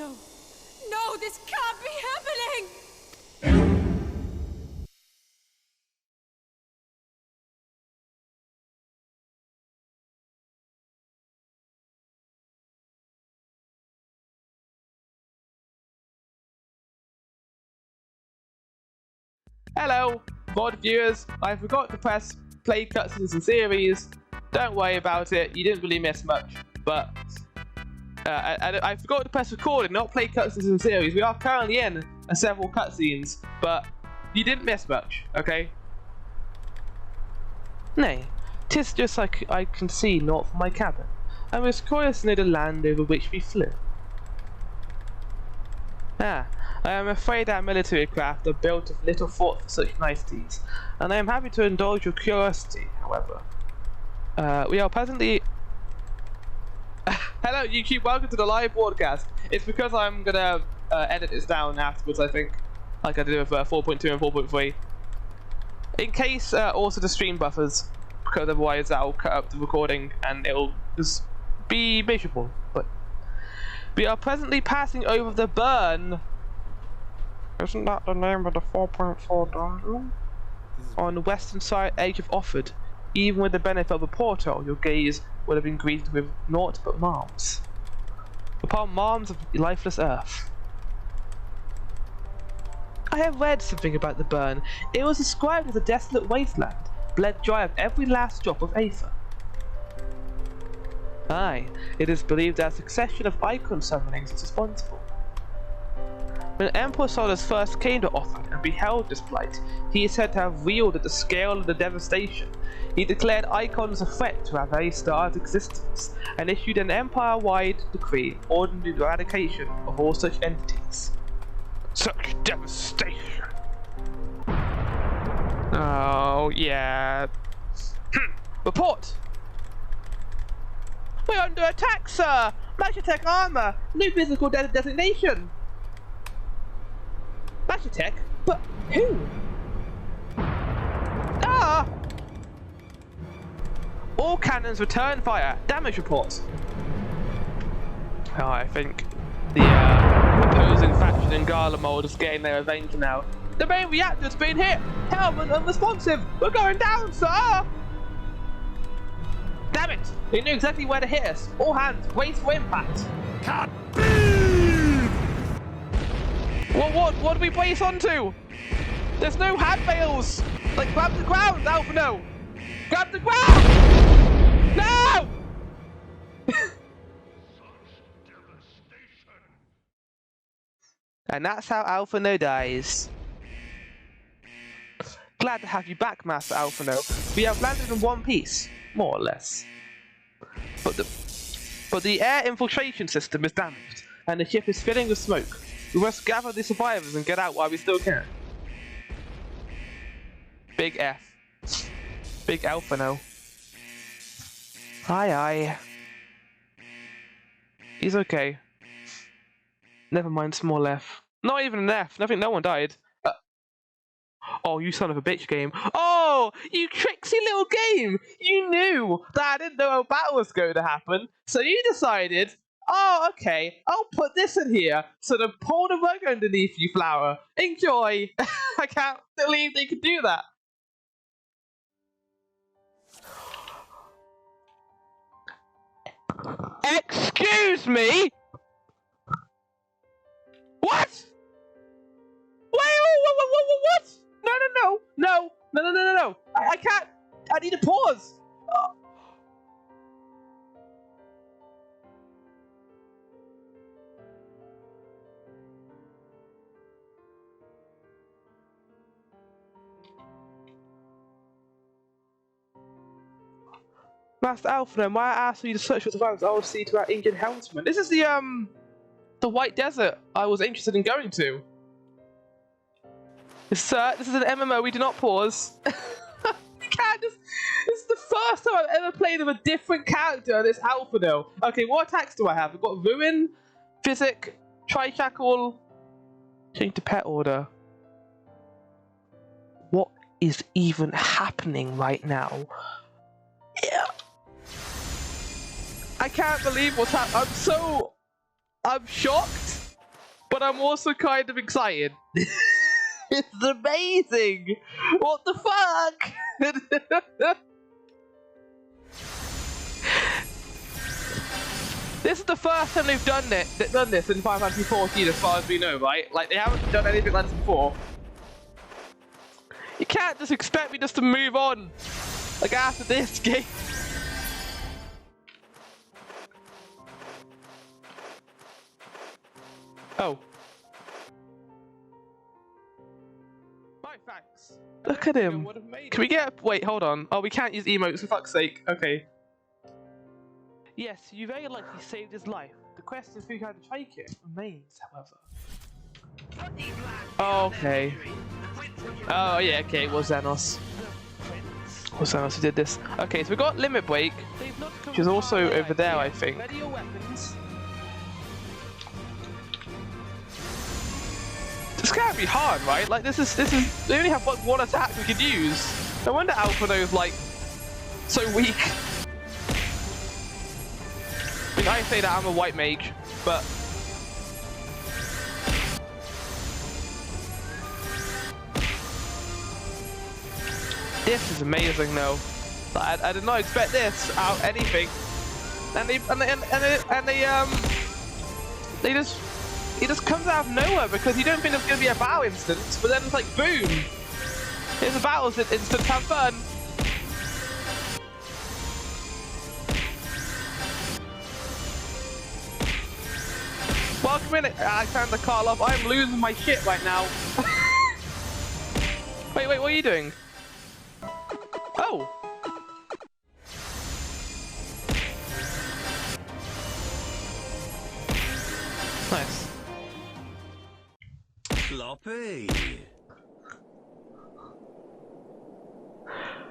no. No, this can't be happening! Hello, VOD viewers. I forgot to press play cutscenes and series. Don't worry about it, you didn't really miss much. But I forgot to press recording, not play cutscenes and series. We are currently in several cutscenes, but you didn't miss much, okay? Nay, 'tis just like I can see naught from my cabin. I was curious near the land over which we flew. I am afraid our military craft are built of little thought for such niceties, and I am happy to indulge your curiosity, however. We are presently... Hello YouTube, welcome to the live broadcast. It's because I'm gonna edit this down afterwards, I think. Like I did with 4.2 and 4.3. In case also the stream buffers, because otherwise that'll cut up the recording and it'll just be miserable. But we are presently passing over the burn. Isn't that the name of the 4.4 dungeon? On the western side edge of Offord. Even with the benefit of a portal, your gaze would have been greeted with naught but marms. Upon marms of lifeless earth. I have read something about the burn. It was described as a desolate wasteland, bled dry of every last drop of aether. Aye, it is believed that a succession of icon summonings is responsible. When Emperor Solus first came to Offord and beheld this plight, he is said to have reeled at the scale of the devastation. He declared icons a threat to our very start of existence, and issued an empire-wide decree ordering the eradication of all such entities. Such devastation! Oh, yeah. Report! We're under attack, sir! Magitech armor! New physical designation! Magitech? But who? Ah! All cannons return fire. Damage reports. Oh, I think the opposing faction in Garlemald is getting their revenge now. The main reactor's been hit! Hellman unresponsive! We're going down, sir! Damn it! They knew exactly where to hit us. All hands, brace for impact. What do we brace onto? There's no handfails! Like, grab the ground, Alphino! Grab the ground! No! And that's how Alphino dies. Glad to have you back, Master Alphino. We have landed in one piece, more or less. But the air infiltration system is damaged, and the ship is filling with smoke. We must gather the survivors and get out while we still can. Big F. Big Alphino. Aye. He's okay. Never mind, small F. Not even an F. No one died. Oh, you son of a bitch game. Oh, you tricksy little game! You knew that I didn't know a battle was going to happen, so you decided, oh, okay, I'll put this in here, so to pull the rug underneath you, Flower. Enjoy! I can't believe they could do that. Excuse me? What? Wait, what? No. I can't. I need to pause. Master Alphino, why I asked you to search for survivors, I will see to our injured helmsman. This is the White Desert I was interested in going to. Sir, this is an MMO, we do not pause. You can't just... This is the first time I've ever played with a different character on this Alphino. Okay, what attacks do I have? I've got Ruin, Physic, Tri-Shackle, change to pet order. What is even happening right now? Yeah. I can't believe what's happening. I'm shocked. but I'm also kind of excited. It's amazing! What the fuck? This is the first time they've done this in Final Fantasy XIV, as far as we know, right? Like, they haven't done anything like this before. You can't just expect me just to move on, like, after this game. Oh. Right, thanks. Look at him. Can we get... Wait, hold on. Oh, we can't use emotes, for fuck's sake. Okay. Yes, you very likely saved his life. The question is who can take it remains, however. Okay. Oh, yeah, okay, it was Xenos. It was Xenos who did this. Okay, so we got Limit Break, which is also over there, I think. This can't be hard, right? Like, this is, they only have like one attack we could use. No wonder Alphino's like, so weak. I mean, I say that I'm a white mage, but... This is amazing, though. I did not expect this out of anything. And he just comes out of nowhere because you don't think there's gonna be a battle instance, but then it's like boom! Here's a battle instance, have fun! Welcome in, Alexander Karlov. I'm losing my shit right now. Wait, what are you doing? Oh! Nice. Sloppy.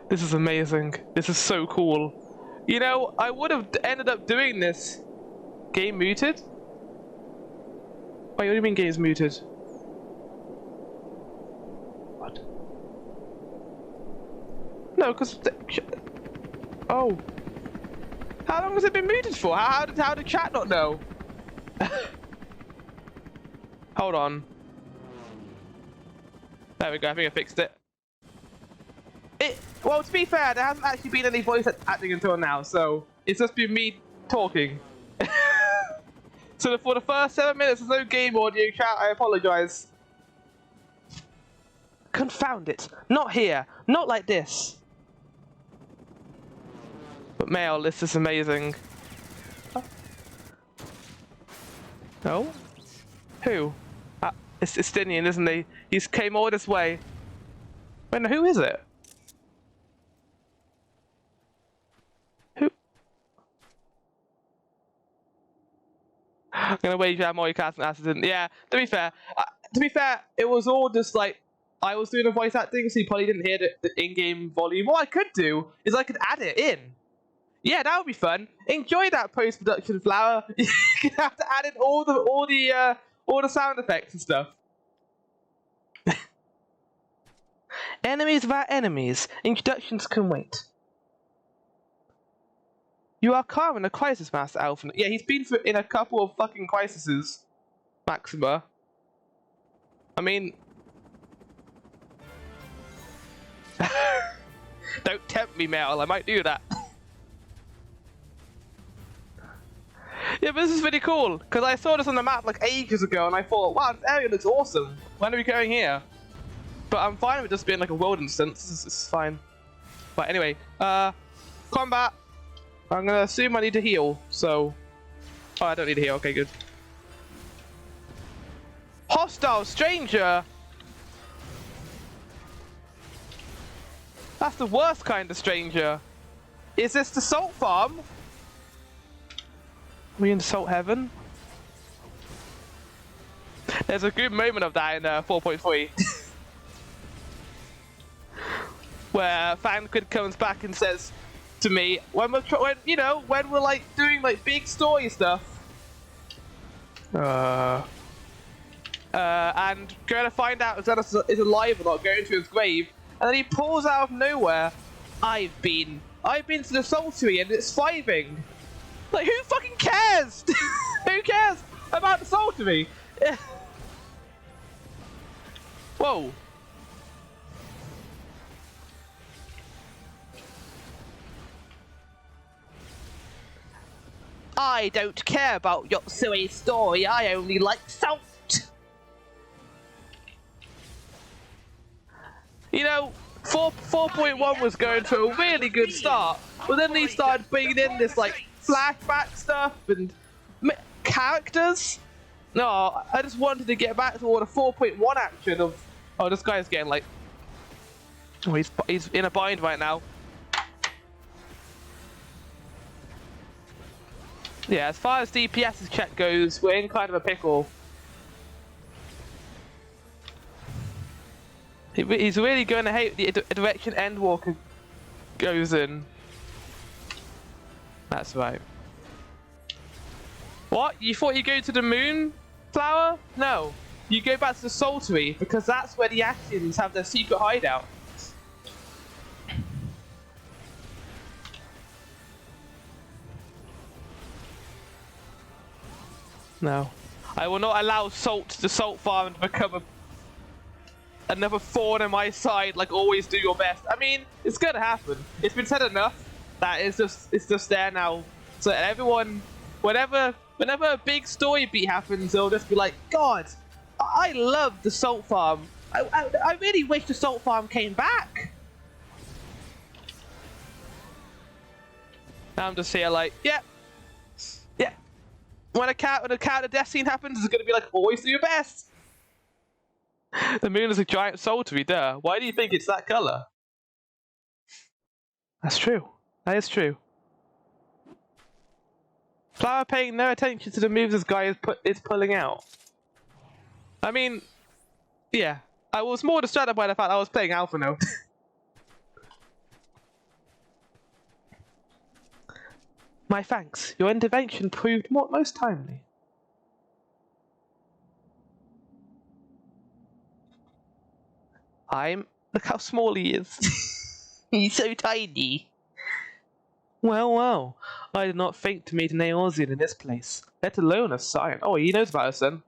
This is amazing. This is so cool. You know, I would have ended up doing this. Game muted? Wait, what do you mean game's muted? What? No, because... Oh. How long has it been muted for? How did chat not know? Hold on. There we go, I think I fixed it. Well, to be fair, there hasn't actually been any voice acting until now, so it's just been me talking. So for the first 7 minutes, there's no game audio chat. I apologize. Confound it! Not here. Not like this. But Mail, this is amazing. Oh? Who? It's Estinian, isn't he? He's came all this way. Wait, no, who is it? Who? I'm gonna wait for that more cast and accident. Yeah, to be fair, it was all just like I was doing a voice acting, so you probably didn't hear the in-game volume. What I could do is I could add it in. Yeah, that would be fun. Enjoy that post-production, Flower. You have to add in all the sound effects and stuff. Enemies of our enemies. Introductions can wait. You are Carmen, a crisis master, Alpha. Yeah, he's been in a couple of fucking crises, Maxima. I mean... Don't tempt me, Mel. I might do that. Yeah, but this is really cool, because I saw this on the map like ages ago, and I thought, wow, this area looks awesome. When are we going here? But I'm fine with just being like a world instance. This is fine. But anyway, combat. I'm gonna assume I need to heal, so... Oh, I don't need to heal. Okay, good. Hostile stranger! That's the worst kind of stranger. Is this the salt farm? Are we in salt heaven? There's a good moment of that in 4.3. Where Fankid comes back and says to me, when we're like doing like big story stuff, and going to find out if Xenos is alive or not, going to his grave, and then he pulls out of nowhere, I've been to the Saltery and it's thriving. Like, who fucking cares? Who cares about the Saltery? Whoa! I don't care about Yotsue's story, I only like salt! You know, 4.1 was going to a really good start, but then they started bringing in this, like, flashback stuff and characters. No, I just wanted to get back to all the 4.1 action of... Oh, this guy's getting, like... Oh, he's in a bind right now. Yeah, as far as DPS's check goes, we're in kind of a pickle. He's really going to hate the direction Endwalker goes in. That's right. What? You thought you'd go to the moon, Flower? No. You go back to the Saltery, because that's where the Ashians have their secret hideout. No. I will not allow the salt farm to become another thorn in my side, like always do your best. I mean, it's gonna happen. It's been said enough that it's just there now. So everyone, whenever a big story beat happens, they'll just be like, God, I love the salt farm. I really wish the salt farm came back. Now I'm just here like, yeah. When a counter death scene happens, it's gonna be like, always do your best. The moon is a giant Saltery, duh. Why do you think it's that color? That's true. That is true. Flower paying no attention to the moves this guy is pulling out. I mean, yeah. I was more distracted by the fact I was playing Alpha Note. My thanks. Your intervention proved most timely. Look how small he is. He's so tiny. Well. I did not think to meet an Eorzean in this place, let alone a Scion. Oh, he knows about us then.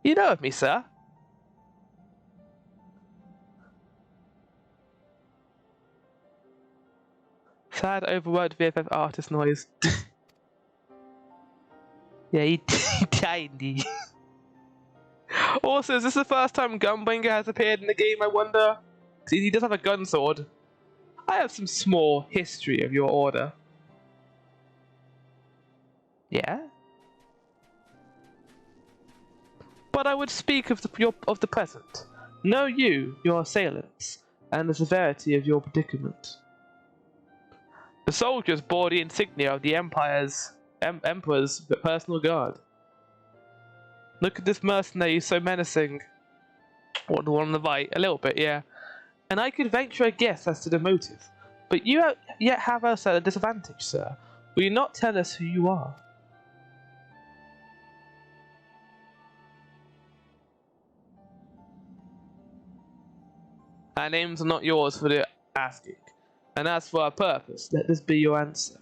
You know of me, sir? Sad, overworked VFF artist noise. Yeah, he tiny. Also, is this the first time Gunbringer has appeared in the game, I wonder? He does have a gun sword. I have some small history of your order. Yeah? But I would speak of the present. Know you, your assailants, and the severity of your predicament. The soldiers bore the insignia of the Emperor's personal guard. Look at this mercenary, so menacing. What, the one on the right? A little bit, yeah. And I could venture a guess as to the motive. But you yet have us at a disadvantage, sir. Will you not tell us who you are? Our names are not yours for the asking. And as for our purpose, let this be your answer.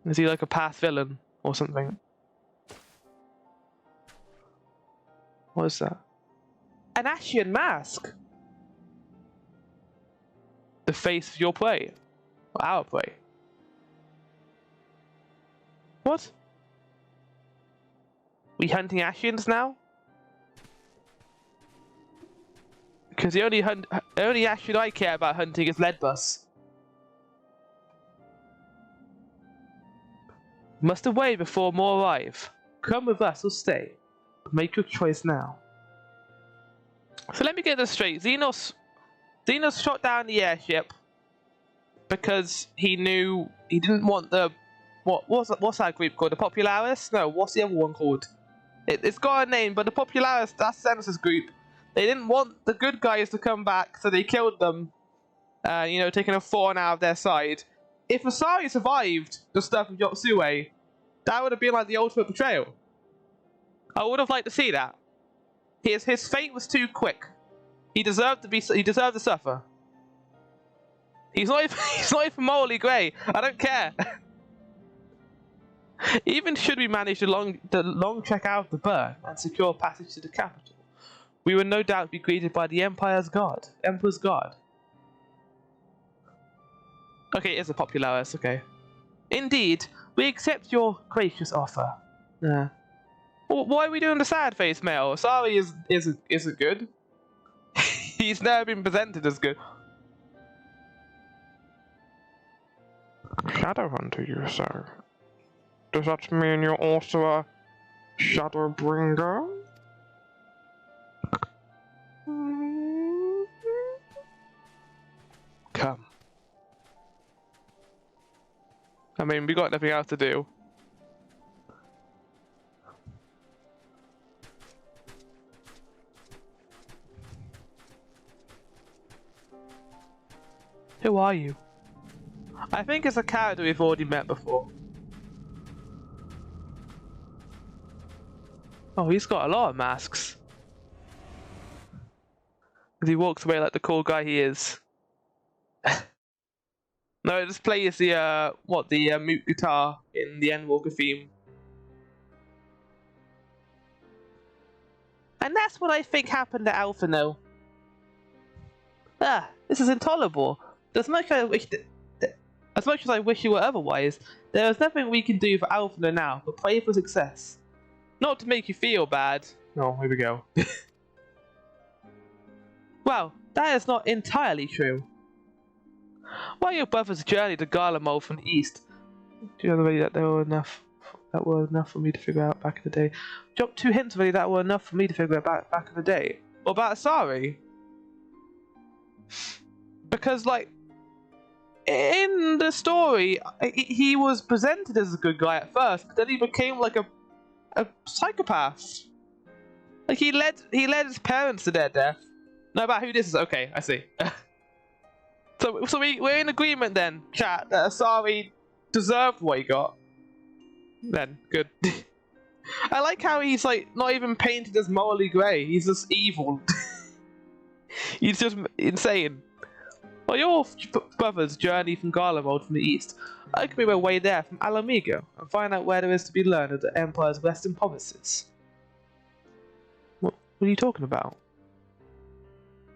Is he like a past villain or something? What is that? An Ashian mask! The face of your prey. Or our prey. What? We hunting Ashians now? Because the only Ashian I care about hunting is Leadbus. Must away before more arrive. Come with us or stay. Make your choice now. So let me get this straight. Xenos shot down the airship because he knew he didn't want the what's that group called? The Popularis? No, what's the other one called? It's got a name, but the Popularis, that's Xenos' group. They didn't want the good guys to come back, so they killed them. You know, taking a thorn out of their side. If Emissary survived the stuff of Yotsue, that would have been like the ultimate betrayal. I would have liked to see that. His fate was too quick. He deserved to suffer. He's not even morally grey. I don't care. Even should we manage the long trek out of the burn and secure passage to the capital, we would no doubt be greeted by the Emperor's guard. Okay, it is a popularis, okay. Indeed, we accept your gracious offer. Well, why are we doing the sad face mail? Sorry isn't good. He's never been presented as good. Shadowhunter, you sir. Does that mean you're also a Shadowbringer? Come. I mean, we got nothing else to do. Who are you? I think it's a character we've already met before. Oh, he's got a lot of masks. As he walks away like the cool guy he is. No, it just plays the mute guitar in the Endwalker theme. And that's what I think happened to Alphino. This is intolerable. As much as I wish you were otherwise, there is nothing we can do for Alphino now but pray for success. Not to make you feel bad. Oh, here we go. Well, that is not entirely true. While your brothers journeyed to Garlemald from the east, do you know already that were enough for me to figure out back in the day? Dropped 2 hints already that were enough for me to figure out back in the day. What about Asari? Because, like, in the story, he was presented as a good guy at first, but then he became like a psychopath. Like he led his parents to their death. No, about who this is. Okay, I see. So we're in agreement then, chat, that Asari deserved what he got. Then good. I like how he's like not even painted as morally grey. He's just evil. He's just insane. While your brothers journey from Garlemald from the east, I can make my way there from Alamigo and find out where there is to be learned of the Empire's western provinces. What are you talking about?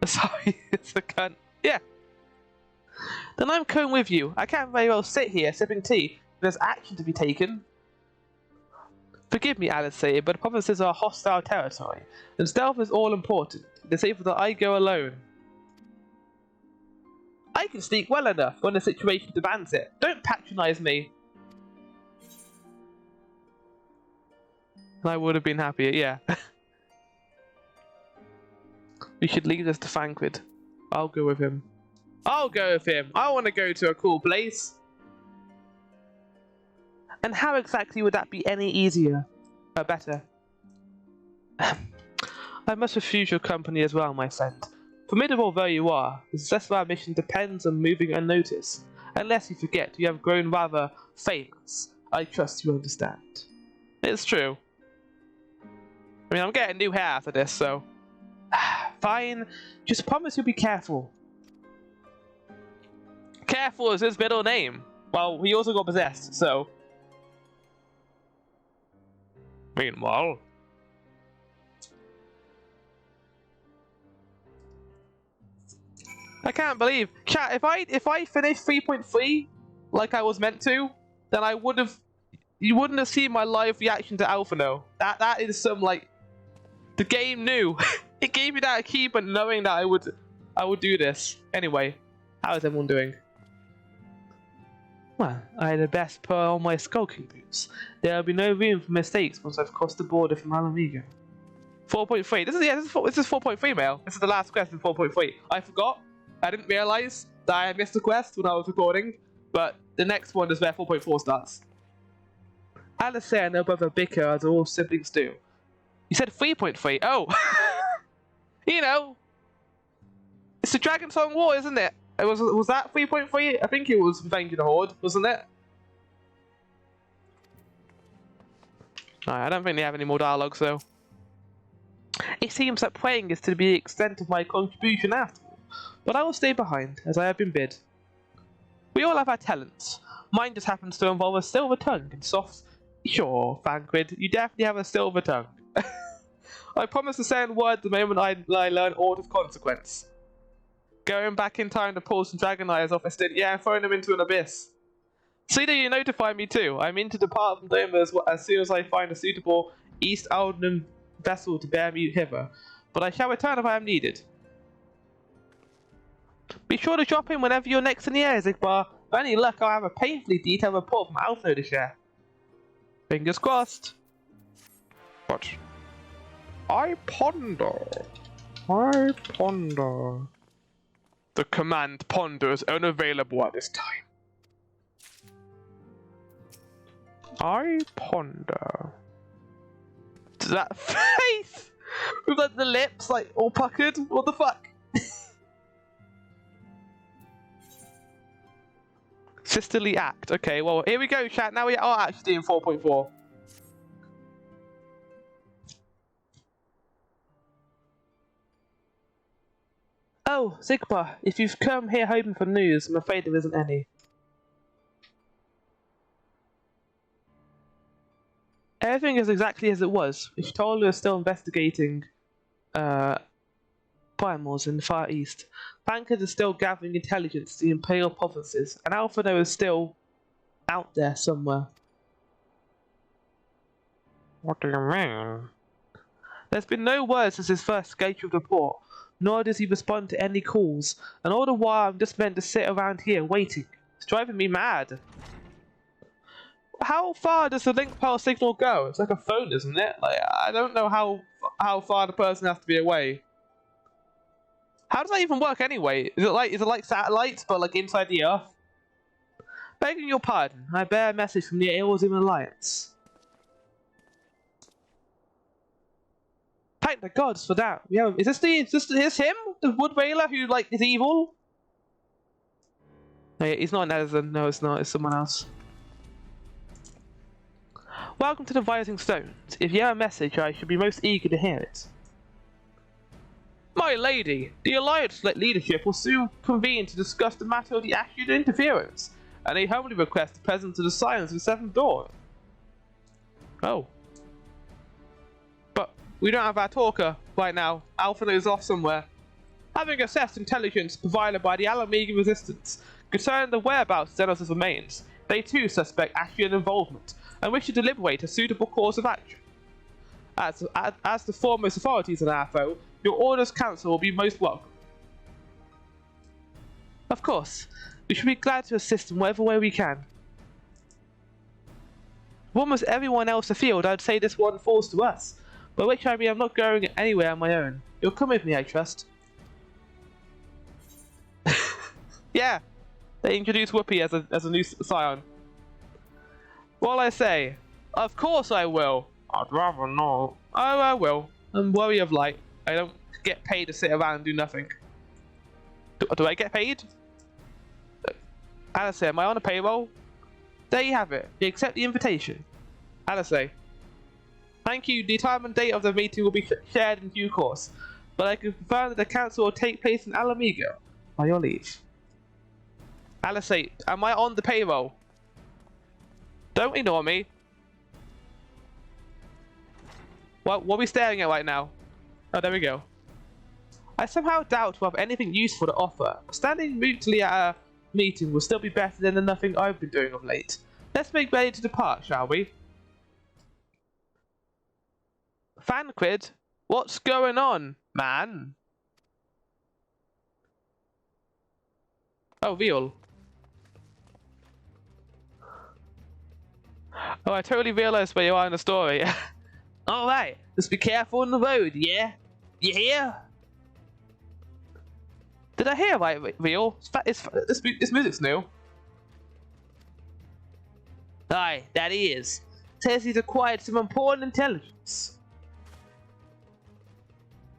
Sorry, it's a cunt. Yeah. Then I'm coming with you. I can't very well sit here sipping tea. There's action to be taken. Forgive me, Emissary, but the provinces are hostile territory, and stealth is all important. It is safer that I go alone. I can sneak well enough when the situation demands it. Don't patronize me. I would have been happier, yeah. We should lead us to Thancred. I'll go with him. I want to go to a cool place. And how exactly would that be any easier? Or better? I must refuse your company as well, my friend. Formidable though you are, the success of our mission depends on moving unnoticed. Unless you forget, you have grown rather famous. I trust you understand. It's true. I mean, I'm getting new hair after this, so... Fine. Just promise you'll be careful. Careful is his middle name. Well, he also got possessed, so... Meanwhile... I can't believe, chat. If I finished 3.3 like I was meant to, then you wouldn't have seen my live reaction to Alphino. That is some like, the game knew. It gave me that achievement knowing that I would do this. Anyway, how is everyone doing? Well, I had best put on my skulking boots. There will be no room for mistakes once I've crossed the border from Alamigo. 4.3. This is 4.3 mail. This is the last quest in 4.3. I forgot. I didn't realise that I had missed a quest when I was recording, but the next one is where 4.4 starts. Alistair and her brother bicker as all siblings do. You said 3.3? Oh! You know! It's the Dragon Song War, isn't it? Was that 3.3? I think it was Revenge of the Horde, wasn't it? I don't think they have any more dialogues though. It seems that praying is to be the extent of my contribution after all, but I will stay behind, as I have been bid. We all have our talents. Mine just happens to involve a silver tongue and soft Sure, Fanquid, you definitely have a silver tongue. I promise to say a word the moment I learn aught of consequence. Going back in time to pull some dragon eyes off a stint, yeah, and throwing them into an abyss. See that you notify me too. I'm in to depart from Doma as soon as I find a suitable East Aldenham vessel to bear me hither, but I shall return if I am needed. Be sure to drop in whenever you're next in the air, Zigbar. With any luck, I'll have a painfully detailed report from Alpha to share. Fingers crossed. But I ponder. The command ponder is unavailable at this time. I ponder. That face! With like the lips like all puckered? What the fuck? Sisterly act. Okay, well here we go, chat. Now we are actually in 4.4. Oh, Zigbar, if you've come here hoping for news, I'm afraid there isn't any. Everything is exactly as it was. Ishtola is still investigating biomes in the Far East. Bankers is still gathering intelligence to the Imperial provinces, and Alphino is still out there somewhere. What do you mean? There's been no word since his first scheduled report, nor does he respond to any calls, and all the while I'm just meant to sit around here waiting. It's driving me mad. How far does the link pearl signal go? It's like a phone, isn't it? Like, I don't know how far the person has to be away. How does that even work anyway? Is it like satellites, but like inside the Earth? Begging your pardon, I bear a message from the Eorzim Alliance. Thank the gods for that. Yeah, is this him? The Wood Railer who like is evil? No, he's not Netherzen. No, it's not. It's someone else. Welcome to the Rising Stones. If you have a message, I should be most eager to hear it. My lady, the Alliance leadership will soon convene to discuss the matter of the Ashian interference, and they humbly request the presence of the Silence of the Seventh Dawn. Oh. But we don't have our talker right now. Alphino is off somewhere. Having assessed intelligence provided by the Alamega Resistance concerning the whereabouts of Xenos' remains, they too suspect Ashian involvement and wish to deliberate a suitable course of action. As the foremost authorities in AFO, your orders council will be most welcome. Of course, we should be glad to assist in whatever way we can. For almost everyone else afield, I'd say this one falls to us, by which I mean I'm not going anywhere on my own. You'll come with me, I trust. Yeah, they introduced Whoopi as a new scion. Well, I say, of course I will. I'd rather not. Oh, I will. I'm worry of light. I don't get paid to sit around and do nothing. Do I get paid? Alice, am I on a payroll? There you have it. You accept the invitation. Alice, thank you. The time and date of the meeting will be shared in due course, but I can confirm that the council will take place in Alamego by your leave. Alice, am I on the payroll? Don't ignore me. What are we staring at right now? Oh, there we go. I somehow doubt we'll have anything useful to offer. Standing mutely at a meeting will still be better than the nothing I've been doing of late. Let's make ready to depart, shall we? Fanquid, what's going on, man? Oh, Veal. Oh, I totally realised where you are in the story. Alright, just be careful on the road, yeah? You hear? Did I hear right, Veal? This music's new. Aye, that is. Says he's acquired some important intelligence.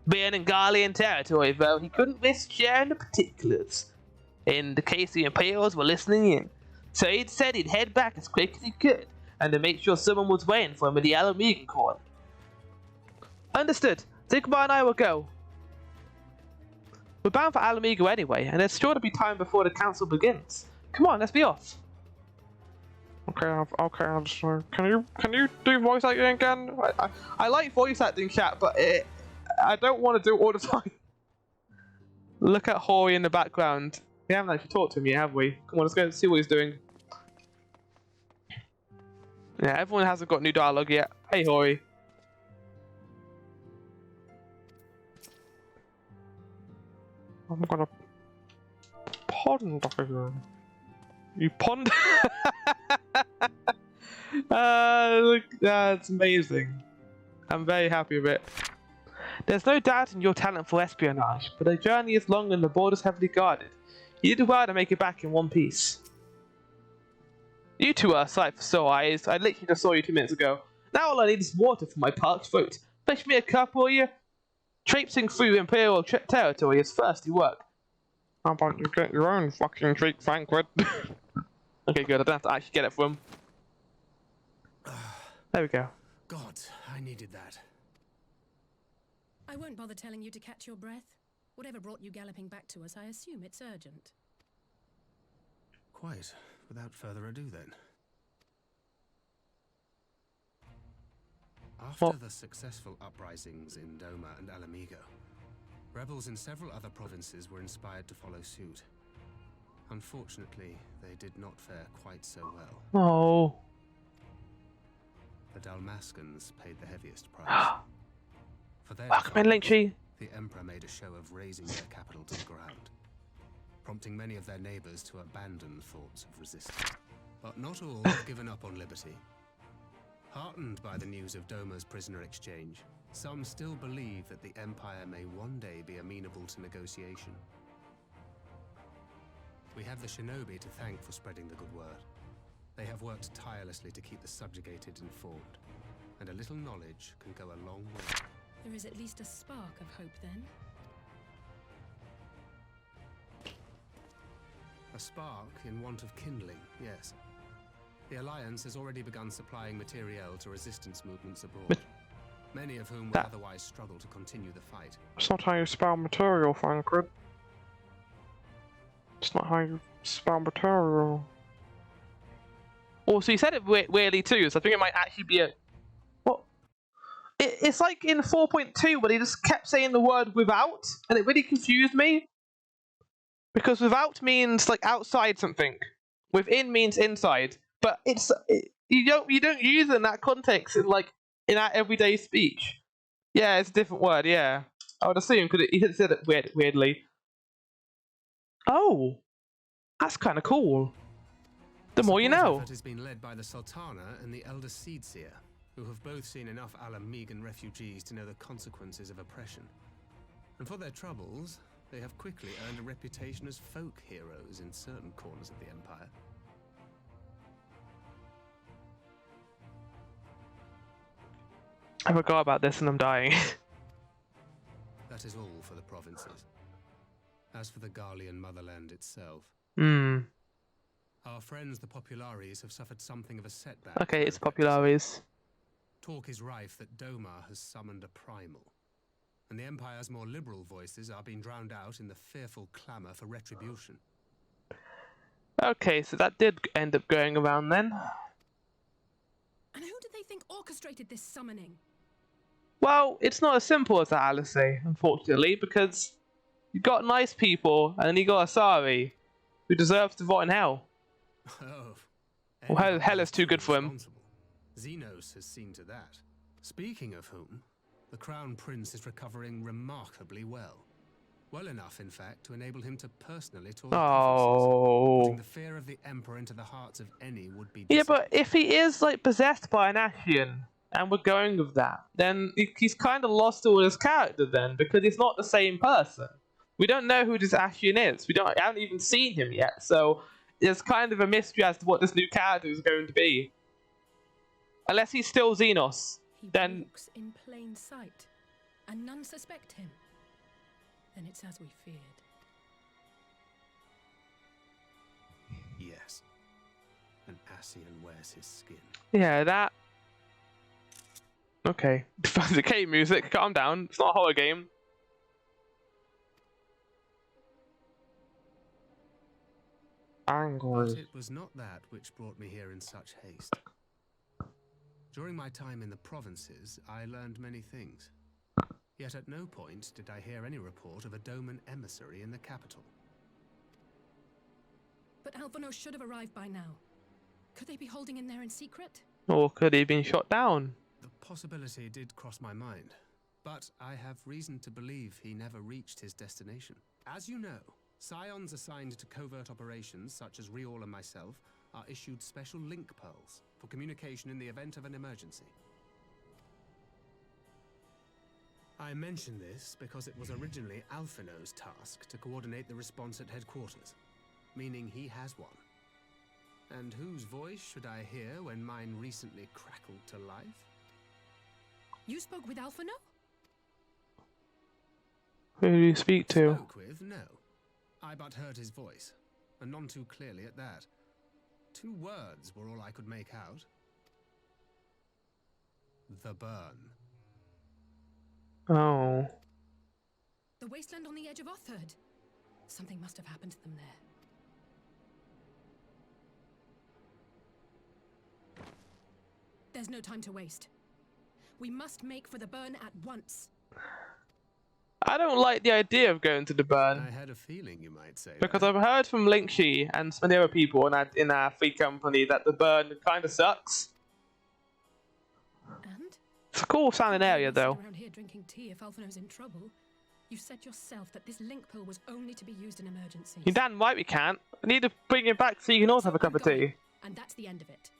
Being in Garlean territory, though, he couldn't risk sharing the particulars. In the case the Imperials were listening in. So he'd said he'd head back as quick as he could, and to make sure someone was waiting for him at the Alamega Court. Understood. Zigbar and I will go. We're bound for Alamego anyway, and there's sure to be time before the council begins. Come on, let's be off. Okay, I'm sorry. Can you do voice acting again? I like voice acting, chat, but I don't want to do it all the time. Look at Hori in the background. We haven't actually talked to him yet, have we? Come on, let's go see what he's doing. Yeah, everyone hasn't got new dialogue yet. Hey, Hori. I'm gonna ponder here. You ponder? Look, that's amazing. I'm very happy with it. There's no doubt in your talent for espionage, but the journey is long and the borders heavily guarded. You did well to make it back in one piece. You two are a sight for sore eyes. I literally just saw you 2 minutes ago. Now all I need is water for my parched throat. Fetch me a cup, will you? Traipsing through Imperial territory is thirsty work. How about you get your own fucking drink, Frankfurt? Okay, good. I don't have to actually get it from him. There we go. God, I needed that. I won't bother telling you to catch your breath. Whatever brought you galloping back to us, I assume it's urgent. Quite. Without further ado, then. After the successful uprisings in Doma and Alamigo, rebels in several other provinces were inspired to follow suit. Unfortunately, they did not fare quite so well. Oh. The Dalmascans paid the heaviest price. For their the Emperor made a show of razing their capital to the ground, prompting many of their neighbors to abandon thoughts of resistance. But not all have given up on liberty. Heartened by the news of Doma's prisoner exchange, some still believe that the Empire may one day be amenable to negotiation. We have the shinobi to thank for spreading the good word. They have worked tirelessly to keep the subjugated informed, and a little knowledge can go a long way. There is at least a spark of hope, then. A spark in want of kindling, yes. The Alliance has already begun supplying materiel to resistance movements abroad, many of whom would otherwise struggle to continue the fight. That's not how you spell material, Frankfurt. It's not how you spell material. Also, you said it weirdly too, so I think it might actually be a... What? It's like in 4.2 where he just kept saying the word without, and it really confused me. Because without means like outside something. Within means inside. But you don't use it in that context in our everyday speech. Yeah, it's a different word, yeah. I would assume, because he said it weirdly. Oh! That's kind of cool. The more you know. Effort has been led by the Sultana and the Elder Seedseer, who have both seen enough Alamigan refugees to know the consequences of oppression. And for their troubles, they have quickly earned a reputation as folk heroes in certain corners of the Empire. I forgot about this and I'm dying. That is all for the provinces. As for the Garlean motherland itself, our friends the Populares have suffered something of a setback. Okay, it's Populares. Talk is rife that Doma has summoned a primal, and the Empire's more liberal voices are being drowned out in the fearful clamour for retribution. Okay, so that did end up going around then. And who do they think orchestrated this summoning? Well, it's not as simple as that, Alice, unfortunately, because you got nice people, and then you got Asari, who deserves to rot in hell. Oh, well, hell is too good for him. Xenos has seen to that. Speaking of whom, the Crown Prince is recovering remarkably well. Well enough, in fact, to enable him to personally tour the provinces, putting the fear of the Emperor into the hearts of any would-be. Yeah, but if he is possessed by an Ashian, and we're going with that, then he's kind of lost all his character then, because he's not the same person. We don't know who this Ashian is. We haven't even seen him yet, so there's kind of a mystery as to what this new character is going to be. Unless he's still Xenos, then... He walks in plain sight, and none suspect him. Then it's as we feared. Yes. An Ascian wears his skin. Yeah, that... Okay. Okay, music, calm down. It's not a horror game. But Angry. it was not that which brought me here in such haste. During my time in the provinces, I learned many things. Yet at no point did I hear any report of a Doman emissary in the capital. But Alphonse should have arrived by now. Could they be holding in there in secret? Or could he have been shot down? The possibility did cross my mind, but I have reason to believe he never reached his destination. As you know, scions assigned to covert operations, such as Riol and myself, are issued special link pearls for communication in the event of an emergency. I mention this because it was originally Alphino's task to coordinate the response at headquarters, meaning he has one. And whose voice should I hear when mine recently crackled to life? You spoke with Alphino? Who do you speak to? Spoke with? No. I but heard his voice, and none too clearly at that. 2 words were all I could make out. The burn. Oh. The wasteland on the edge of Otherd. Something must have happened to them there. There's no time to waste. We must make for the burn at once. I don't like the idea of going to the burn. I had a feeling you might say Because that. I've heard from Linkshi and some of the other people in our free company that the burn kind of sucks. And? It's a cool sounding area Sit though. around here drinking tea if Alphino's in trouble. You said yourself that this link pill was only to be used in emergencies. You're damn right we can't. I need to bring it back so you can also have a cup of tea. And that's the end of it.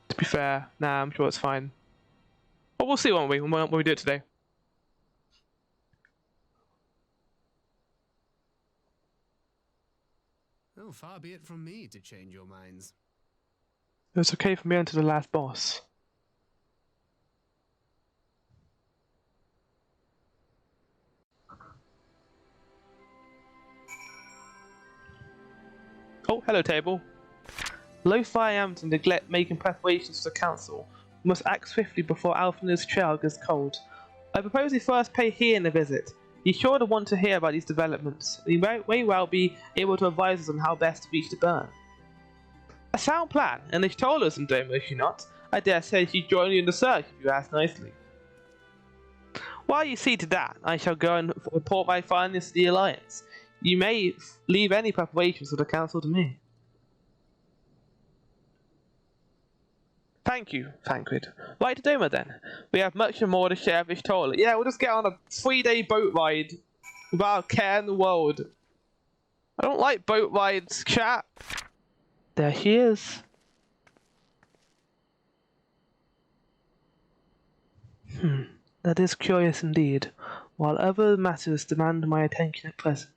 To be fair, nah, I'm sure it's fine. But we'll see, won't we, when we do it today. Oh, far be it from me to change your minds. It was okay for me until the last boss. Oh, hello table. Loath I am to neglect making preparations for the council. We must act swiftly before Alphina's trail gets cold. I propose we first pay Hean a visit. He's sure to want to hear about these developments. He may well be able to advise us on how best to reach the burn. A sound plan, and if told us and don't wish you not, I dare say she'd join you in the search if you ask nicely. While you see to that, I shall go and report my findings to the Alliance. You may leave any preparations for the council to me. Thank you, Thancred. Right to Doma then. We have much more to share with Ishtola. Yeah, we'll just get on a 3-day boat ride without a care in the world. I don't like boat rides, chat. There he is. That is curious indeed. While other matters demand my attention at present,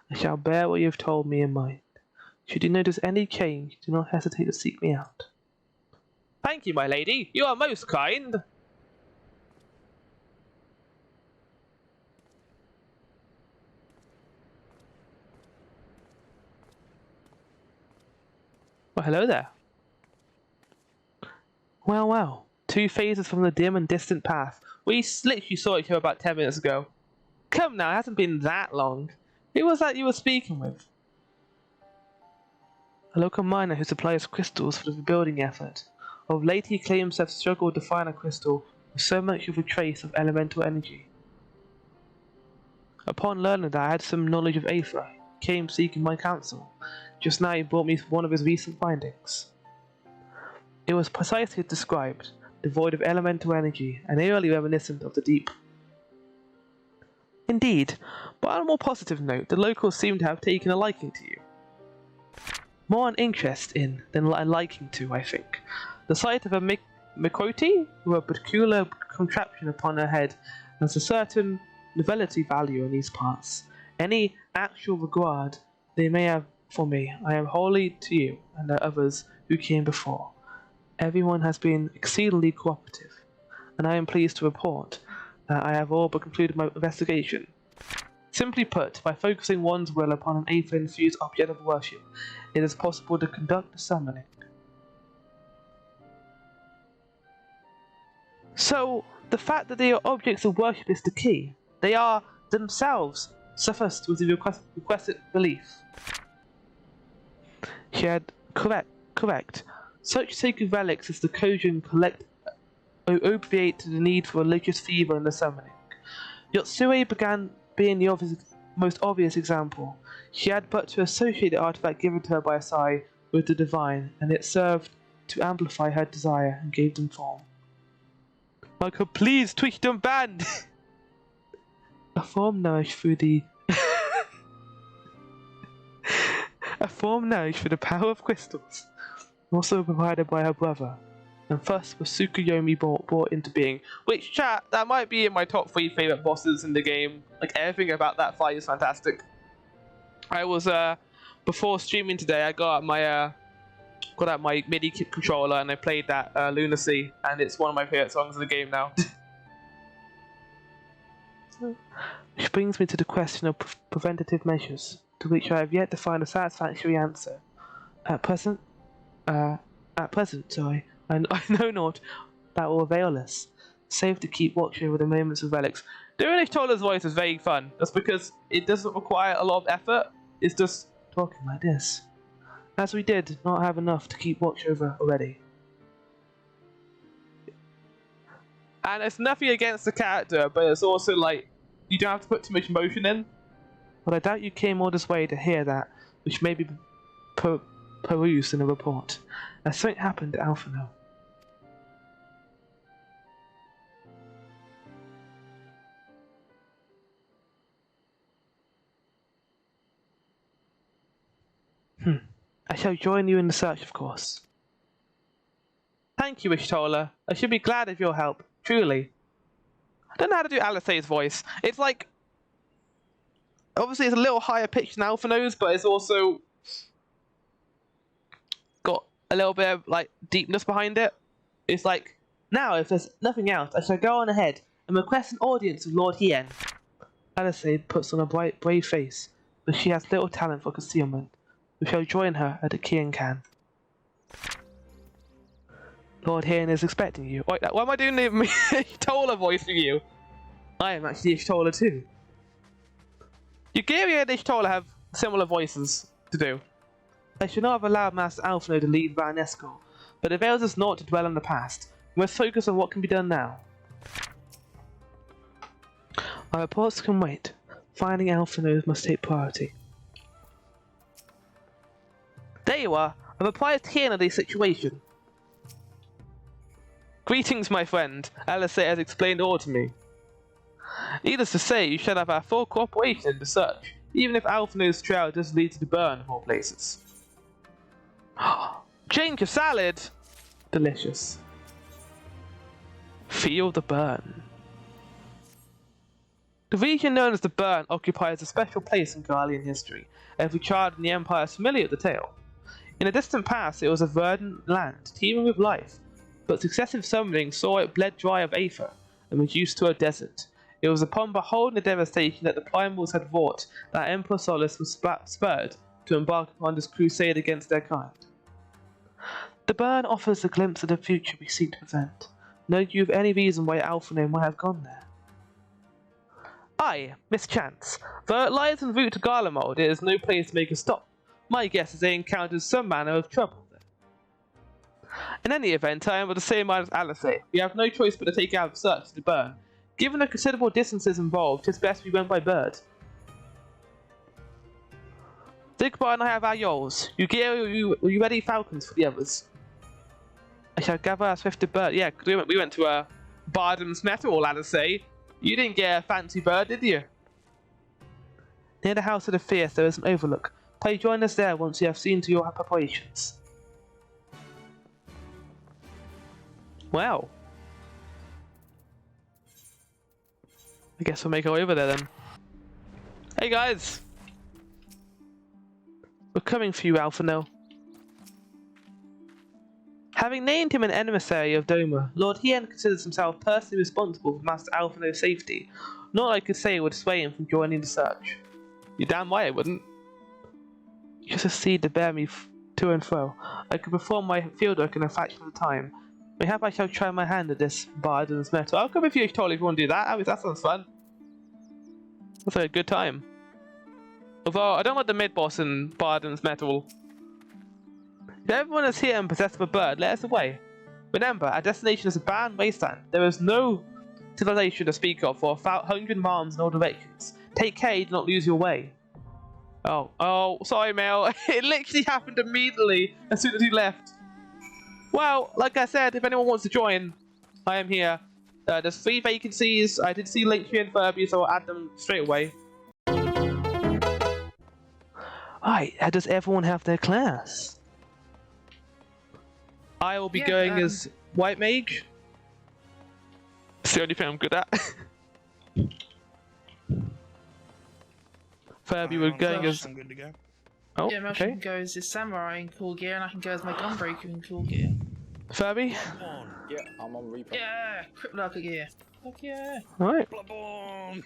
I shall bear what you have told me in mind. Should you notice any change, do not hesitate to seek me out. Thank you, my lady. You are most kind. Well, hello there. Well, well. 2 phases from the dim and distant path. We literally saw each other about 10 minutes ago. Come now, it hasn't been that long. Who was that you were speaking with? A local miner who supplies crystals for the rebuilding effort. Of late he claims to have struggled to find a crystal with so much of a trace of elemental energy. Upon learning that I had some knowledge of Aether, he came seeking my counsel. Just now he brought me one of his recent findings. It was precisely as described, devoid of elemental energy and eerily reminiscent of the deep. Indeed, but on a more positive note, the locals seem to have taken a liking to you. More an interest in than a liking to, I think. The sight of a Mikoti with a peculiar contraption upon her head has a certain novelty value in these parts. Any actual regard they may have for me, I am wholly to you and the others who came before. Everyone has been exceedingly cooperative, and I am pleased to report that I have all but concluded my investigation. Simply put, by focusing one's will upon an Aether-infused object of worship, it is possible to conduct a summoning. So, the fact that they are objects of worship is the key. They are themselves sufficed with the requested relief. She had correct. Such sacred relics as the Kojin collect obviate the need for religious fervor in the summoning. Yotsue began being the most obvious example. She had but to associate the artifact given to her by Sai with the divine, and it served to amplify her desire and gave them form. Like a pleased twisted band! A form nourished through the power of crystals, also provided by her brother, and thus was Tsukuyomi brought into being. Which, chat, that might be in my top 3 favourite bosses in the game. Like, everything about that fight is fantastic. I was, before streaming today, I got out my MIDI controller and I played that Lunacy, and it's one of my favourite songs in the game now. Which brings me to the question of preventative measures, to which I have yet to find a satisfactory answer. At present, I know not that will avail us, save to keep watch over the moments of relics. Doing Ishtola's voice is very fun, just because it doesn't require a lot of effort, it's just talking like this. As we did not have enough to keep watch over already. And it's nothing against the character, but it's also like, you don't have to put too much emotion in. But I doubt you came all this way to hear that, which may be perused in a report. As something happened at Alphano. I shall join you in the search, of course. Thank you, Ishtola. I should be glad of your help, truly. I don't know how to do Alisae's voice. It's like... Obviously, it's a little higher pitched than Alphano's, but it's also... got a little bit of, like, deepness behind it. It's like, now, if there's nothing else, I shall go on ahead and request an audience of Lord Hien. Alisae puts on a bright, brave face, but she has little talent for concealment. We shall join her at the Kian-Kan. Lord Hien is expecting you. Wait, why am I doing the Ishtola voice for you? I am actually Ishtola too. Yugiri and Ishtola have similar voices to do. I should not have allowed Master Alphano to lead Vanesco, but it avails us not to dwell on the past. We must focus on what can be done now. Our reports can wait. Finding Alphano must take priority. There you are. I'm apprised Hien of the situation. Greetings, my friend. Alisae has explained all to me. Needless to say, you shall have our full cooperation in the search, even if Alphano's trail does lead to the burn of all places. Change of salad! Delicious. Feel the burn. The region known as the Burn occupies a special place in Garlean history. Every child in the Empire is familiar with the tale. In a distant past, it was a verdant land, teeming with life, but successive summoning saw it bled dry of aether and reduced to a desert. It was upon beholding the devastation that the primals had wrought that Emperor Solus was spurred to embark upon this crusade against their kind. The burn offers a glimpse of the future we seek to prevent. Know you of any reason why Alphano might have gone there? Aye, mischance. Though it lies en route to Garlemald, it is no place to make a stop. My guess is they encountered some manner of trouble there. In any event, I am of the same mind as Alisae. We have no choice but to take out search to the burn. Given the considerable distances involved, it's best we went by bird. Zigbar and I have our yoles. Yugiri, were you ready, falcons, for the others? I shall gather our swifted bird. Yeah, we went to Bardham's Metal, Alisae. You didn't get a fancy bird, did you? Near the House of the Fierce there is an overlook. Pray join us there once you have seen to your preparations. Well. I guess we'll make our way over there then. Hey guys! We're coming for you, Alphano. Having named him an emissary of Doma, Lord Hien considers himself personally responsible for Master Alphano's safety. Not I could say would sway him from joining the search. You're damn right I wouldn't. Just a seed to bear me to and fro. I could perform my fieldwork in a fraction of the time. Mayhap I shall try my hand at this Bardham's Metal. I'll come with you, Ishtola, if you want to do that. That sounds fun. That's like a good time. Although I don't like the mid-boss in Barden's Metal. If everyone is here and possessed of a bird, let us away. Remember, our destination is a barren wasteland. There is no civilization to speak of for 100 miles in all directions. Take care you do not lose your way. Oh, sorry, Mel. It literally happened immediately as soon as you left. Well, like I said, if anyone wants to join, I am here. There's 3 vacancies. I did see Linktree and Furby, so I'll add them straight away. Alright, how does everyone have their class? I will be going as White Mage. It's the only thing I'm good at. Furby would going as. I'm good to go. Oh, Yeah, Melsh okay. can go as his samurai in cool gear, and I can go as my gunbreaker in cool gear. Furby. Yeah, I'm on Reaper. Yeah, Criplarker gear. Fuck yeah. Alright. Bloodborne.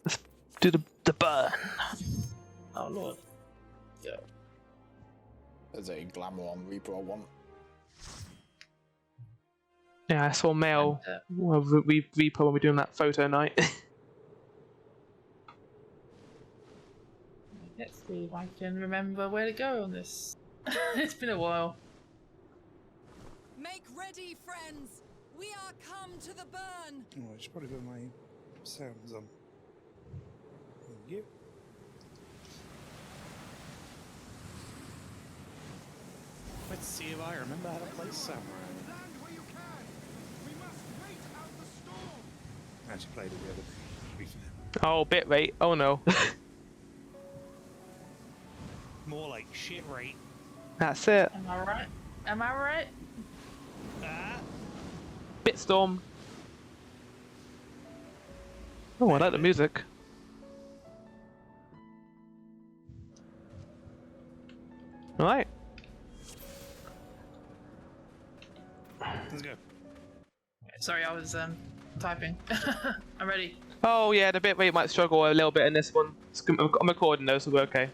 Let's do the burn. Oh lord. Yeah. There's a glamour on Reaper I want. Yeah, I saw Mel. Well, Reaper when we're doing that photo night. Let's see if I can remember where to go on this. It's been a while. Make ready, friends. We are come to the burn. Oh, I should probably put my sounds on. Thank you. Let's see if I remember how to play Samurai. I actually played it the other day. Oh, bit rate. Oh no. More like shit rate. That's it. Am I right? Am I right? Bitstorm. Oh, I like the music. Alright. Let's go. Sorry, I was typing. I'm ready. Oh yeah, the bit rate might struggle a little bit in this one. I'm recording though, so we're okay.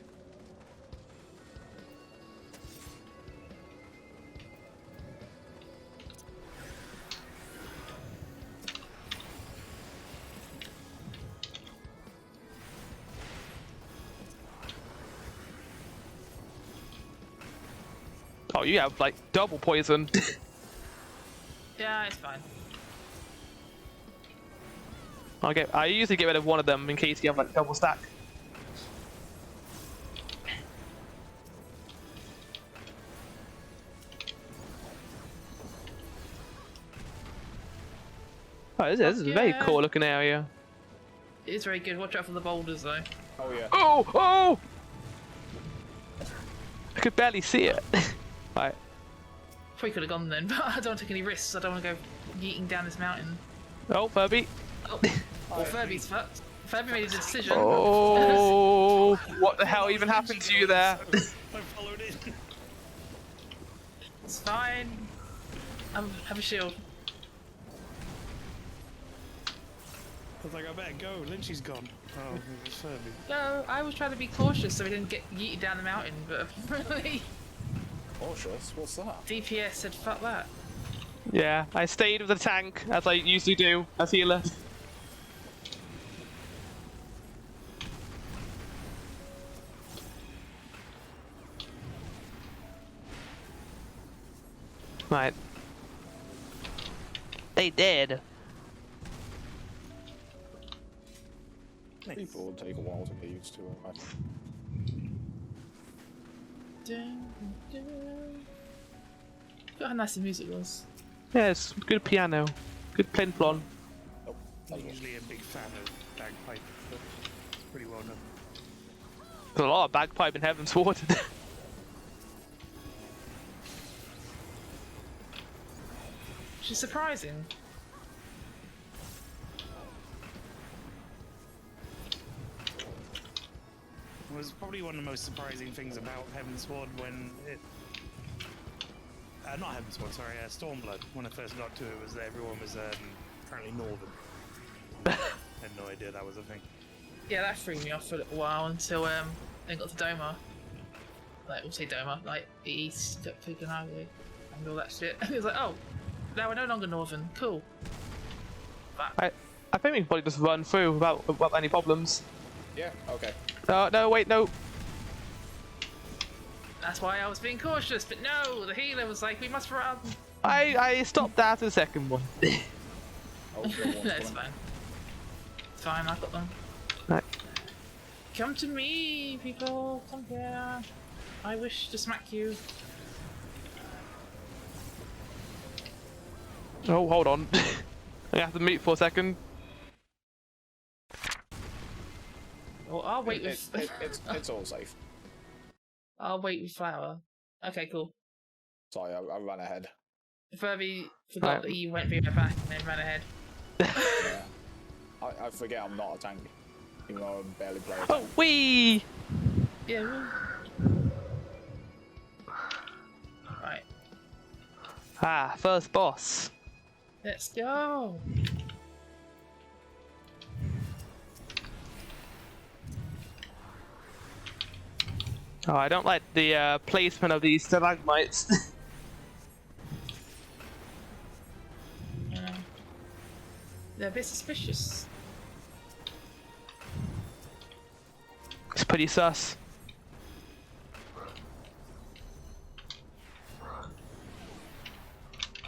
Oh, you have like double poison. Yeah, it's fine. I usually get rid of one of them in case you have like double stack. Oh, this is a very cool looking area. It is very good. Watch out for the boulders though. Oh yeah. Oh! I could barely see it. Right. Probably could have gone then, but I don't want to take any risks. I don't want to go yeeting down this mountain. Oh, Furby. Oh, well, Furby's fucked. Furby made a decision. Oh, what the hell even happened to you there? I followed it. It's fine. I have a shield. I was like, I better go. Lynchy's gone. Oh, it's Furby. No, I was trying to be cautious so we didn't get yeeted down the mountain, but apparently Cautious? What's that? DPS said fuck that. Yeah, I stayed with the tank, as I usually do, as healer. Right. They did. People will take a while to get used to it, I think. Look how nice the music was. Yeah, it's good piano. Good plain blonde. Oh, I'm usually a big fan of bagpipe, but it's pretty well done. There's a lot of bagpipe in Heaven's Ward. Which is surprising. It was probably one of the most surprising things about Heaven's Sword when it... not Heaven's Sword, sorry, Stormblood. When I first got to it, was that everyone was apparently Northern. I had no idea that was a thing. Yeah, that threw me off for a little while until then got to Doma. Like, we'll say Doma, like the East, Fukunaga, and all that shit. And it was like, oh, now we're no longer Northern. Cool. But I think we can probably just run through without any problems. Yeah, okay. Oh, no, wait, no. That's why I was being cautious, but no, the healer was like, we must run. I stopped after the second one. Oh, no one's That's coming. fine. It's fine, I got them. Right. Come to me, people. Come here. I wish to smack you. Oh, hold on. I have to mute for a second. Oh, I'll wait with. It's all safe. I'll wait with Flower. Okay, cool. Sorry, I ran ahead. Furby forgot Right. that you went through my back and then ran ahead. Yeah. I forget I'm not a tank. Even though I barely play a tank. Oh, wee! Yeah. Right. Ah, first boss. Let's go. Oh, I don't like the placement of these stalagmites. They're a bit suspicious. It's pretty sus.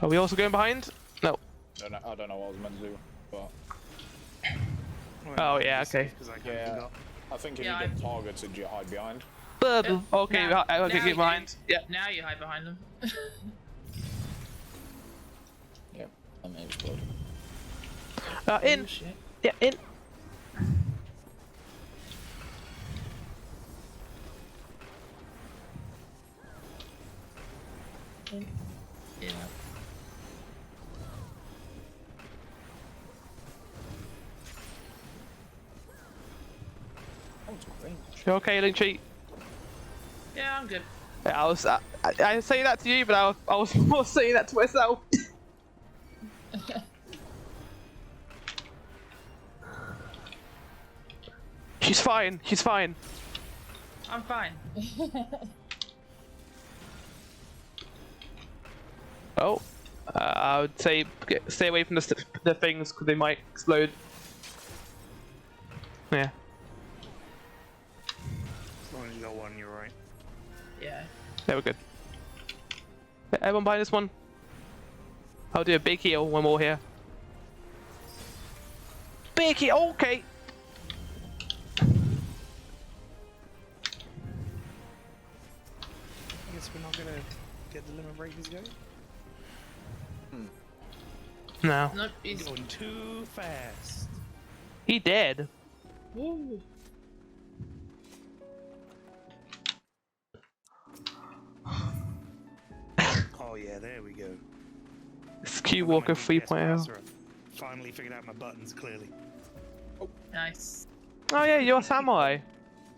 Are we also going behind? No. I don't know what I was meant to do, but Oh, yeah, okay. yeah, I think if Yeah, you get targeted, you hide behind. Okay, now- I now can you get behind. do. Yeah. Now you hide behind them. Yeah, I may explode. In. Oh, shit. Yeah, in. Yeah. Oh, it's green. You okay, Lynchy? Yeah, I'm good. Yeah, I say that to you, but I was more saying that to myself. She's fine. She's fine. I'm fine. Oh, I would say stay away from the things because they might explode. Yeah. As long as you got one, you're right. Yeah. There we're good. Everyone behind this one. I'll do a big heal when we're all here. Big heal, okay. I guess we're not gonna get the limit breakers going. No. Nope, he's. Going too fast. He dead. Woo. Oh yeah, there we go. It's Q Walker I've got my 3.0. GPS browser up. Finally figured out my buttons clearly. Nice. Oh yeah, you're a samurai.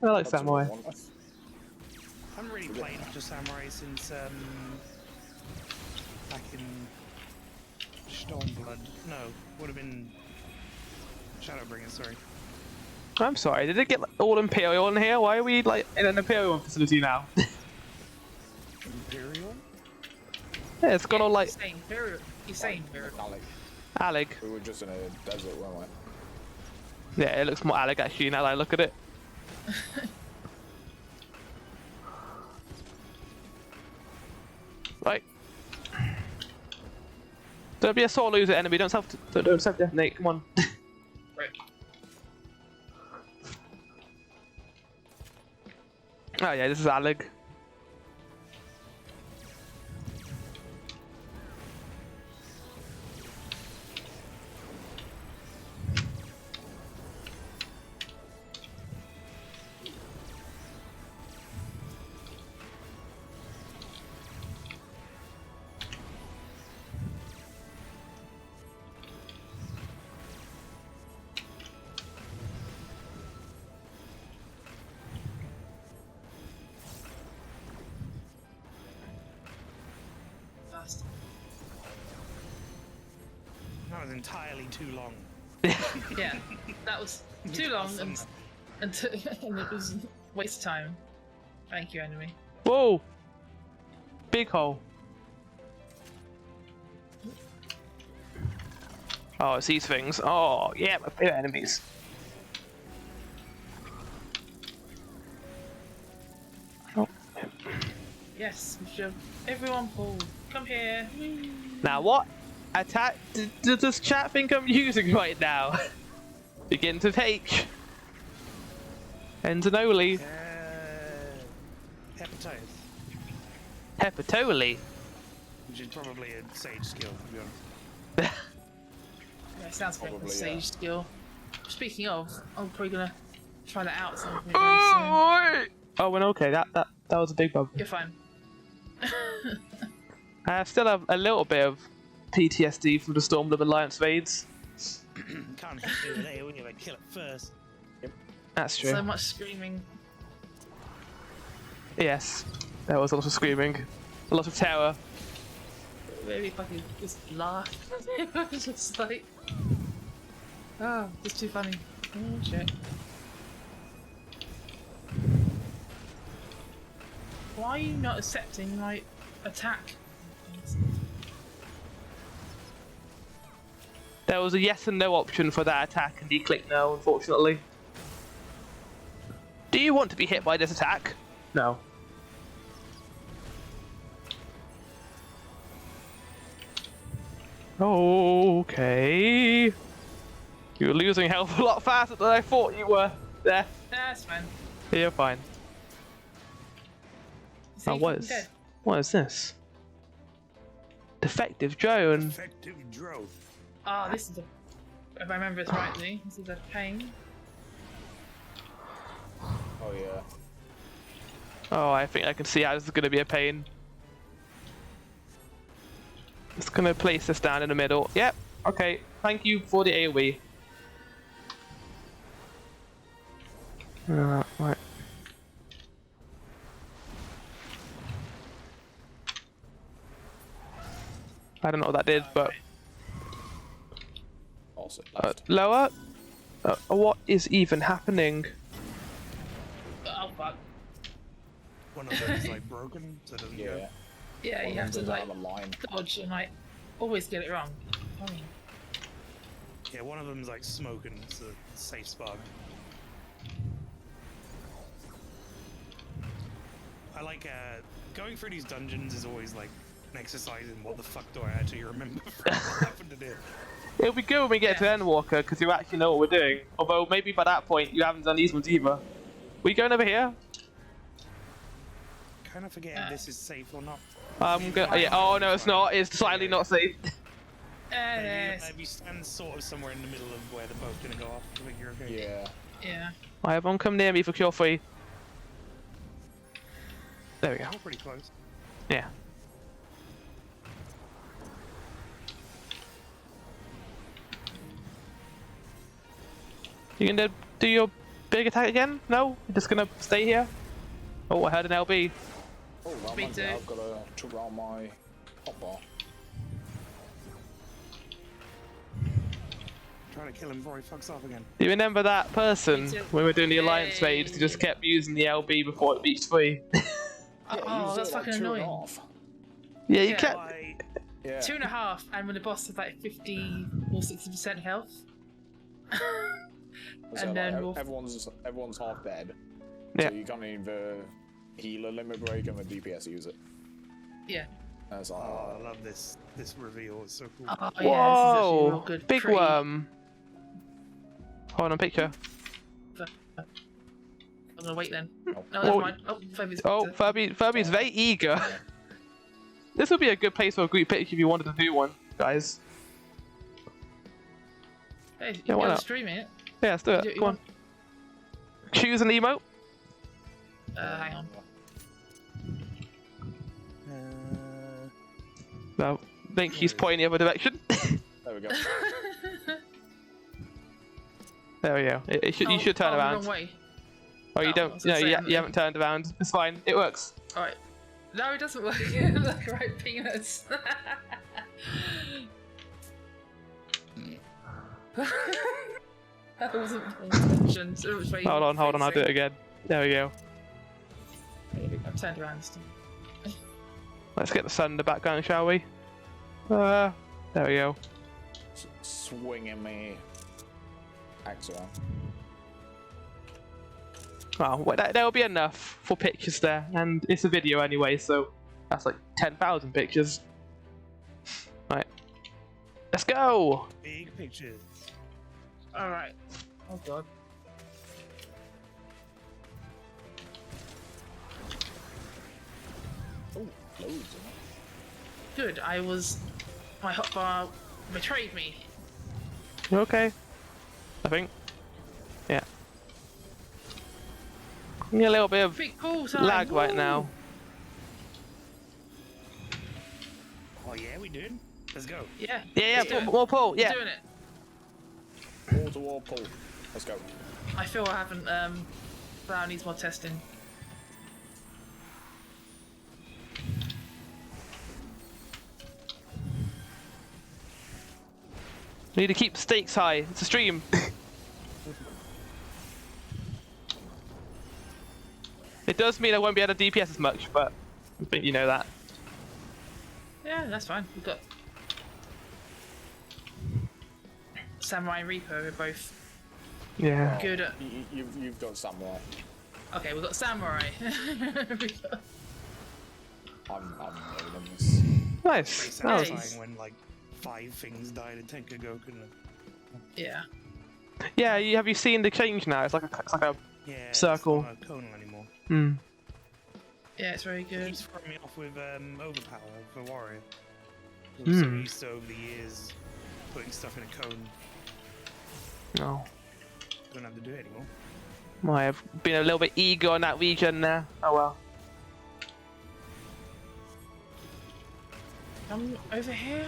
I like That's samurai. what I want. I haven't really played much of Samurai since back in Stormblood. No, would have been Shadowbringer. Sorry. I'm sorry, did it get all Imperial in here? Why are we like in an Imperial facility now? Imperial. Yeah, it's got all like He's saying Imperial. He's saying Imperial. Metallic. Alec. We were just in a desert, weren't we? Yeah, it looks more Alec actually now that I look at it. Right. Don't be a sore loser enemy, don't self-detonate, come on. Right. Oh yeah, this is Alec. Fast. That was entirely too long. Yeah, that was too long and it was a waste of time. Thank you, enemy. Whoa! Big hole. Oh, it's these things. Oh, yeah, my favorite enemies. Yes, we should. Everyone pull. Come here. Whee. Now what attack does this chat think I'm using right now? Begin to take. Enzanoli. Hepatitis. Hepatoli. Which is probably a sage skill, to be honest. Yeah, it sounds like a Probably, sage yeah. skill. Speaking of, I'm probably gonna try that out some point very soon. Oh, well, okay, that was a big bump. You're fine. I still have a little bit of PTSD from the Stormblade Alliance raids. Can't hit it with AoE if I kill it first. That's true. So much screaming. Yes, there was a lot of screaming, a lot of terror. Maybe if I could just laugh. It's just like, oh, it's too funny. Oh shit. Why are you not accepting my attack? There was a yes and no option for that attack, and he clicked no, unfortunately. Do you want to be hit by this attack? No. Okay. You're losing health a lot faster than I thought you were. There. That's fine. You're fine. See, Oh, you can go. what is this? Defective drone. Effective drone. Oh, this is a. If I remember it rightly, this is a pain. Oh yeah. Oh, I think I can see how this is going to be a pain. Just going to place this down in the middle. Yep. Okay. Thank you for the AoE. Right. I don't know what that did, but Also left. lower. What is even happening? Oh fuck. One of them is like broken, so it doesn't Yeah. go. Yeah, you have to One's like out of line. dodge and like always get it wrong. Funny. Yeah, one of them's like smoking, it's a safe spot. I like going through these dungeons is always like an exercise in what the fuck do I actually remember from what happened today. It'll be good when we get to Endwalker because you actually know what we're doing. Although maybe by that point you haven't done these ones either. We going over here? Kind of forgetting this is safe or not. I'm gonna. Yeah. Oh no, it's not. It's slightly not safe. If you stand sort of somewhere in the middle of where they're both gonna go off, I think you're okay. Yeah. Yeah. Right, everyone come near me for cure free. There we go. We're pretty close. Yeah. You gonna do your big attack again? No? You're just gonna stay here? Oh, I heard an LB. Oh, that Me means too. I've got to took around my hotbar. Trying to kill him before he fucks off again. Do you remember that person Me too. when we were doing the Alliance Yay. raids who just kept using the LB before it reached 3? Yeah, Oh, used that's it like fucking 2.5. annoying. Yeah, you Yeah. kept. Why? Yeah. 2.5, and when the boss has like 50 or 60% health. So, and then like, we'll. everyone's half dead. Yeah. So you can't either heal a limit break and the DPS use it. Yeah. And it's like, Oh, I love this reveal. It's so cool. Oh, yeah, this is actually a Whoa! real good Big pre- worm. Hold on, picture. I'm gonna wait then. Oh. No, never Whoa. mind. Oh, Furby's Oh, Furby's very eager. This would be a good place for a group picture if you wanted to do one, guys. Hey, Yeah, you're why not? streaming it. Yeah, let's do Do it. what you Come on. want. Choose an emote. Hang on. No, I think he's pointing the other direction. there we go. There we go. You should turn The around. wrong way. Oh, you I don't. was No, gonna say, you, I'm- you haven't turned around. It's fine. It works. Alright. No, it doesn't work. Look, right, peanuts. That wasn't intention. So which way you Hold on. I'll do it facing. again. There we go. I've turned around this time. Let's get the sun in the background, shall we? There we go. Swinging me axe around. Oh, well, that will be enough for pictures there, and it's a video anyway, so that's like 10,000 pictures. Right, let's go. Big pictures. Alright. Oh god. Oh, loads of them. Good, my hotbar betrayed me. You okay? I think. Yeah. A little bit of Big pool time. lag right Woo! now. Oh yeah, we did. Let's go. Yeah. Yeah, let's do it. more pull. Yeah. We're doing it. Wall to wall pull. Let's go. I feel I haven't, that needs more testing. We need to keep stakes high. It's a stream. It does mean I won't be able to DPS as much, but I think you know that. Yeah, that's fine. We've got Samurai and Reaper. We're both Yeah. good at. You've got samurai. Okay, we've got Samurai. I'm knowing this. Nice. That Pretty was- satisfying when like 5 things died a tank ago, couldn't it? Yeah. Yeah. Have you seen the change now? It's like a Yeah. Circle. It's not a conal anymore. Hmm. Yeah, it's very It good. keeps throwing me off with overpower for warrior. I'm Hmm. so used to over the years putting stuff in a cone. No. Don't have to do it anymore. I have been a little bit eager on that region there. Oh well. Come over here.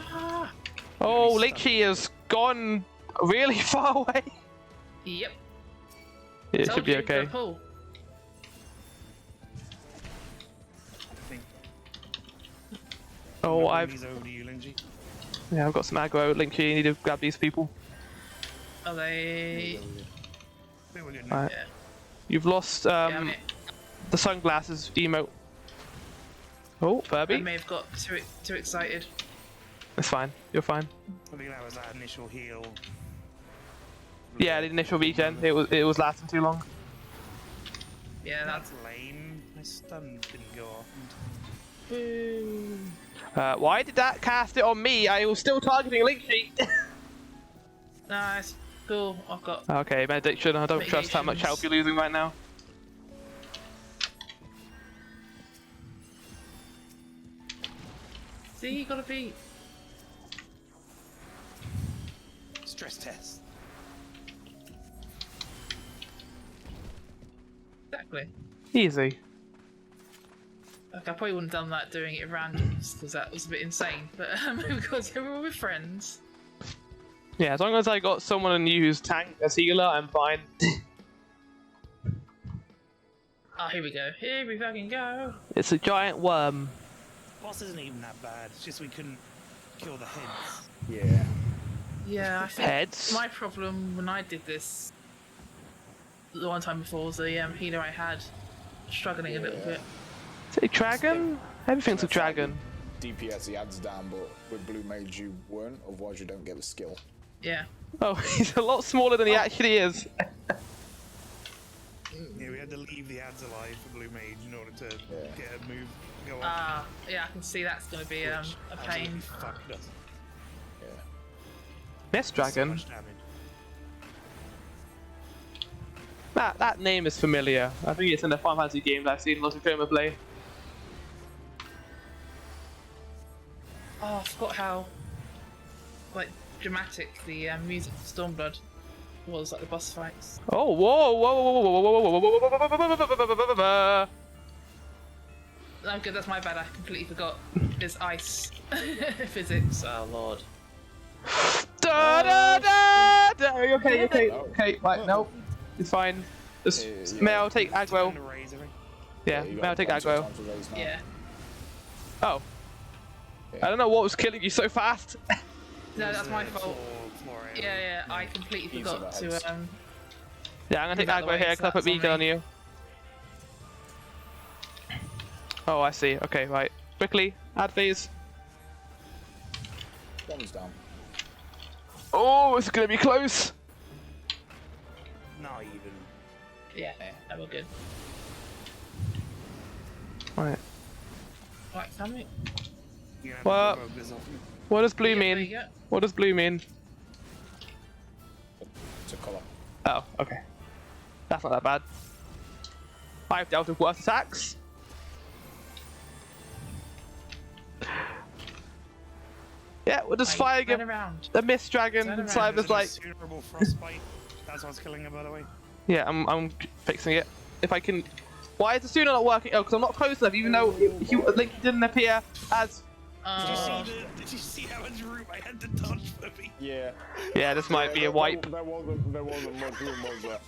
Oh, Really Lychee has gone really far away. Yep. It Told should be you, okay. go pull. I think. Oh, These over to you, Lindsay. I've got some aggro. Lychee, you need to grab these people. Are they? I think we're good now. Alright. Yeah. You've lost Yeah, I mean, the sunglasses emote. Oh, I Furby. may have got too excited. It's fine. You're fine. I think that was that initial heal. Yeah, the initial regen. It was lasting too long. Yeah, that's. That's lame. My stun didn't go off. Boo. Why did that cast it on me? I was still targeting Lychee. Nice. Cool. I've got. Okay, benediction. I don't trust how much Mitigations. health you're losing right now. See, you gotta be. Stress test. Exactly. Easy. Like, I probably wouldn't have done that doing it at randoms because that was a bit insane. But because we were with friends. Yeah, as long as I got someone new who's tank as healer, I'm fine. Oh, here we go. Here we fucking go. It's a giant worm. Boss isn't even that bad. It's just we couldn't kill the heads. Yeah. Yeah, I think Heads. my problem when I did this the one time before was the healer I had struggling a little bit. Is it a dragon? Everything's a dragon. DPS the adds down, but with Blue Mage you weren't, otherwise you don't get the skill. Yeah. Oh, he's a lot smaller than he actually is. Yeah, we had to leave the ads alive for Blue Mage in order to Yeah. get a move go on. Ah, yeah, I can see that's going to be a pain. Fucked us. Yeah. Miss So Dragon. much damage. That name is familiar. I think it's in the Final Fantasy games I've seen lots of Chroma play. Oh, I forgot how like dramatic the music for Stormblood was, like the boss fights. Oh, whoa, whoa, whoa, whoa, whoa, whoa, whoa, whoa, whoa, whoa. Oh, good, that's my bad. I completely forgot. There's ice physics. Oh lord. Da da da da. Are you okay? You okay? Okay, right, no. It's fine. Just Yeah. Mel, take aggro. Time to raise, I think. Yeah, you got Mel, take plenty of aggro. time to raise now. Yeah. Oh. I don't know what was killing you so fast. No, that's my Floor- fault. floor Yeah, area. yeah. I completely Easy forgot vibes. to Yeah, I'm gonna take Move out the aggro way, here, so because I put that's on beacon on me. you. Oh, I see. Okay, right. Quickly, add phase. One's down. Oh, it's gonna be close. Not even. Yeah, that was good. Right. Right, can we? You're gonna have What? to provoke this off me. What does blue Yeah, there mean? you go. What does blue mean? It's a colour. Oh, okay. That's not that bad. I've dealt with worse attacks. Yeah, we'll just fire Turn again. around. The Mist Dragon Turn and around. Cyber's like, Considerable frostbite. That's what's killing her, by the way. yeah, I'm fixing it. If I can. Why is the Sooner not working? Oh, because I'm not close enough. Even though Link didn't appear as. Did you see how much room I had to dodge for me? Yeah. Yeah, this might be a wipe. There wasn't much room, was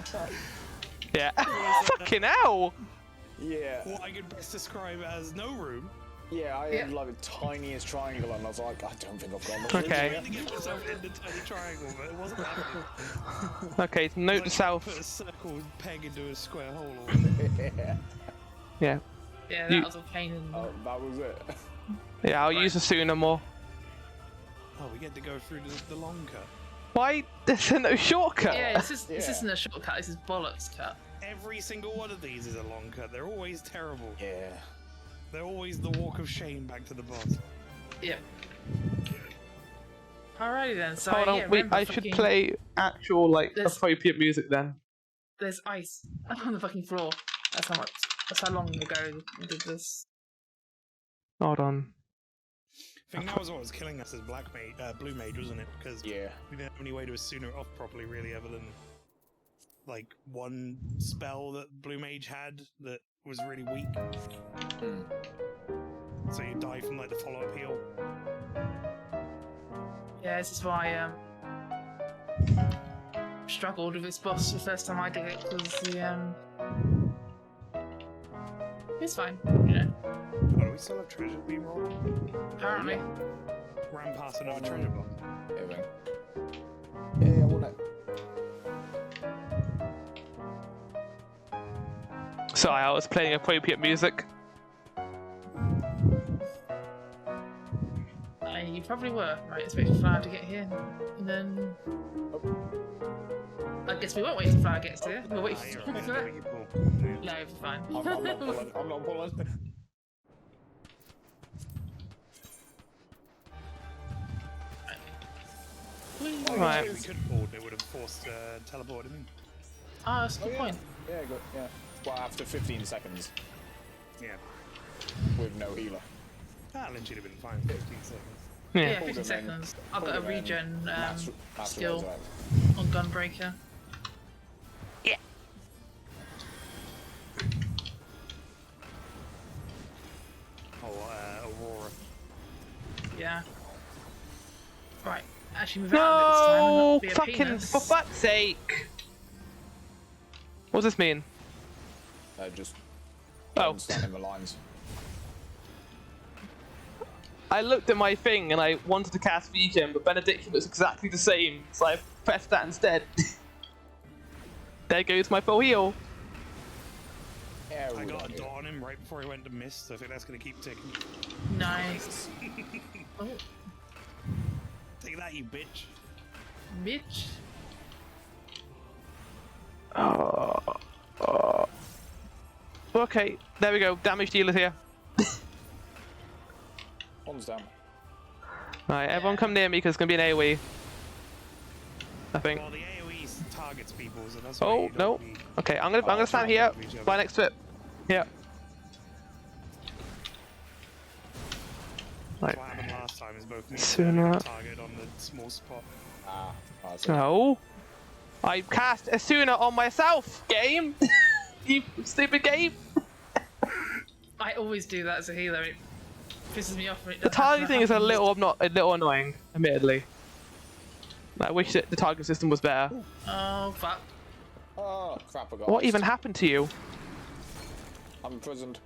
there? Yeah. Fucking hell! Yeah. What I could best describe as no room. Yeah, I had like the tiniest triangle, and I was like, I don't think I've got enough. Okay. I had to get myself in the tiny triangle, but it wasn't happening. Okay, so note to Like, self. Put a circle peg into a square hole. Yeah. Yeah. Yeah, that You- was a pain in the Oh, that was it. Yeah, I'll use the Sooner more. Oh, we get to go through the long cut. Why? There's no shortcut. Yeah, this Yeah. isn't a shortcut, this is bollocks cut. Every single one of these is a long cut. They're always terrible. Yeah. They're always the walk of shame back to the boss. Yep. Alrighty then, so Hold on, yeah, wait, remember I should fucking- play actual, like, There's- appropriate music then. There's ice on the fucking floor. That's how long ago we did this. Hold on. I think that was what was killing us as blue mage, wasn't it? Because Yeah. we didn't have any way to Sooner it off properly, really, other than like one spell that blue mage had that was really weak. So you die from like the follow-up heal. Yeah, this is why struggled with this boss the first time I did it because the it's fine, you know. Oh, do we still have treasure to be rolled? Apparently. Ran past another treasure box. Yeah, I want it. Sorry, I was playing appropriate music. You probably were. Right, it's waiting for Flower to get here, and then I guess we won't wait till Flower gets here. We'll wait Ah, for you're for right. that. You pull. No, we're fine. I'm not pulling. I'm not pulling. Right. If we could have pulled, it would have forced teleport him in. Oh, that's a good yeah. point. Yeah, good. Yeah. Well, after 15 seconds Yeah. with no healer. Ah, Lynch would have been fine for 15 seconds. Yeah. Yeah, Pulled 50 him in. seconds. I've got a Pulled him in. regen Master skill Resurrect. on Gunbreaker. Oh, Aurora. Yeah. Right. Actually, move out of it this time and No! not be a Fucking, penis. for fuck's sake! What does this mean? Just Oh. stand in the lines. I looked at my thing and I wanted to cast Vegan, but Benediction looks exactly the same, so I pressed that instead. There goes my full heal. Yeah, I we got don't a need dot on him right before he went to mist, so I think that's going to keep ticking. Nice. Oh, Take that, you bitch. bitch. Okay, there we go. Damage dealer here. One's down. Right, everyone come near me because it's gonna be an AoE. I think. Well, the AoE targets people, so that's why Oh you no. don't need... Okay, I'm gonna stand here, right next to it. Yeah. Right. What happened last time is both me Sooner. and target on the small spot. Ah, I see. No. I cast a Sooner on myself. Game. You stupid game. I always do that as a healer. It pisses me off when it The doesn't happen. targeting is a little annoying, admittedly. I wish that the target system was better. Oh fuck. Oh, crap, I got What iced. even happened to you? I'm imprisoned.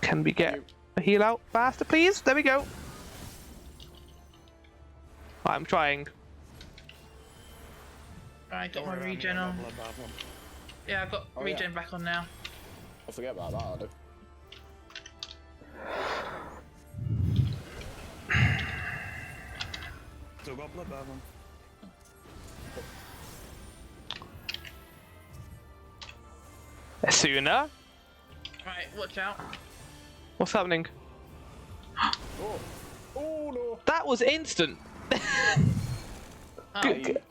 Can we get a heal out faster, please? There we go. I'm trying. Right, got Don't my worry about me, regen I got on. bloodbath on. Yeah, I've got Oh, regen yeah. back on now. I forget about that, I do. Still got bloodbath on. Sooner. Right, watch out. What's happening? Oh, oh no! That was instant. Oh, Good.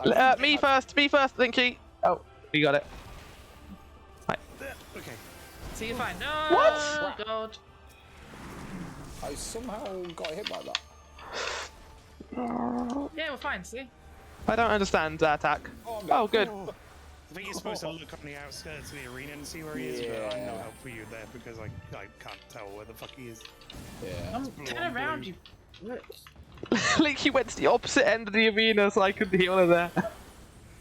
Me first, Linky. Oh, you got it. Right. Okay. see you fine. No! What? God. I somehow got hit by that. Yeah, we're fine, see? I don't understand that attack. Oh, good. I think you're supposed to look on the outskirts of the arena and see where he is, but I'm not helping you there because I can't tell where the fuck he is. Yeah. Turn around, you. Linky went to the opposite end of the arena so I couldn't heal her there.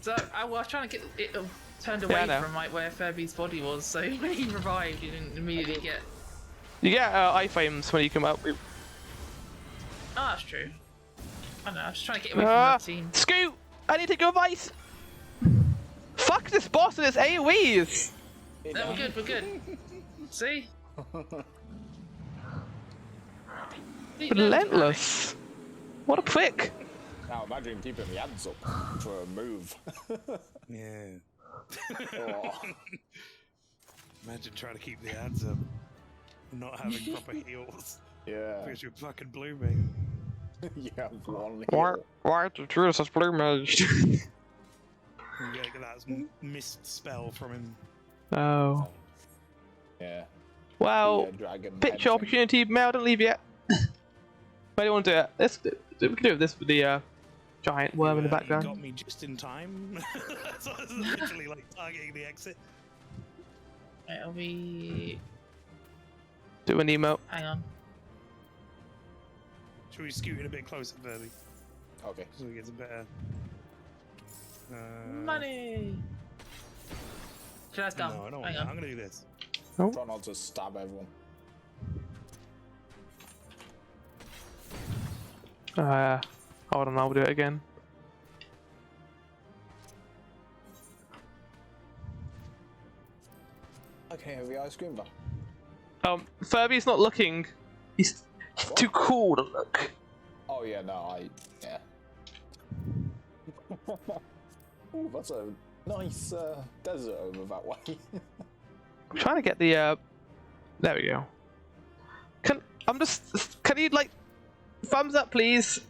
So I was trying to get it turned away from like where Furby's body was, so when he revived, you didn't immediately get. You get iframes when you come up. Oh, that's true. I don't know. I was just trying to get away from that scene. Scoot! I need to go vice. Fuck this boss and its AoEs. No, we're good. We're good. See? Relentless. What a prick. Now imagine keeping the hands up for a move. Yeah. Oh. Imagine trying to keep the ads up and not having proper heals. Yeah. Because you're fucking blue, mate. You have one Why heal. did you choose such blue mage? You get that missed spell from him. Oh. Yeah. Well, Dragon picture head opportunity. Mel, don't leave yet. Where do you want to do it? We can do this with the giant worm in the background. You got me just in time. So I was literally like targeting the exit. It'll be. Do an emote. Hang on. Should we scoot in a bit closer, Verby? thing. Okay. So he gets a better. Money! Should I No, come? I don't want Hang that. on. I'm gonna do this. Try not to stab everyone. Hold on, I'll do it again. Okay, have the ice cream back. Furby's not looking. He's too cool to look. Oh yeah, no, yeah. Ooh, that's a nice desert over that way. I'm trying to get the there we go. Can you like thumbs up please?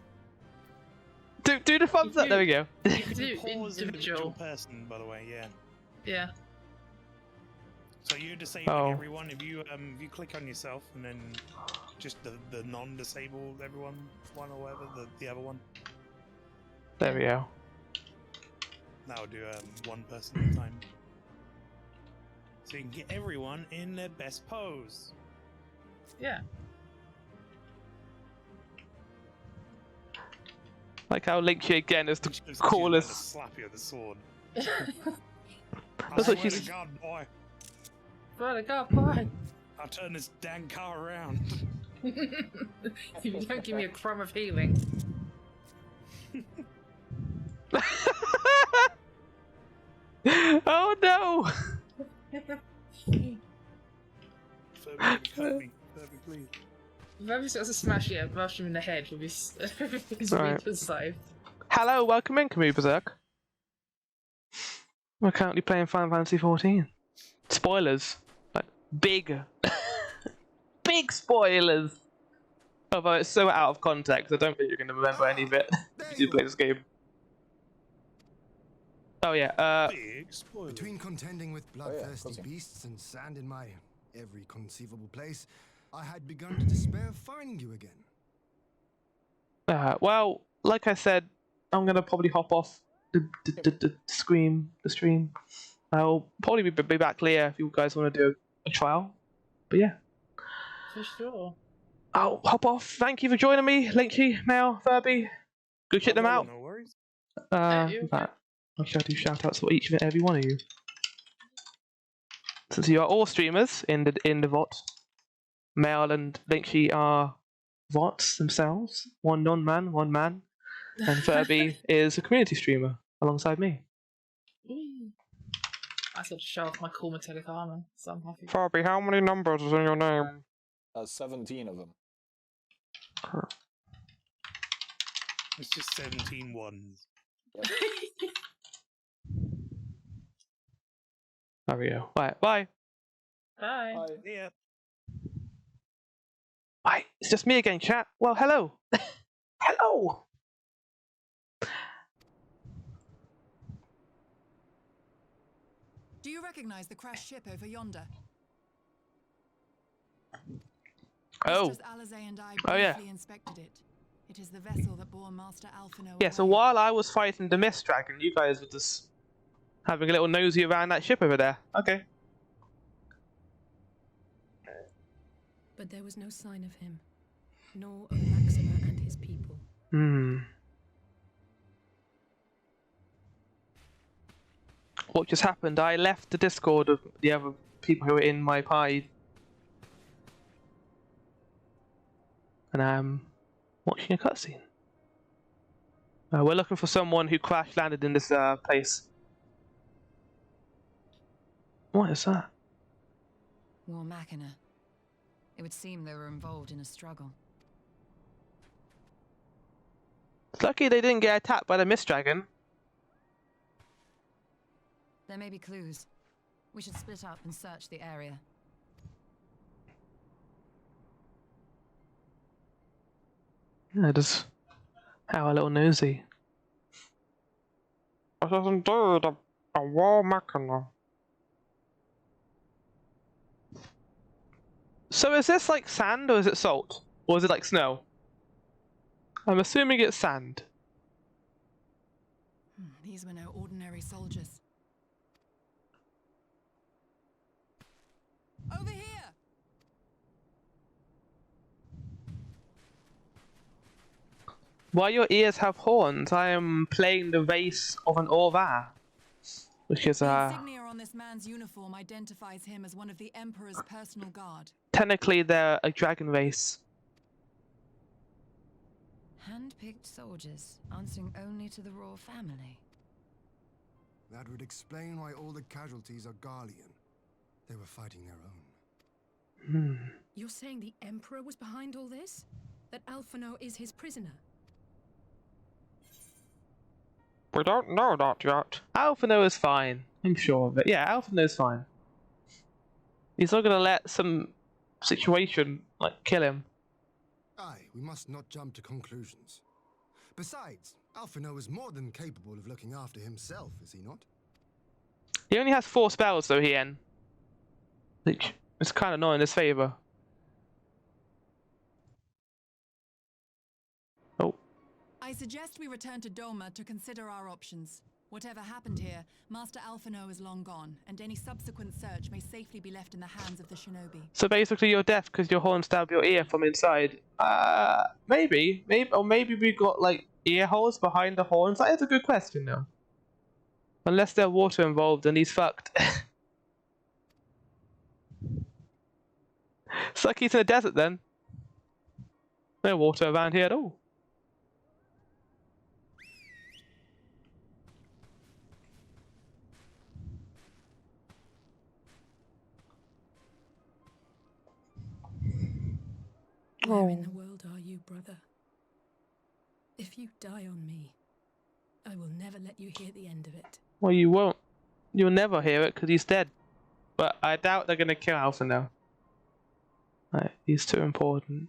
Do the thumbs up, there we go. You can do Pause individual. person, by the way, yeah. Yeah. So you're disabling Oh. everyone. If you click on yourself and then just the non-disabled everyone one or whatever, the other one, There we go. that will do one person at a time. So you can get everyone in their best pose. Yeah. Like how Linky again is the She was coolest. about to slap you with a sword. That's I what swear she's- to God, boy, Brother, God, boy. I'll turn this dang car around. If you don't give me a crumb of healing. Oh no! Furby, cut me. Furby, please. Maybe it's a smash, yeah, rush him in the head with his, his Right. Reaper's scythe. Hello, welcome in, Camus Berserk. We're currently playing Final Fantasy XIV. Spoilers. Like, big. Big spoilers! Although it's so out of context, I don't think you're going to remember any of it if you play this game. Oh yeah, Big spoiler. Between contending with bloodthirsty course, yeah. beasts and sand in my every conceivable place, I had begun to despair of finding you again. well, like I said, I'm going to probably hop off the stream. I'll probably be back later if you guys want to do a trial. But yeah. For sure. I'll hop off. Thank you for joining me, Linky, Mel, Furby. Go check them out. No worries. you- I shall do shout outs for each and every one of you. Since you are all streamers in the VOT, Mel and Linky are VOTs themselves. One non-man, one man. And Furby is a community streamer alongside me. Ooh. I got to show off my cool metallic armor, so I'm happy. Furby, how many numbers is in your name? There's 17 of them. It's just 17 ones. There we go. Right, bye. Bye. Bye. Yeah. Right, it's just me again, chat. Well, hello. Hello. Do you recognize the crashed ship over yonder? Oh. Mistress Alizé and I Oh, yeah. briefly inspected it. It is the vessel that bore Master Alphino Yeah, so away. while I was fighting the Mist Dragon, you guys were just having a little nosy around that ship over there. Okay. But there was no sign of him, nor of Maxima and his people. What just happened? I left the Discord of the other people who were in my party. And I'm watching a cutscene. We're looking for someone who crash landed in this place. What is that? War Machina. It would seem they were involved in a struggle. It's lucky they didn't get attacked by the Mist Dragon. There may be clues. We should split up and search the area. Yeah, just how a little nosy. This is indeed a war machina. So is this like sand or is it salt? Or is it like snow? I'm assuming it's sand. These were no ordinary soldiers. Over here! Why your ears have horns? I am playing the race of an Orvar. Which is The insignia on this man's uniform identifies him as one of the Emperor's personal guard. technically they're a dragon race. Hand-picked soldiers, answering only to the royal family. That would explain why all the casualties are Garlean. They were fighting their own. You're saying the Emperor was behind all this? That Alphino is his prisoner? We don't know that yet. Alphino is fine. I'm sure of it. Yeah, Alphino's fine. He's not gonna let some situation, like, kill him. Aye, we must not jump to conclusions. Besides, Alphino is more than capable of looking after himself, is he not? He only has 4 spells, though, Hien. Which is kind of not in his favor. Oh. I suggest we return to Doma to consider our options. Whatever happened here, Master Alphino is long gone, and any subsequent search may safely be left in the hands of the shinobi. So basically you're deaf because your horn stabbed your ear from inside. Maybe. Or maybe we got, like, ear holes behind the horns? That is a good question, though. Unless there's water involved and he's fucked. It's like he's in a desert then. No water around here at all. Where in the world are you, brother? If you die on me, I will never let you hear the end of it. Well, you won't. You'll never hear it because he's dead. But I doubt they're gonna kill Alpha now. Right, he's too important.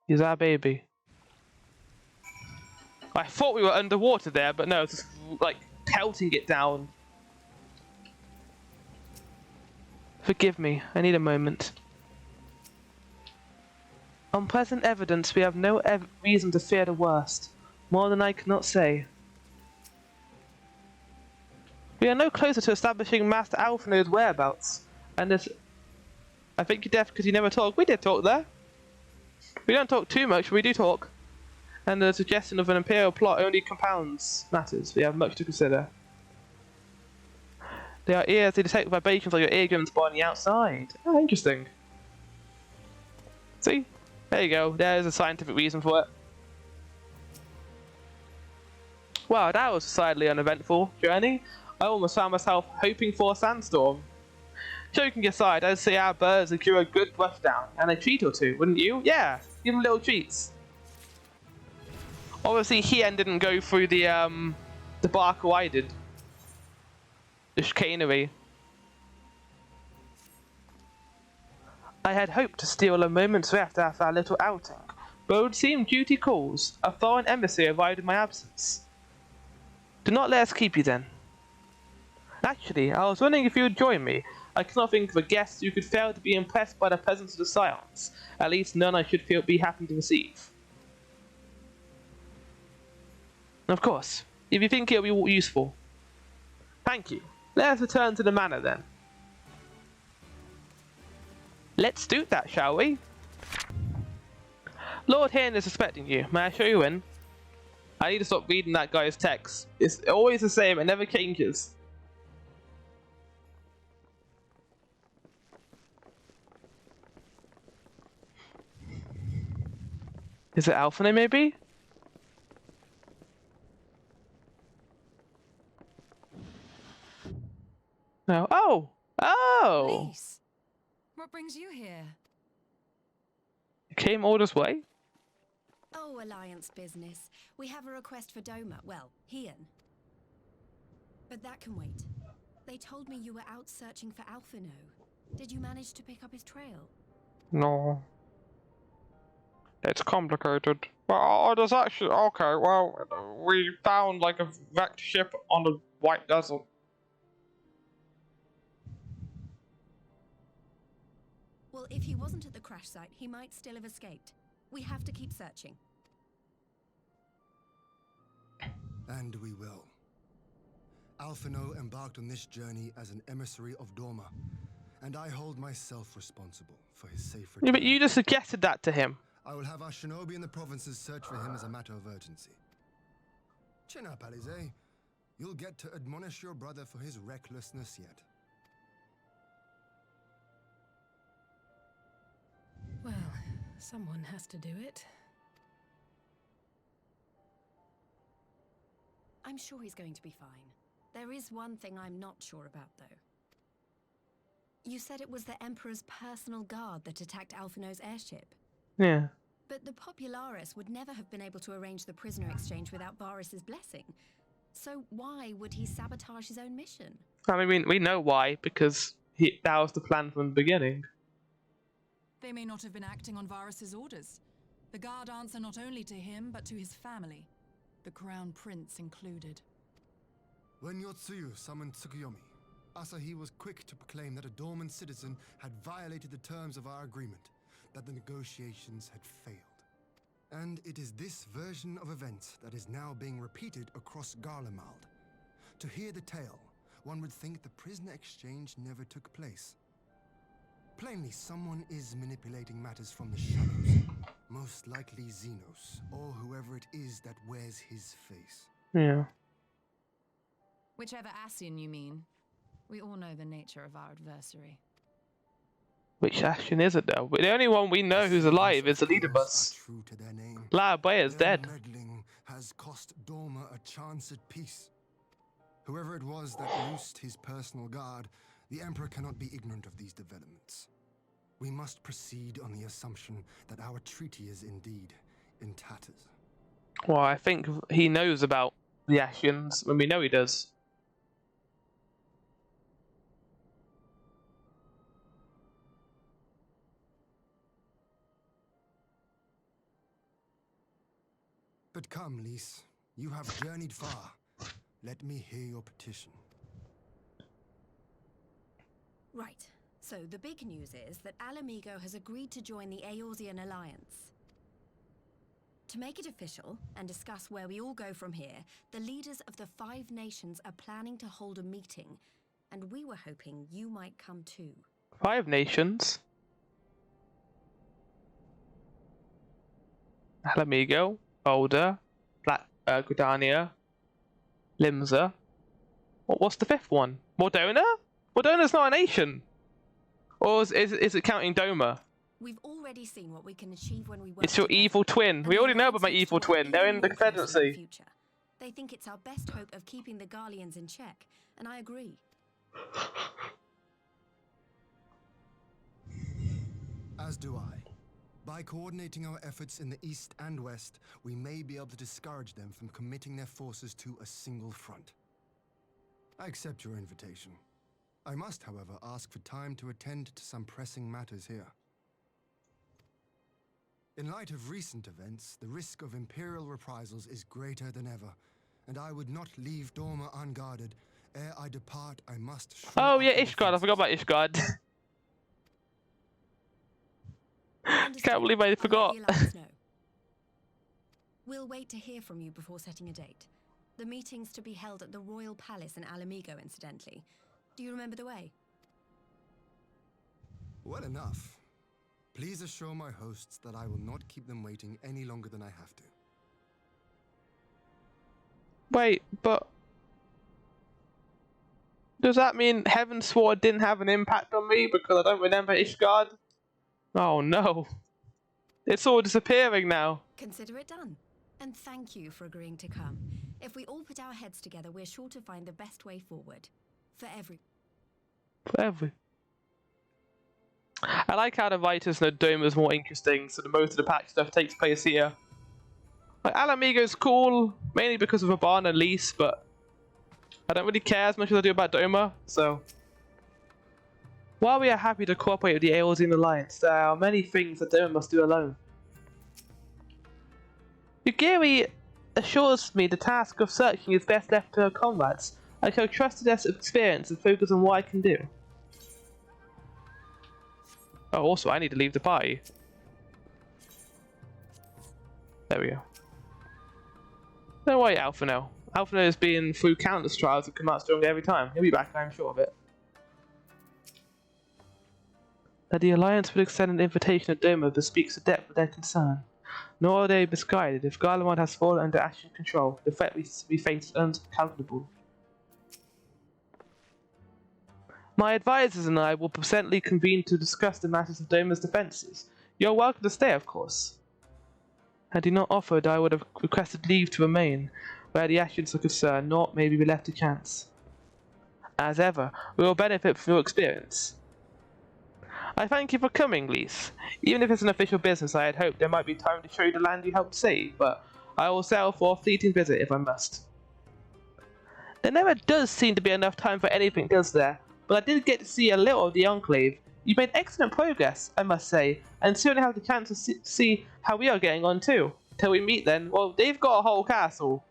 He's our baby. I thought we were underwater there, but no, it's just like pelting it down. Forgive me, I need a moment. On present evidence, we have no reason to fear the worst. More than I cannot say. We are no closer to establishing Master Alphino's whereabouts. And this... I think you're deaf because you never talk. We did talk there. We don't talk too much, but we do talk. And the suggestion of an imperial plot only compounds matters. We have much to consider. They are ears, they detect vibrations like your eardrums on the outside. Oh, interesting. See? There you go. There's a scientific reason for it. Wow, that was a decidedly uneventful journey. I almost found myself hoping for a sandstorm. Joking aside, I'd say our birds would cure a good brush down and a treat or two, wouldn't you? Yeah, give them little treats. Obviously, Hien didn't go through the debacle I did. The chicanery. I had hoped to steal a moment's rest after our little outing, but it would seem duty calls. A foreign emissary arrived in my absence. Do not let us keep you then. Actually, I was wondering if you would join me. I cannot think of a guest who could fail to be impressed by the presence of the Scions. At least none I should be happy to receive. Of course, if you think it will be useful. Thank you. Let us return to the manor then. Let's do that, shall we? Lord Hain is expecting you. May I show you in? I need to stop reading that guy's text. It's always the same, it never changes. Is it Alphinaud maybe? No. Oh! Oh! Lise, what brings you here? You came all this way? Oh, Alliance business. We have a request for Doma. Well, Hien. But that can wait. They told me you were out searching for Alphinaud. Did you manage to pick up his trail? No. It's complicated. Well, there's actually... Okay, well, we found like a wrecked ship on the White Desert. Well, if he wasn't at the crash site, he might still have escaped. We have to keep searching. And we will. Alphinaud embarked on this journey as an emissary of Doma, and I hold myself responsible for his safe return. Yeah, but you just suggested that to him. I will have our shinobi in the provinces search for him as a matter of urgency. Chin up, Alizé. You'll get to admonish your brother for his recklessness yet. Well, someone has to do it. I'm sure he's going to be fine. There is one thing I'm not sure about, though. You said it was the Emperor's personal guard that attacked Alphinaud's airship. Yeah. But the Popularis would never have been able to arrange the prisoner exchange without Varys's blessing. So why would he sabotage his own mission? I mean, we know why, because that was the plan from the beginning. They may not have been acting on Varys's orders. The guard answer not only to him, but to his family. The Crown Prince included. When Yotsuyu summoned Tsukuyomi, Asahi was quick to proclaim that a dormant citizen had violated the terms of our agreement, that the negotiations had failed. And it is this version of events that is now being repeated across Garlemald. To hear the tale, one would think the prisoner exchange never took place. Plainly, someone is manipulating matters from the shadows. Most likely Xenos, or whoever it is that wears his face. Yeah. Whichever Ascian you mean. We all know the nature of our adversary. Which Ascian is it though? The only one we know who's alive is the leader bus. True to their name. La Brea is Their dead. meddling has cost Doma a chance at peace. Whoever it was that loosed his personal guard, the Emperor cannot be ignorant of these developments. We must proceed on the assumption that our treaty is indeed in tatters. Well, I think he knows about the Ascians, and we know he does. But come, Lise, you have journeyed far. Let me hear your petition. Right. So the big news is that Alamigo has agreed to join the Eorzean Alliance. To make it official and discuss where we all go from here, the leaders of the 5 nations are planning to hold a meeting, and we were hoping you might come too. 5 nations. Alamigo, Boulder, Gridania, Limsa. What's the 5th one? Mordona? Mordona's not a nation! Or is it counting Doma? We've already seen what we can achieve when we work It's your together. evil twin. And We the already know Alliance about my needs to evil work twin. They're even in the more closely in the Confederacy. future. They think it's our best hope of keeping the Garleans in check, and I agree. As do I. By coordinating our efforts in the east and west, we may be able to discourage them from committing their forces to a single front. I accept your invitation. I must, however, ask for time to attend to some pressing matters here. In light of recent events, the risk of Imperial reprisals is greater than ever, and I would not leave Dorma unguarded. Ere I depart, I must... Oh yeah, Ishgard. I forgot about Ishgard. Can't believe I forgot. We'll wait to hear from you before setting a date. The meeting's to be held at the Royal Palace in Alamigo, incidentally. Do you remember the way? Well enough. Please assure my hosts that I will not keep them waiting any longer than I have to. Wait, but... does that mean Heaven's Sword didn't have an impact on me because I don't remember Ishgard? Oh no. It's all disappearing now. Consider it done. And thank you for agreeing to come. If we all put our heads together, we're sure to find the best way forward. For every... I like how the writers know Dome is more interesting, so the most of the pack stuff takes place here. Like, Alamigo's cool, mainly because of Raban and Lys, but I don't really care as much as I do about Doma, so... while we are happy to cooperate with the Eorzean Alliance, there are many things that Doma must do alone. Yugiri assures me the task of searching is best left to her comrades. I shall trust to their experience and focus on what I can do. Oh, also, I need to leave the party. There we go. Don't worry, Alphino. Alphino has been through countless trials and come out stronger every time. He'll be back, I'm sure of it. That the Alliance would extend an invitation to Doma bespeaks the depth of their concern. Nor are they misguided. If Garlemald has fallen under Ashen control, the threat we face is uncalculable. My advisors and I will presently convene to discuss the matters of Doma's defences. You are welcome to stay, of course. Had he not offered, I would have requested leave to remain, where the Ashens are concerned, naught may be left to chance. As ever, we will benefit from your experience. I thank you for coming, Lys. Even if it's an official business, I had hoped there might be time to show you the land you helped save, but I will settle for a fleeting visit if I must. There never does seem to be enough time for anything, does there? But I did get to see a little of the Enclave. You've made excellent progress, I must say, and soon have the chance to see how we are getting on too. Till we meet then, well, they've got a whole castle.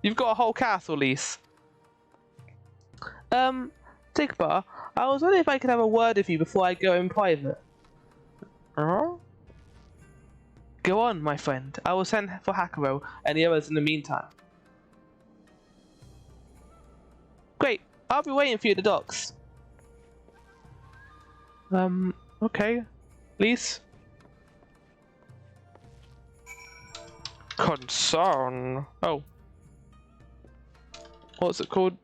You've got a whole castle, Lys. Tigbar, I was wondering if I could have a word with you before I go in private. Go on, my friend. I will send for Hakaro and the others in the meantime. Great. I'll be waiting for you at the docks. Okay. Lys? Concern. Oh. What's it called?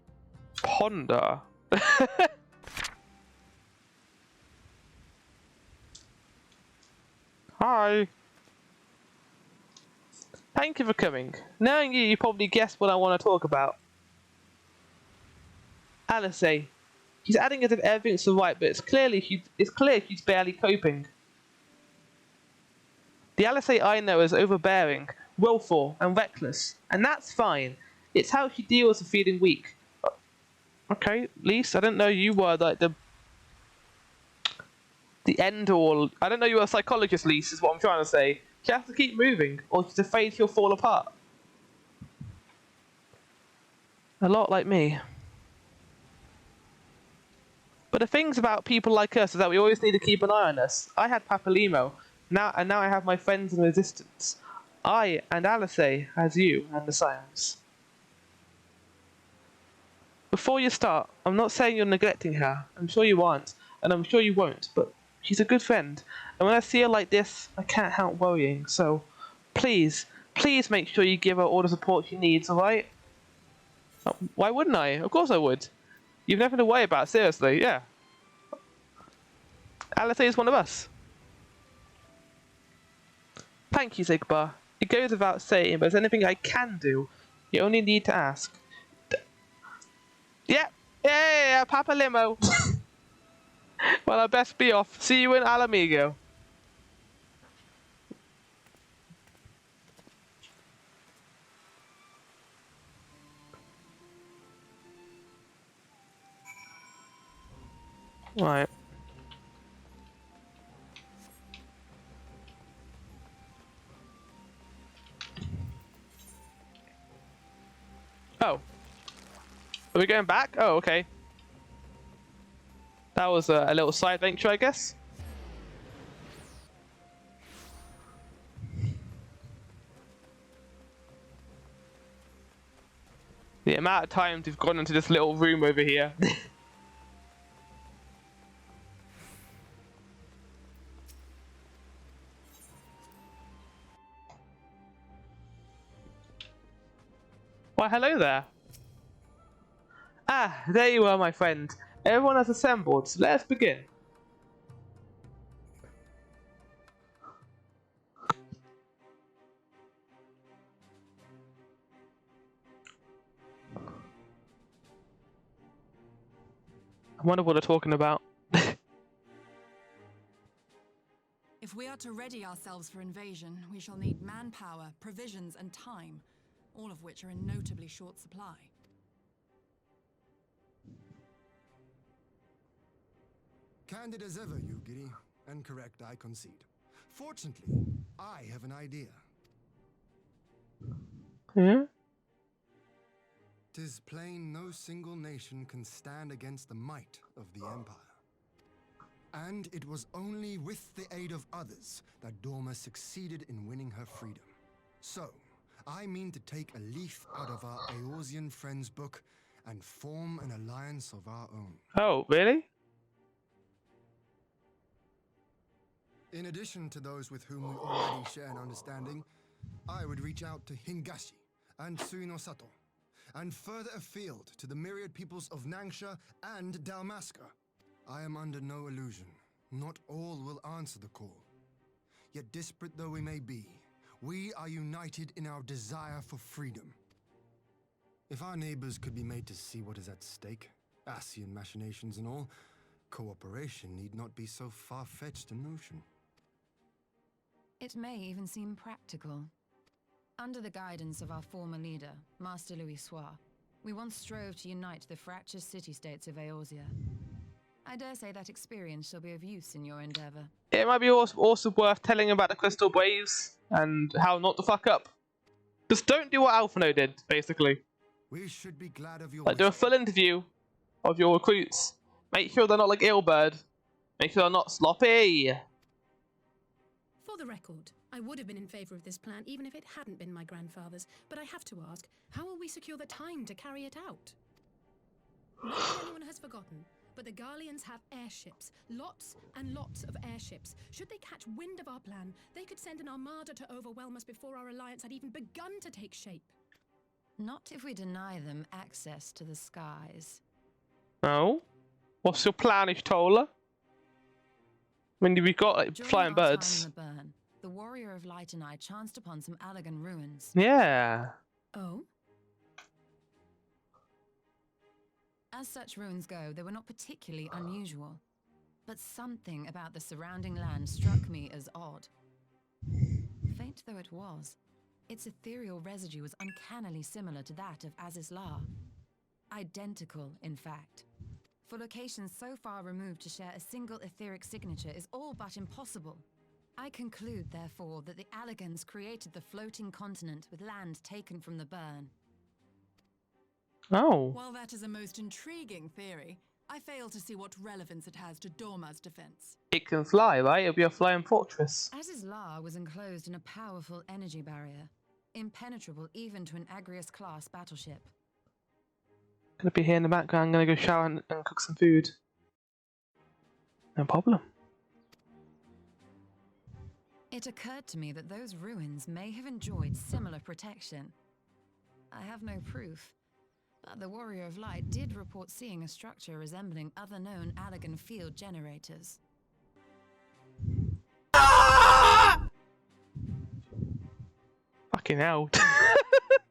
Ponder. Hi. Thank you for coming. Knowing you, you probably guessed what I want to talk about. Alisei. He's adding as if everything's alright, but it's clear she's barely coping. The Alisei I know is overbearing, willful, and reckless, and that's fine. It's how she deals with feeling weak. Okay, Lys, I didn't know you were like the end all. I don't know you were a psychologist, Lys, is what I'm trying to say. She has to keep moving, or she's afraid she'll fall apart. A lot like me. But the things about people like us is that we always need to keep an eye on us. I had Papalimo, now I have my friends in resistance. I and Alisei has you and the Scions. Before you start, I'm not saying you're neglecting her. I'm sure you aren't, and I'm sure you won't, but she's a good friend. And when I see her like this, I can't help worrying. So, please make sure you give her all the support she needs, alright? Why wouldn't I? Of course I would. You've nothing to worry about, seriously, yeah. Alisei is one of us. Thank you, Zigbar. It goes without saying, but if there's anything I can do, you only need to ask. Yeah, Papa Limo. Well, I best be off. See you in Alamigo. Right. Are we going back? Oh, okay. That was a little side venture, I guess. The amount of times we've gone into this little room over here. Why, hello there. Ah, there you are, my friend. Everyone has assembled, so let's begin. I wonder what they're talking about. If we are to ready ourselves for invasion, we shall need manpower, provisions, and time, all of which are in notably short supply. Candid as ever, you giddy. And correct, I concede. Fortunately, I have an idea. Yeah? 'Tis plain no single nation can stand against the might of the Empire. And it was only with the aid of others that Dorma succeeded in winning her freedom. So, I mean to take a leaf out of our Eorzean friends' book and form an alliance of our own. Oh, really? In addition to those with whom we already share an understanding, I would reach out to Hingashi and Suinosato, and further afield to the myriad peoples of Nangsha and Dalmasca. I am under no illusion. Not all will answer the call. Yet disparate though we may be, we are united in our desire for freedom. If our neighbors could be made to see what is at stake, Ascian machinations and all, cooperation need not be so far-fetched a notion. It may even seem practical. Under the guidance of our former leader, Master Louis Soir, we once strove to unite the fractious city-states of Eorzea. I dare say that experience shall be of use in your endeavor. It might be also worth telling about the crystal waves and how not to fuck up. Just don't do what Alphino did, basically. We should be glad of your Like, do a full interview of your recruits. Make sure they're not like Ilbird. Make sure they're not sloppy. For the record, I would have been in favor of this plan even if it hadn't been my grandfather's, but I have to ask, how will we secure the time to carry it out? Not that anyone has forgotten, but the Garleans have airships. Lots and lots of airships. Should they catch wind of our plan, they could send an armada to overwhelm us before our alliance had even begun to take shape. Not if we deny them access to the skies. Oh? What's your plan, Ishtola? I mean, we've got like, During flying our birds. time in the burn, the Warrior of Light and I chanced upon some Allagan ruins. Yeah. Oh? As such ruins go, they were not particularly unusual. But something about the surrounding land struck me as odd. Faint though it was, its ethereal residue was uncannily similar to that of Azizlar. Identical, in fact. For locations so far removed to share a single etheric signature is all but impossible. I conclude, therefore, that the Allagans created the floating continent with land taken from the burn. Oh. While that is a most intriguing theory, I fail to see what relevance it has to Dorma's defense. It can fly, right? It'll be a flying fortress. Azizlar was enclosed in a powerful energy barrier, impenetrable even to an Agrius-class battleship. Gonna be here in the background. Gonna go shower and cook some food. No problem. It occurred to me that those ruins may have enjoyed similar protection. I have no proof, but the Warrior of Light did report seeing a structure resembling other known Allagan field generators. Fucking hell.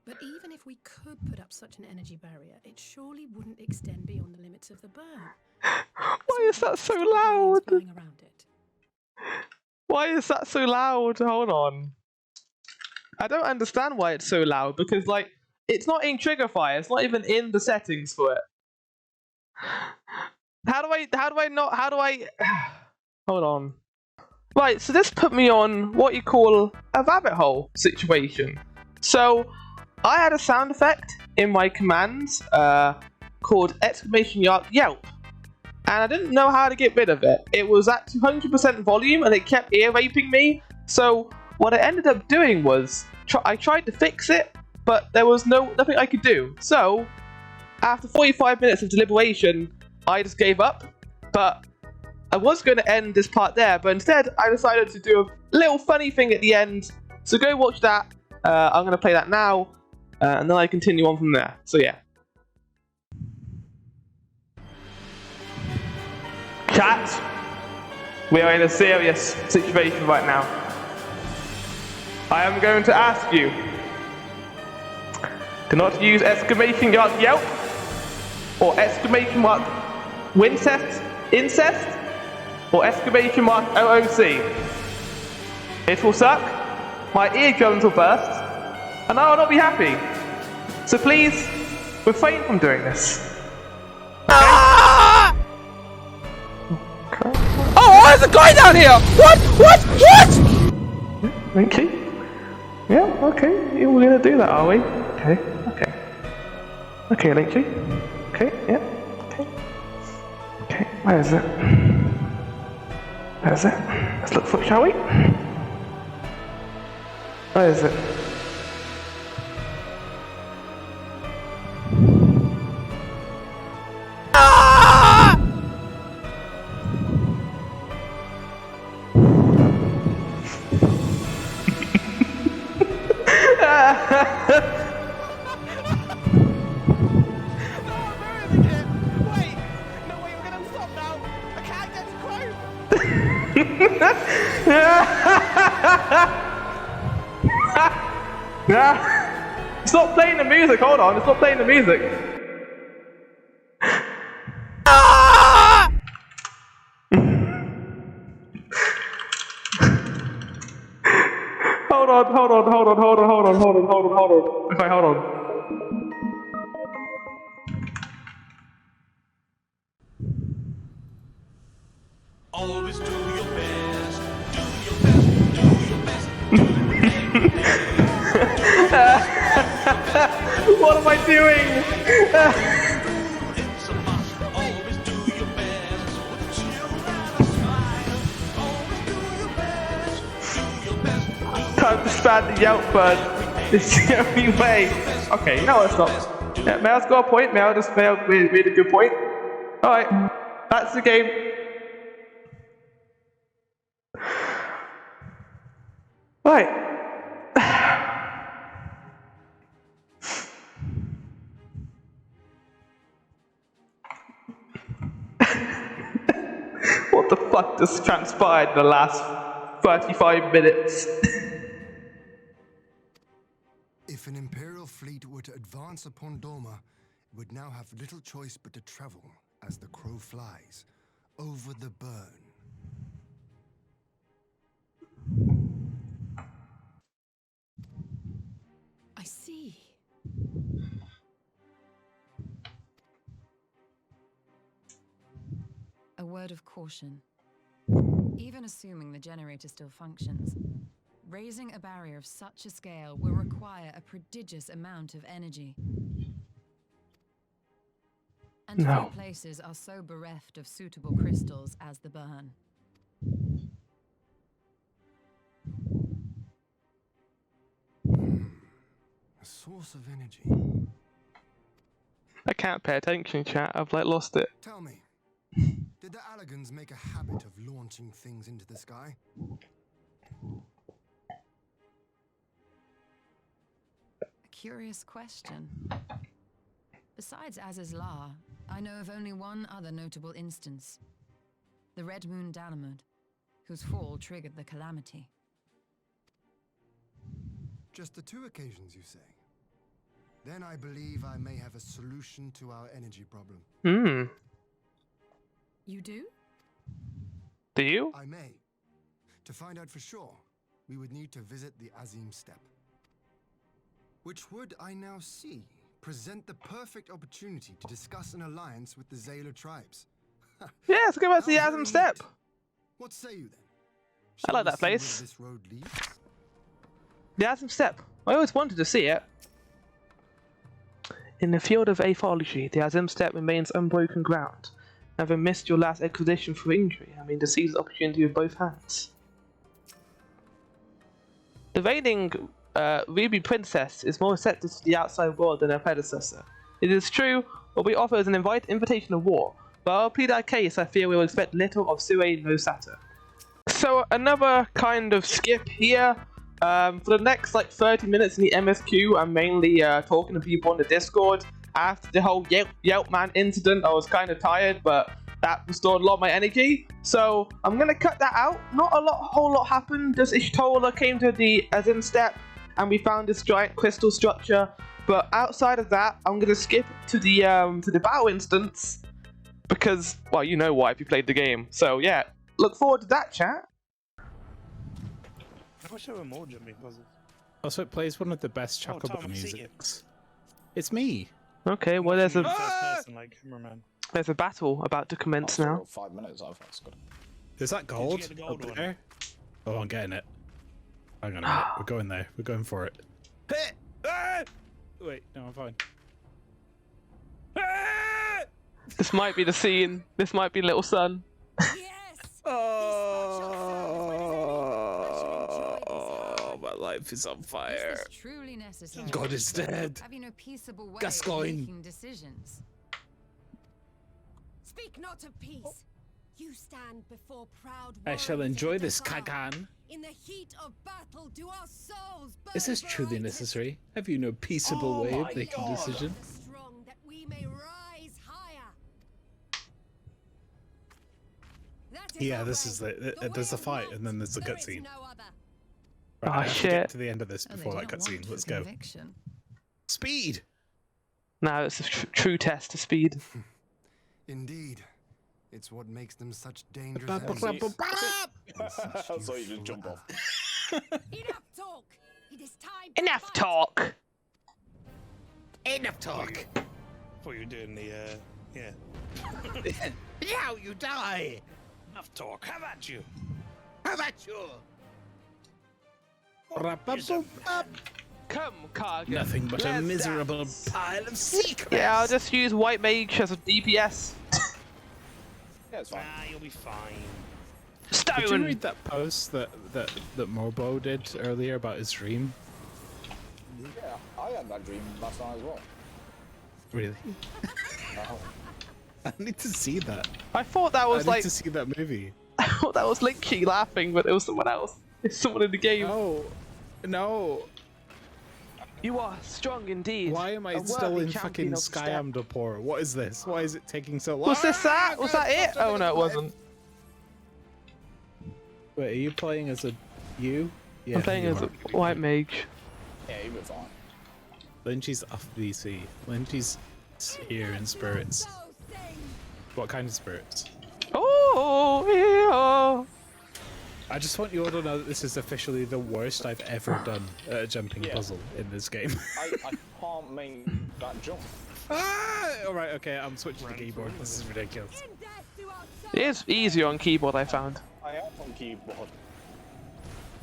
But even if we could put up such an energy barrier, it surely wouldn't extend beyond the limits of the burn. Why is that so loud? Going around it. Why is that so loud? Hold on. I don't understand why it's so loud, because, like, it's not in Triggerfire. It's not even in the settings for it. How do I... Hold on. Right, so this put me on what you call a rabbit hole situation. So, I had a sound effect in my commands called !Yelp. And I didn't know how to get rid of it. It was at 200% volume and it kept ear raping me. So what I ended up doing was, I tried to fix it, but there was nothing I could do. So after 45 minutes of deliberation, I just gave up. But I was going to end this part there, but instead I decided to do a little funny thing at the end. So go watch that. I'm going to play that now, and then I continue on from there. So yeah. Chat, we are in a serious situation right now. I am going to ask you to not use !Yelp or !Wincest, incest, or !OOC. It will suck, my eardrums will burst, and I will not be happy. So please, refrain from doing this. Okay? Oh, there's a guy down here! What? Okay. Yeah, okay. We're gonna do that, are we? Okay. Okay, Linchy. Okay, yeah. Okay, where is it? Let's look for it, shall we? Where is it? Stop playing the music, hold on, stop playing the music. Hold on. Okay, hold on. Always do your best, do your best, do your best. What am I doing? It's a must, always do your best. With a chill and a smile. Always do your best, Time to span the Yelp bird. It's the only way. Okay, you know what, stop. Yeah, Mel's got a point. Mel made a good point. Alright, that's the game. Right. What the fuck just transpired in the last 35 minutes? If an Imperial fleet were to advance upon Doma, it would now have little choice but to travel, as the crow flies, over the burn. I see. A word of caution. Even assuming the generator still functions, raising a barrier of such a scale will require a prodigious amount of energy. And few places are so bereft of suitable crystals as the burn. A source of energy. I can't pay attention, chat. I've lost it. Tell me, did the Allegans make a habit of launching things into the sky? A curious question. Besides Azizlar, I know of only one other notable instance. The Red Moon Dalamud, whose fall triggered the calamity. Just the 2 occasions, you say? Then I believe I may have a solution to our energy problem. You do? Do you? I may. To find out for sure, we would need to visit the Azim Steppe. Which would, I now see, present the perfect opportunity to discuss an alliance with the Zayla tribes. Yeah, let's go back to the Azim Steppe. What say you then? I like that place. This road leads? The Azim Steppe. I always wanted to see it. In the field of aphology, the Azim step remains unbroken ground. Having missed your last expedition for injury, having to seize the opportunity with both hands. The reigning Ruby Princess is more receptive to the outside world than her predecessor. It is true, what we offer is an invitation of war, but I'll plead our case. I fear we will expect little of Sue no Sata. So another kind of skip here. For the next like 30 minutes in the MSQ, I'm mainly talking to people on the Discord. After the whole Yelpman incident, I was kind of tired, but that restored a lot of my energy. So I'm gonna cut that out. Not a whole lot happened. Just Ishtola came to the Azim step, and we found this giant crystal structure. But outside of that, I'm gonna skip to the battle instance because, well, you know why if you played the game. So yeah, look forward to that, chat. I wish there were more jumping puzzles. Also, it plays one of the best Chocobo Tom, musics. It's me. Okay, well there's First person, like cameraman. a battle about to commence now. 5 minutes, I think that's good. Is that gold? get the gold up one? there? Oh, I'm getting it. Hang on a minute. We're going there. We're going for it. Wait, no, I'm fine. This might be the scene. This might be Little Son. Oh, my life is on fire. This was truly necessary. God is dead. Have you no peaceable way Gascoigne. of making decisions? Speak not of peace. You stand before proud I shall warriors enjoy of this, Dazar. Kagan. In the heat of battle, do our souls burn Is this truly bright? necessary? Have you no peaceable way of making decisions? Strong that we may rise higher. That is Yeah, our this way. is the way there's a of fight might. and then there's the There is cutscene. no other. Right, I have to shit. get to the end of this Oh, they before do that not cutscene. want Let's the go. conviction. Speed. Now it's a true test of speed. Indeed. It's what makes them such dangerous Ba- ba- enemies. ba- ba- and such I saw you just useful jump off. Enough talk. It is time to Enough fight. talk. Enough talk. Thought you were doing the yeah. Now you die. Enough talk. How about you? How about you? Come, Kargan. Nothing but a Let's miserable dance. pile of secrets. Yeah, I'll just use White Mage as a DPS. Yeah, it's fine. Nah, you'll be fine. Did you Stone. read that post that Morbo did earlier about his dream? Yeah, I had that dream last night as well. Really? Oh. I need to see that. I thought that I was need like to see that movie. I thought that was Linky laughing, but it was someone else. It's someone in the game. No, no. You are strong indeed. Why am I A still worthy in champion fucking of the Sky steppe. Amdapor? What is this? Why is it taking so long? Was this that? Was that it? Oh no, it wasn't. Wait, are you playing as a you? Yeah, I'm playing you as a are. White Mage. Yeah, you were fine. Lynchy's off VC. Lynchy's here in spirits. What kind of spirits? Oh, yeah. I just want you all to know that this is officially the worst I've ever done at a jumping Yeah. puzzle in this game. I can't make that jump. Alright, okay, I'm switching to keyboard. This is ridiculous. It is easier on keyboard, I found. I am on keyboard.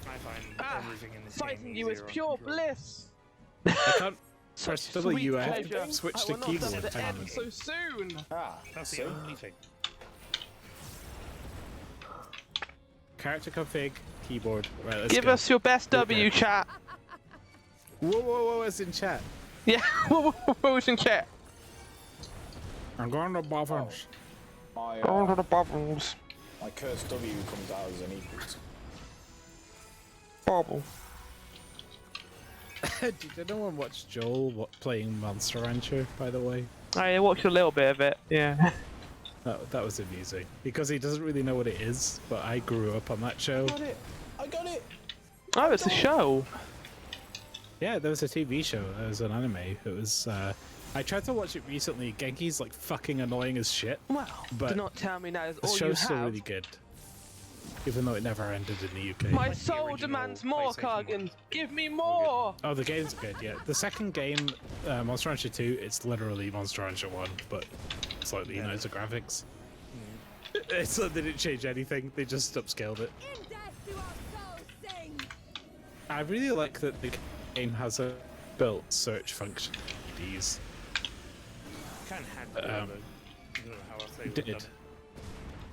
I find everything in this Fighting game you is easier on pure control. bliss. I can't press Sweet W, I have pleasure. to switch I to will not suffer keyboard. to Hang on. end so soon. Ah, That's see? the only thing. Character config, keyboard. Right, let's Give go. us your best W, Okay. chat. Whoa, whoa, whoa, it's in chat. Yeah, what was in chat? I'm going to Boffins. My, Go to the bubbles. my cursed W comes out as an equals. Bubble. Did anyone watch Joel playing Monster Rancher, by the way? I watched a little bit of it, yeah. That was amusing. Because he doesn't really know what it is, but I grew up on that show. I got it! Oh, it's a show. Yeah, there was a TV show. There was an anime. It was, I tried to watch it recently. Genki's like fucking annoying as shit. Well, But do not tell me that is The all you show's still have. really good. Even though it never ended in the UK. My Like the soul original demands more, PlayStation Kargan. one. Give me more. Oh, the game's good, yeah. The second game, Monster Rancher 2, it's literally Monster Rancher 1, but slightly nicer graphics. It's like they didn't change anything, they just upscaled it. I really like that the game has a built search function. These. kind of had to, I don't know how else they would have done Did. it.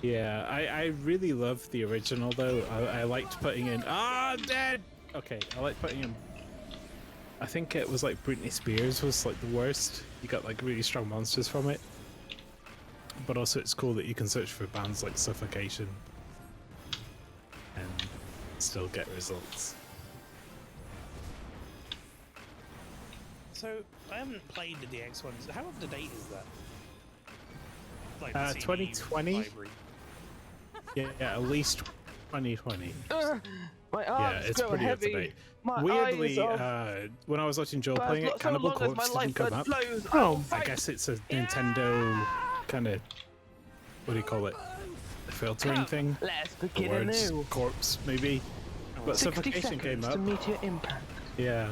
Yeah, I really love the original though. I liked putting in. Ah, I'm dead. Okay, I like putting in. I think it was like Britney Spears was like the worst. You got like really strong monsters from it. But also it's cool that you can search for bands like Suffocation and still get results. So, I haven't played the DX ones. How up to date is that? Like the CD 2020? library. Yeah, at least 2020. My Yeah, arms it's go pretty up to heavy. date. My Weirdly, eyes are... when I was watching Joel For playing it, so Cannibal long as my Corpse life didn't come blood up. flows, I will I fight. guess it's a Nintendo kind of, what do you call it? Filtering thing? Let's The begin words anew. corpse, maybe. But 60 Suffocation came seconds up. to meet your impact. Yeah.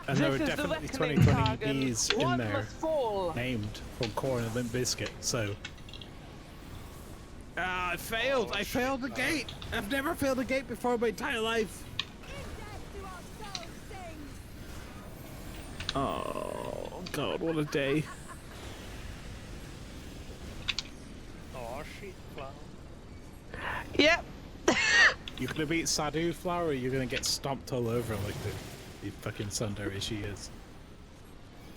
And there were This is the definitely reckoning, 2020 Targan. Ds in One there must fall. named from Korn and Limp Bizkit, so. Ah, I failed! I failed the gate! I've never failed a gate before in my entire life! Oh, God, what a day. Oh shit, flower. Yep. You're gonna beat Sadu Flower, or you're gonna get stomped all over like the fucking Sundari she is.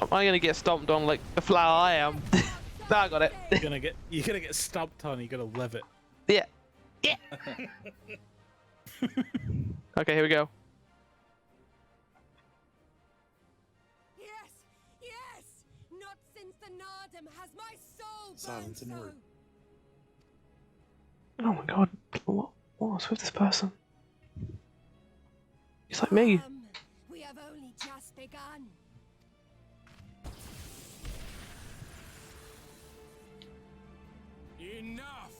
Am I gonna get stomped on like the flower I am? No, I got it. You're gonna get stomped on, you're gonna live it. Yeah. Yeah. Okay, here we go. Yes, yes! Not since the Nardum has my soul Silence in the room. Oh my god. What's with this person? He's like me. We have only just begun. Enough!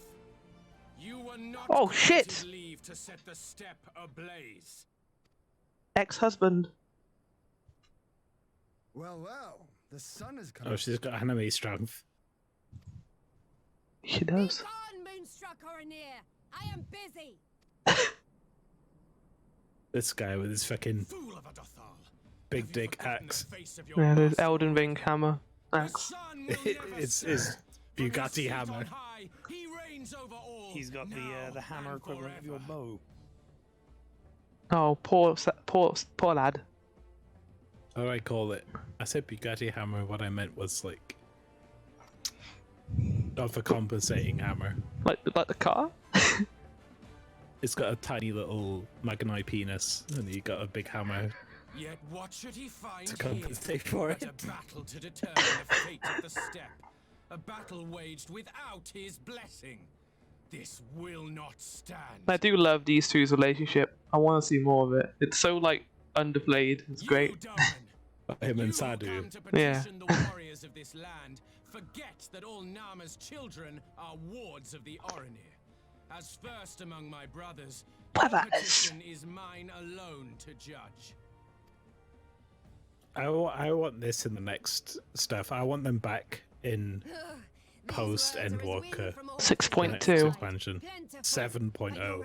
You were not Oh, granted shit! leave to set the step ablaze. Ex-husband. Well, well, the sun has come. Oh, she's got anime strength. She does. Begone, Moonstruck Oranir! I am busy! This guy with his fucking Fool of a Dothal. big Have you dick forgotten axe. the face of your Yeah, there's master? Elden Ring hammer. The Axe. sun will never It's set. his From his Bugatti seat hammer. on high, he reigns over all, He's got now the hammer and equivalent of your forever. bow. Oh, poor lad. How do I call it? I said Bugatti hammer, what I meant was like overcompensating hammer. Like the car? It's got a tiny little Magnite penis, and you got a big hammer Yet what should he find to here? compensate for But it. a battle to determine the fate of the step. A battle waged without his blessing. This will not stand. I do love these two's relationship. I want to see more of it. It's so like underplayed. It's great. You, Darwin, Him you and who Sadu. come to Yeah. petition the warriors of this land, forget that all Nama's children are wards of the Oranir. As first among my brothers, your Brothers. petition is mine alone to judge. I want this in the next stuff. I want them back in post Endwalker. 6.2. Expansion 7.0.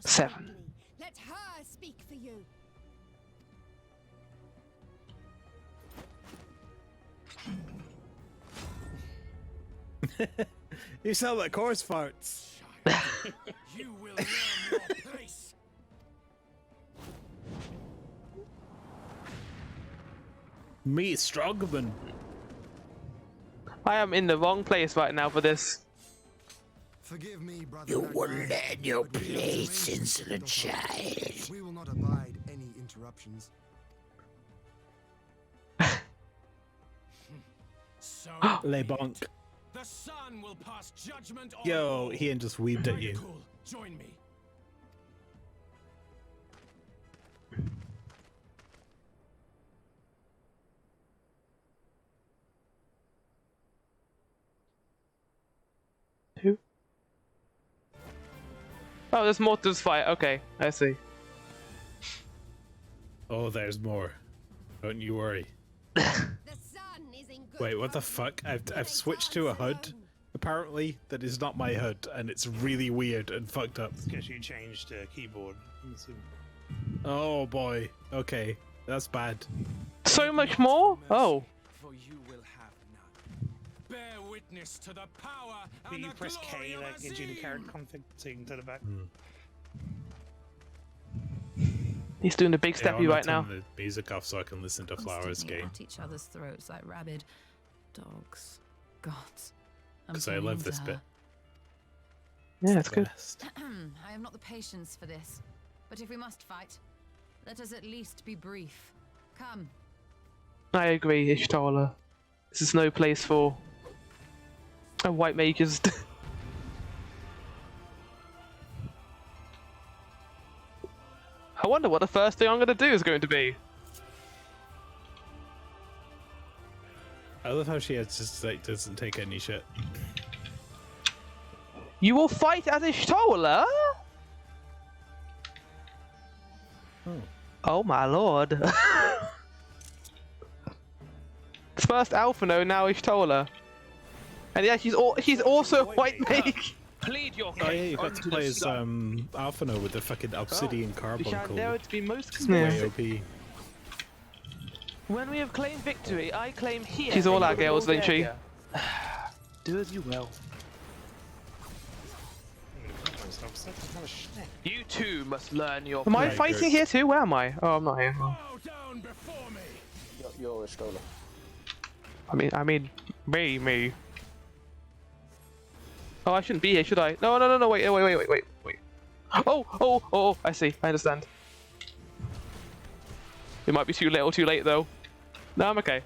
7. Let her speak for you. You sound like horse farts. You will learn your place. Me, Strongman. I am in the wrong place right now for this. Forgive me, brother. You will Ragnar, learn your but we have place, arranged with insolent the Dothal. child. We will not abide any interruptions. So Le be it. bonk. The sun will pass judgment on Yo, all. he just weaved at you. Cool. Join me. Who? Oh, there's more to this fight. Okay, I see. Oh, there's more. Don't you worry. The sun is in good Wait, what the company. fuck? I've switched to a HUD. Apparently, that is not my HUD, and it's really weird and fucked up. Because you changed keyboard. Let me see. Oh boy. Okay, that's bad. So much more? Oh. For you will witness to the power But and you the press glory K of like in junior character Azim. config thing to the back. He's doing a big Yeah, I steppy wanna right now. turn the music off so I can listen to Flowers Sticking game. at each other's throats like rabid dogs. Gods. I'm Because I turning love into this bit. her. Yeah, it's good. Best. I have not the patience for this. But if we must fight, let us at least be brief. Come. I agree, Ishtola. This is no place for white makers. I wonder what the first thing I'm going to do is going to be. I love how she has just like doesn't take any shit. You will fight as Ishtola? Oh my lord. First Alphino, now Ishtola. And yeah, he's also a white mage. Plead your Oh yeah, case you got to unto play the as sun. Alphino with the fucking obsidian You carbon shall code. dare to be most Way convincing. OP. When we have claimed victory, I claim here. She's all our girls, isn't she? Do as you will. You too must learn your. Am I Right, fighting good. here too? Where am I? Oh, I'm not here. Bow down before me. You're a stroller. I mean, me. Oh, I shouldn't be here, should I? No, wait. Oh, I see. I understand. It might be too little, too late though. No, I'm okay.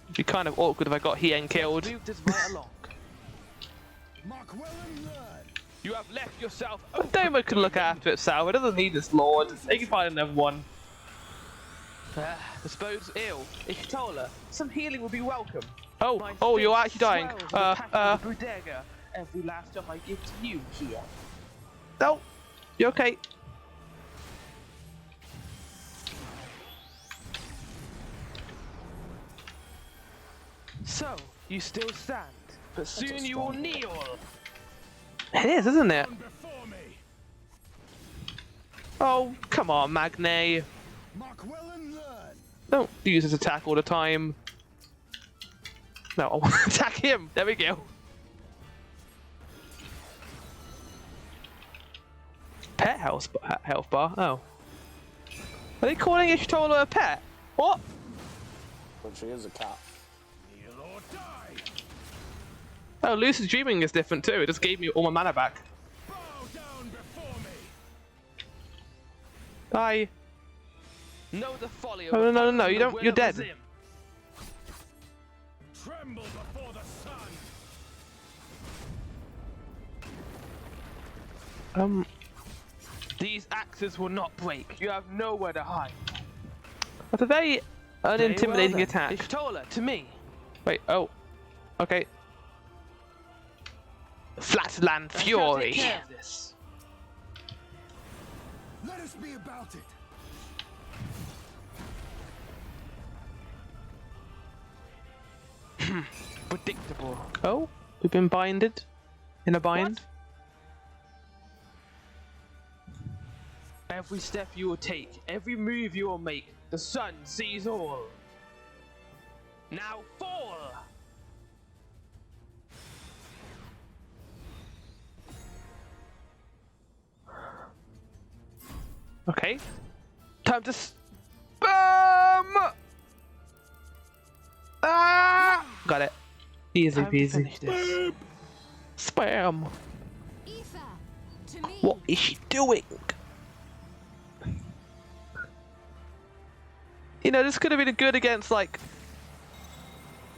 It'd be kind of awkward if I got Hien killed. Move this right along. You have left yourself. Demo can look after itself. It doesn't need this lord. They can find another one. The spode's ill. Ishtola, some healing will be welcome. Oh, you're actually dying. Bodega. Every last job I give to you here. No, you okay? So, you still stand, but soon you will kneel. It is, isn't it? Oh, come on, Magne. Don't use his attack all the time. No, I want to attack him. There we go. Pet health bar? Oh. Are they calling Ishtola a pet? What? But she is a cat. Oh, lucid dreaming is different too. It just gave me all my mana back. Die. Know the folly of no, you don't. You're dead. Tremble before the sun. These axes will not break. You have nowhere to hide. That's a very unintimidating attack. Ishtola, to me. Wait, oh. Okay. Flatland Fury. Let us be about it. Predictable. Oh, we've been binded. In a bind. Every step you will take, every move you will make, the sun sees all. Now fall! Okay. Time to spam! Ah! Got it. Easy peasy. Spam. What is she doing? You know, this could have been good against, like,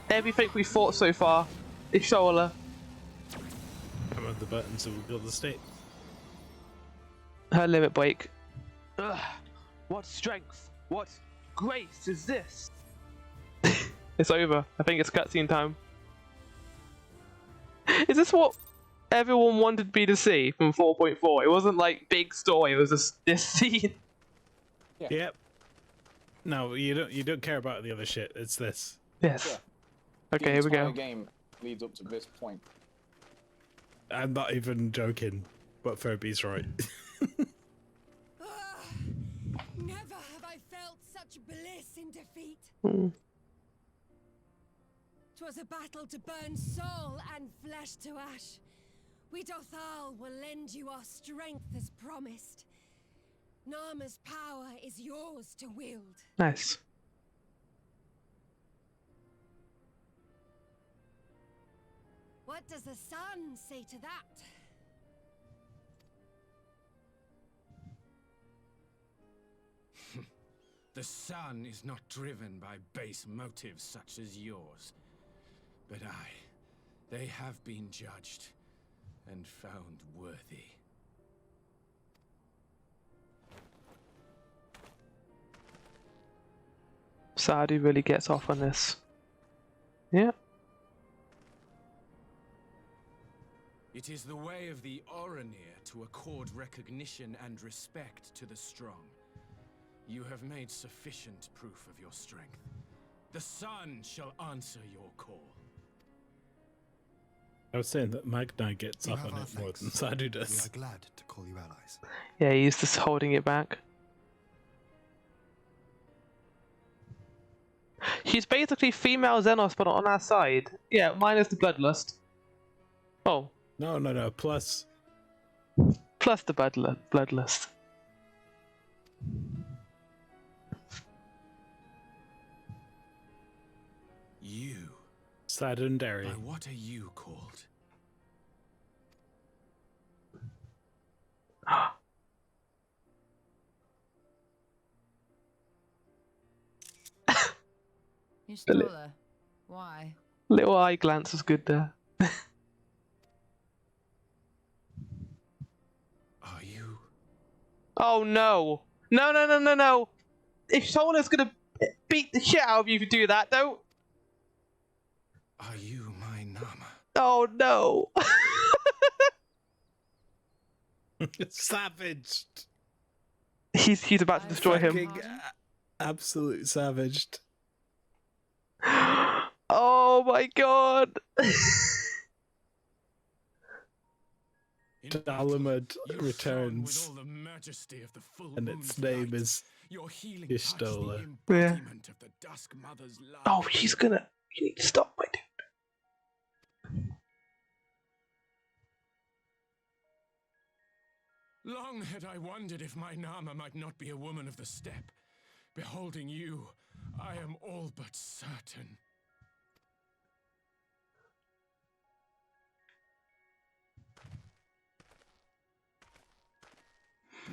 everything we fought so far. Ishtola. Come on the buttons and we'll build the state. Her limit break. Ugh. What strength, what grace is this? It's over. I think it's cutscene time. Is this what everyone wanted me to see from 4.4? It wasn't like big story, it was just this scene. Yeah. Yep. No, you don't care about the other shit. It's this. Yes. Yeah. Okay, here we go. The game leads up to this point. I'm not even joking, but Furby's right. Never have I felt in defeat. Hmm. 'Twas a battle to burn soul and flesh to ash. We Dothal will lend you our strength as promised. Narma's power is yours to wield. Nice. What does the sun say to that? The sun is not driven by base motives such as yours. But they have been judged and found worthy. Sadi really gets off on this. Yeah. It is the way of the Oranir to accord recognition and respect to the strong. You have made sufficient proof of your strength. The sun shall answer your call. I was saying that Magni gets You up have on our it more thanks. than Sadu We does. are glad to call you allies. Yeah, he's just holding it back. She's basically female Xenos, but on our side. Yeah, minus the bloodlust. Oh, No. Plus, plus the bloodlust. You. Sadundary. By what are you called? You stole her. Why? Little eye glance was good there. Are you? Oh no. No. If someone's gonna beat the shit out of you if you do that, don't. Are you my Nama? Oh no. Savaged. He's about to destroy him. Fucking absolute savaged. Oh my god. Dalamud You returns, shone with all the majesty of the full and moon's its name light. is Your healing Ishtola. touched the embodiment of the Dusk Mother's love. Oh, she's gonna. You need to stop, my dude. Long had I wondered if my Nama might not be a woman of the steppe. Beholding you, I am all but certain.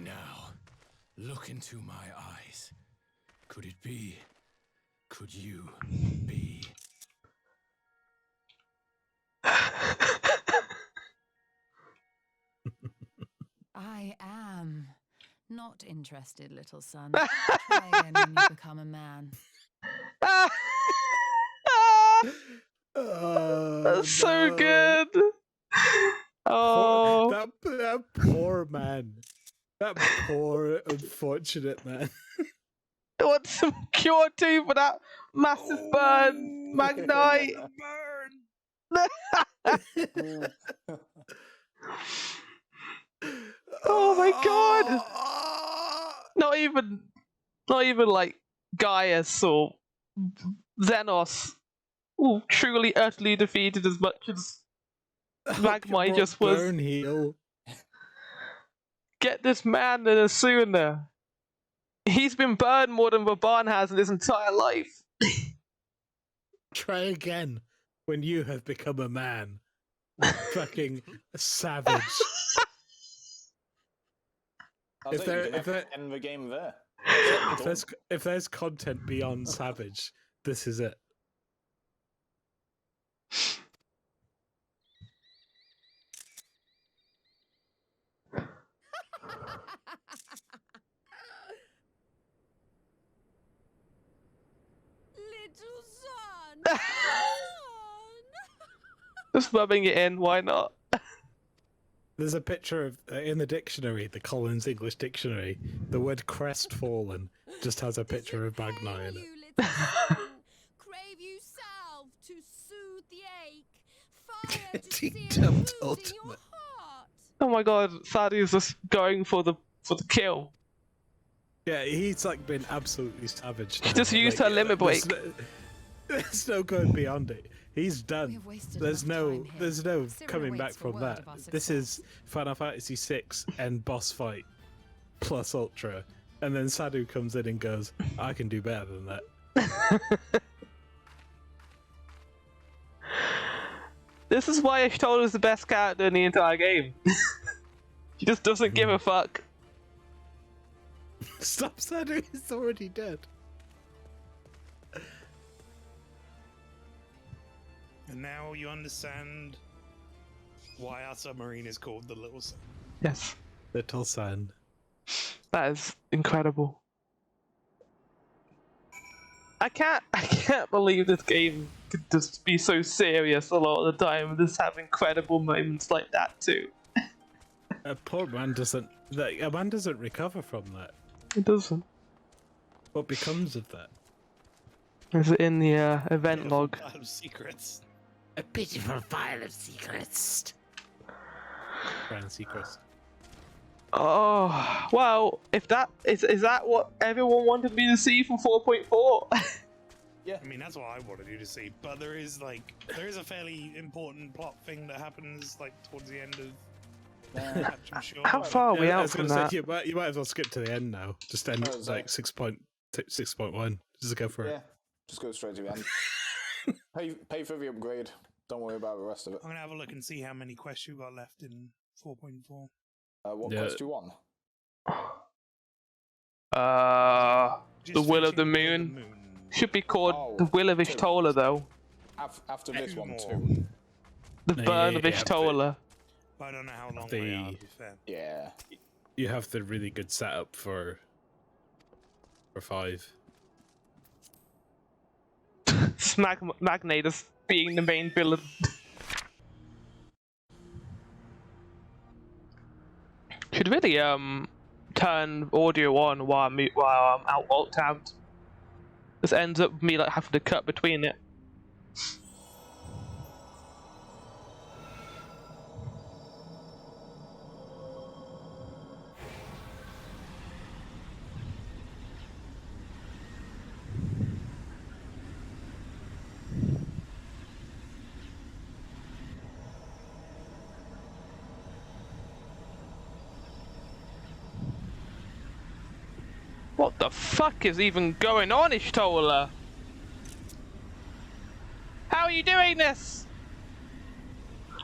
Now, look into my eyes. Could it be? Could you be? I am not interested, little son. Try again when you become a man. That's so good. Oh, That poor man. That poor, unfortunate man. want some cure too for that massive burn, Magnite. Oh my god! Not even like Gaius or Xenos, truly utterly defeated as much as Magmai just was. Burn heal. Get this man in a sooner. He's been burned more than Raban has in his entire life. Try again when you have become a man. Fucking savage. If end the game there. if there's content beyond savage, this is it. Little son! Just rubbing it in, why not? There's a picture of in the dictionary, the Collins English Dictionary. The word crestfallen just has a picture of Magni in it. Crave you salve to soothe the ache, fire to Team sear the wound Ultimate. in your heart. Oh my god, Sadie is just going for the kill. Yeah, he's like been absolutely savage. Now. Just used her limit break. There's no going beyond it. He's done. have wasted There's enough no, time here. there's no Cyril coming back waits for from word that. of our This success. is Final Fantasy VI and boss fight plus Ultra, and then Sadhu comes in and goes, "I can do better than that." This is why Ishtola is the best character in the entire game. She just doesn't give a fuck. Stop, Sadhu! He's already dead. And now you understand why our submarine is called the Little Sun. Yes. Little Sun. That is incredible. I can't believe this game could just be so serious a lot of the time and just have incredible moments like that too. Poor man doesn't. A man doesn't recover from that. It doesn't. What becomes of that? Is it in the event log? Pile of secrets. A pitiful pile of secrets. Grand secrets. Oh well, if that is that what everyone wanted me to see from 4.4? Yeah. I mean, that's what I wanted you to see. But there is a fairly important plot thing that happens towards the end of. I'm sure. How far are we I out was from gonna that? say, you might as well skip to the end now. Just end at 6.1. Just go for it. Yeah, just go straight to the end. pay for the upgrade. Don't worry about the rest of it. I'm gonna have a look and see how many quests you got left in 4.4. What quest do you want? The Will of the Moon. Should be called the Will of Ishtola though. After this one too. The Burn of Ishtola. I don't know how long The- we are, to be fair. Yeah. You have the really good setup for 5. Magnate as being the main villain. Should really turn audio on while I'm out alt tabbed. This ends up with me having to cut between it. What the fuck is even going on, Ishtola? How are you doing this?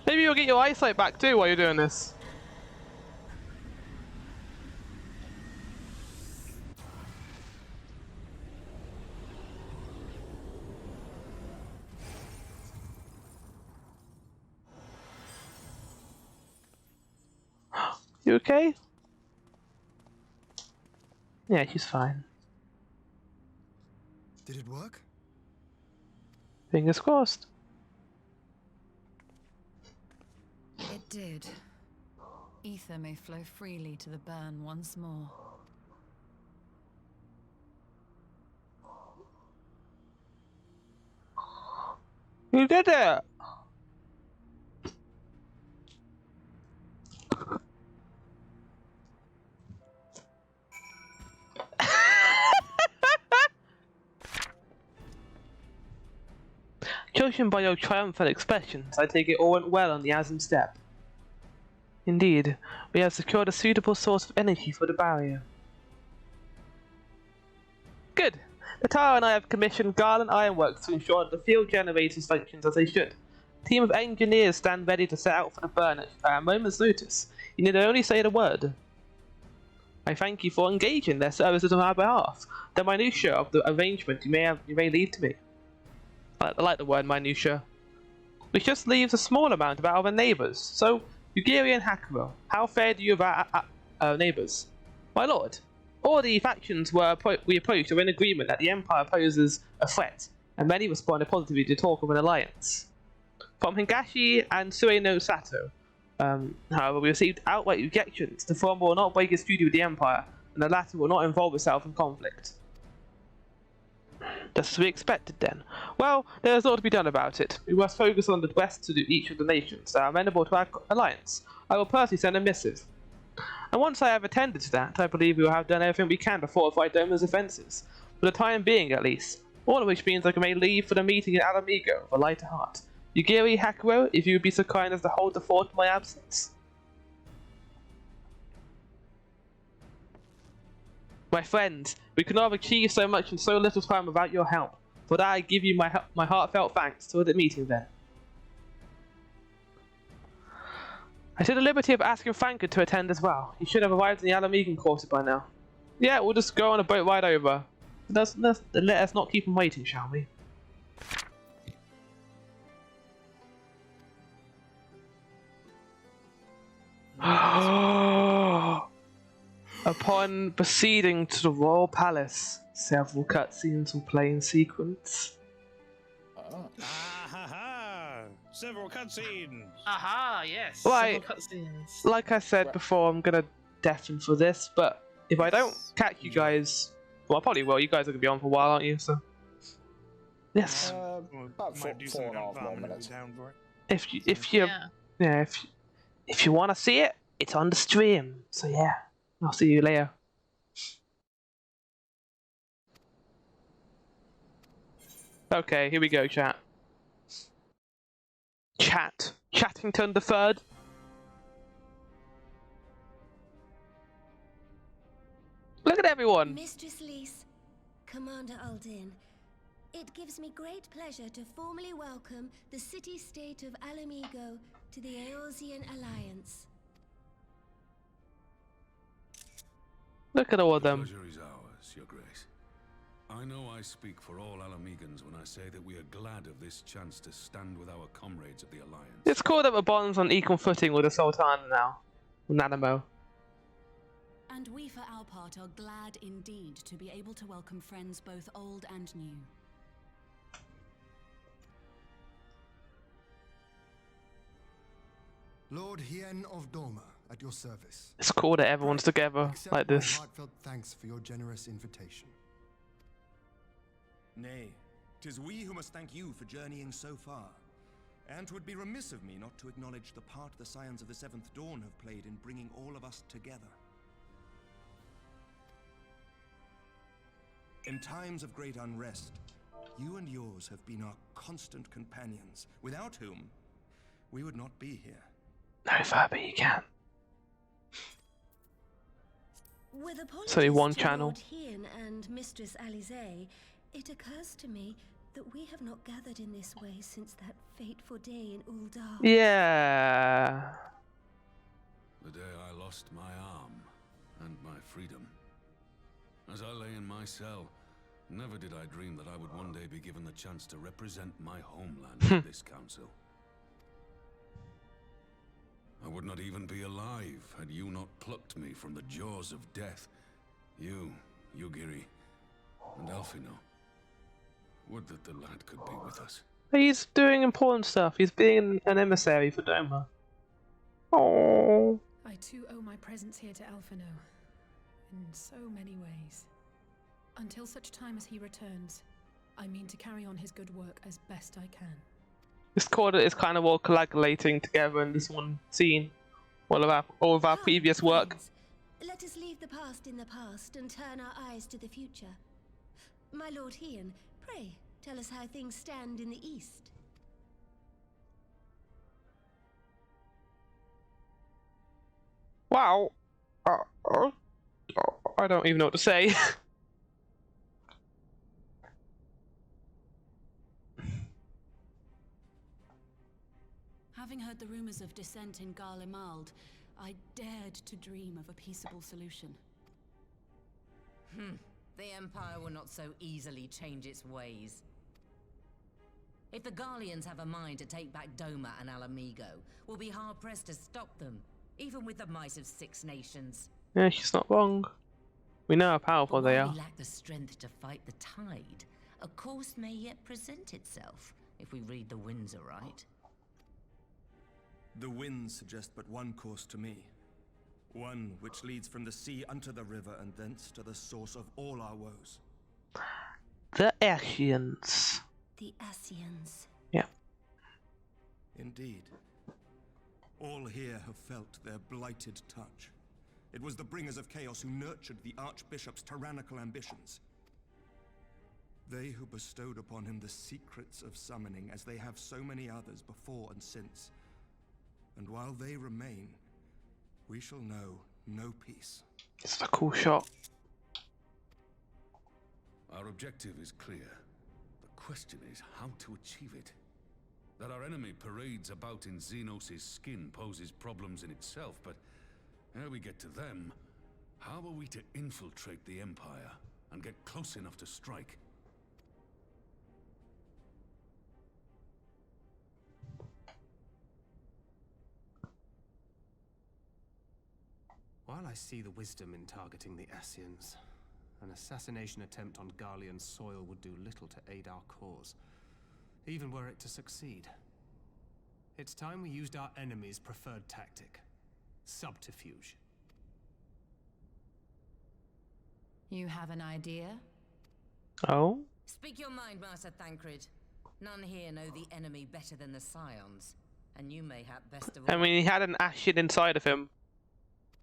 Maybe you'll get your eyesight back too while you're doing this. You okay? Yeah, she's fine. Did it work? Fingers crossed. It did. Ether may flow freely to the burn once more. You did it! Judging by your triumphant expressions, I take it all went well on the Asm step. Indeed, we have secured a suitable source of energy for the barrier. Good! The tower and I have commissioned Garland Ironworks to ensure that the field generators functions as they should. A team of engineers stand ready to set out for the burn at a moment's notice. You need only say the word. I thank you for engaging their services on our behalf. The minutiae of the arrangement you may leave to me. I like the word minutia. Which just leaves a small amount about our neighbours. So, Ugiri and Hakuro, how fare do you about our neighbours? My lord, all the factions we approached are in agreement that the Empire poses a threat, and many responded positively to talk of an alliance. From Higashi and Sueno Sato, however, we received outright rejections. The former will not break its treaty with the Empire, and the latter will not involve itself in conflict. Just as we expected then. Well, there is naught to be done about it. We must focus on the best to do each of the nations that are amenable to our alliance. I will personally send a missive. And once I have attended to that, I believe we will have done everything we can to fortify Doma's defences, for the time being at least. All of which means I may leave for the meeting in Alamigo with a lighter heart. Yugiri Hakuro, if you would be so kind as to hold the fort in my absence. My friends, we could not have achieved so much in so little time without your help. For that I give you my heartfelt thanks. To the meeting then. I took the liberty of asking Franco to attend as well. He should have arrived in the Alamigan quarter by now. Yeah, we'll just go on a boat ride over. Let us not keep him waiting, shall we? Upon proceeding to the royal palace, several cutscenes will play in sequence. Several cutscenes. Aha, yes. Right. Several cutscenes. Like I said before, I'm gonna deafen for this, but if I don't catch you guys, well, I probably will. You guys are gonna be on for a while, aren't you? So, yes. About four and a half more minutes. If you want to see it, it's on the stream. So yeah, I'll see you later. Okay, here we go, chat. Chattington the Third. Look at everyone. Mistress Lise, Commander Aldin, it gives me great pleasure to formally welcome the city-state of Alamigo to the Eorzean Alliance. Look at all of them. The pleasure is ours, Your Grace. I know I speak for all Alamegans when I say that we are glad of this chance to stand with our comrades of the Alliance. It's cool that we're bonds on equal footing with the Sultana now. Nanamo. And we for our part are glad indeed to be able to welcome friends both old and new. Lord Hien of Doma, at your service. It's cool that everyone's together Accept like my this. heartfelt thanks for your generous invitation. Nay, 'tis we who must thank you for journeying so far. And 'twould be remiss of me not to acknowledge the part the Scions of the Seventh Dawn have played in bringing all of us together. In times of great unrest, you and yours have been our constant companions, without whom we would not be here. No further you can. With apologies Sorry, one to channel. Lord Hien and Mistress Alize, it occurs to me that we have not gathered in this way since that fateful day in Uldar. Yeah. The day I lost my arm and my freedom. As I lay in my cell, never did I dream that I would one day be given the chance to represent my homeland in this council. I would not even be alive had you not plucked me from the jaws of death. You, Yugiri, and Alfino. Would that the lad could be with us. He's doing important stuff. He's being an emissary for Doma. Oh. I too owe my presence here to Alfino, in so many ways. Until such time as he returns, I mean to carry on his good work as best I can. This quarter is kind of all coagulating together in this one scene. All of our previous work. Friends, let us leave the past in the past and turn our eyes to the future. My Lord Hien, pray tell us how things stand in the east. Wow. I don't even know what to say. Having heard the rumors of dissent in Garlemald, I dared to dream of a peaceable solution. The Empire will not so easily change its ways. If the Garleans have a mind to take back Doma and Alamigo, we'll be hard-pressed to stop them, even with the might of 6 nations. Yeah, she's not wrong. We know how powerful they While are. we lack the strength to fight the tide, a course may yet present itself, if we read the winds aright. The winds suggest but one course to me. One which leads from the sea unto the river and thence to the source of all our woes. The Ashians. The Ascians. Yeah. Indeed. All here have felt their blighted touch. It was the bringers of chaos who nurtured the Archbishop's tyrannical ambitions. They who bestowed upon him the secrets of summoning, as they have so many others before and since. And while they remain, we shall know no peace. It's a cool shot. Our objective is clear. The question is how to achieve it. That our enemy parades about in Xenos' skin poses problems in itself, but ere we get to them, how are we to infiltrate the Empire and get close enough to strike? While I see the wisdom in targeting the Ascians, an assassination attempt on Garlean soil would do little to aid our cause, even were it to succeed. It's time we used our enemy's preferred tactic: subterfuge. You have an idea? Oh? Speak your mind, Master Thancred. None here know the enemy better than the Scions, and you mayhap best of all. I mean, he had an Ashen inside of him.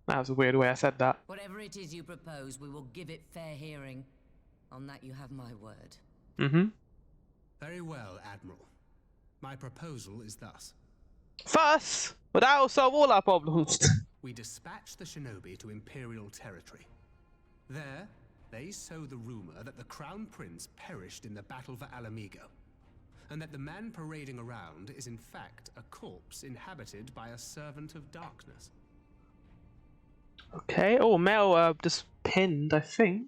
That was a weird way I said that. Whatever it is you propose, we will give it fair hearing. On that you have my word. Mm-hmm. Very well, Admiral. My proposal is thus. First, but that will solve all our problems. We dispatch the shinobi to Imperial territory. There, they sow the rumor that the Crown Prince perished in the battle for Alamigo, and that the man parading around is in fact a corpse inhabited by a servant of darkness. Okay. Oh, mail just pinned, I think.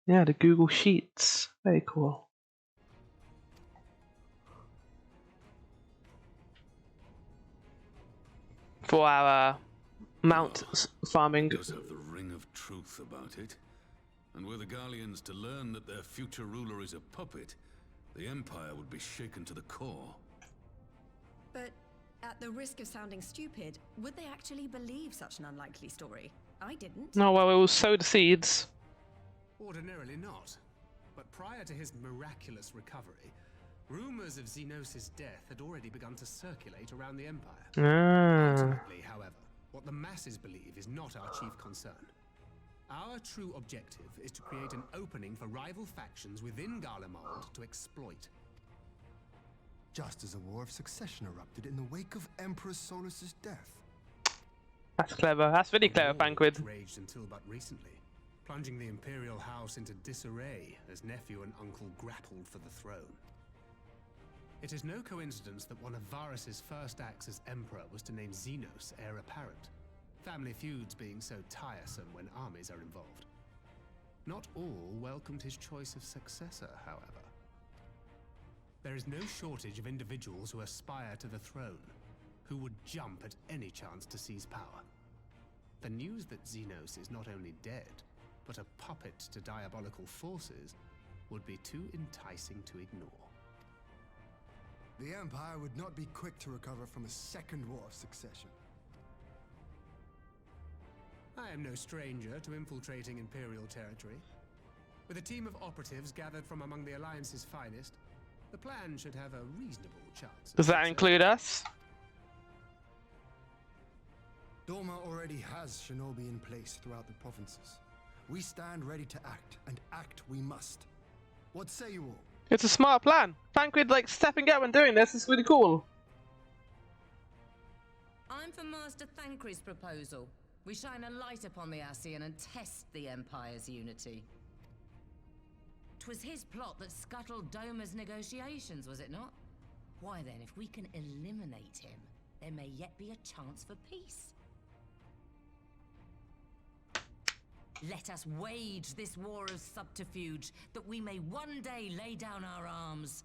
Yeah, the Google Sheets. Very cool. For our mount farming. It does have the ring of truth about it. And were the Garleans to learn that their future ruler is a puppet, the Empire would be shaken to the core. But at the risk of sounding stupid, would they actually believe such an unlikely story? I didn't. No, well, it will sow the seeds. Ordinarily not. But prior to his miraculous recovery, rumors of Xenos' death had already begun to circulate around the Empire. Ultimately, however, what the masses believe is not our chief concern. Our true objective is to create an opening for rival factions within Garlemald to exploit. Just as a war of succession erupted in the wake of Emperor Solus's death. That's clever. That's really clever, Thancred. Raged until but recently, plunging the Imperial House into disarray as nephew and uncle grappled for the throne. It is no coincidence that one of Varus's first acts as Emperor was to name Xenos heir apparent, family feuds being so tiresome when armies are involved. Not all welcomed his choice of successor, however. There is no shortage of individuals who aspire to the throne, who would jump at any chance to seize power. The news that Xenos is not only dead, but a puppet to diabolical forces would be too enticing to ignore. The Empire would not be quick to recover from a second war of succession. I am no stranger to infiltrating Imperial territory. With a team of operatives gathered from among the Alliance's finest, the plan should have a reasonable chance. Does that include us? Doma already has shinobi in place throughout the provinces. We stand ready to act, and act we must. What say you all? It's a smart plan. Thancred, like, stepping up and doing this is really cool. I'm for Master Thancred's proposal. We shine a light upon the Ascian and test the Empire's unity. 'Twas his plot that scuttled Doma's negotiations, was it not? Why then, if we can eliminate him, there may yet be a chance for peace. Let us wage this war of subterfuge, that we may one day lay down our arms.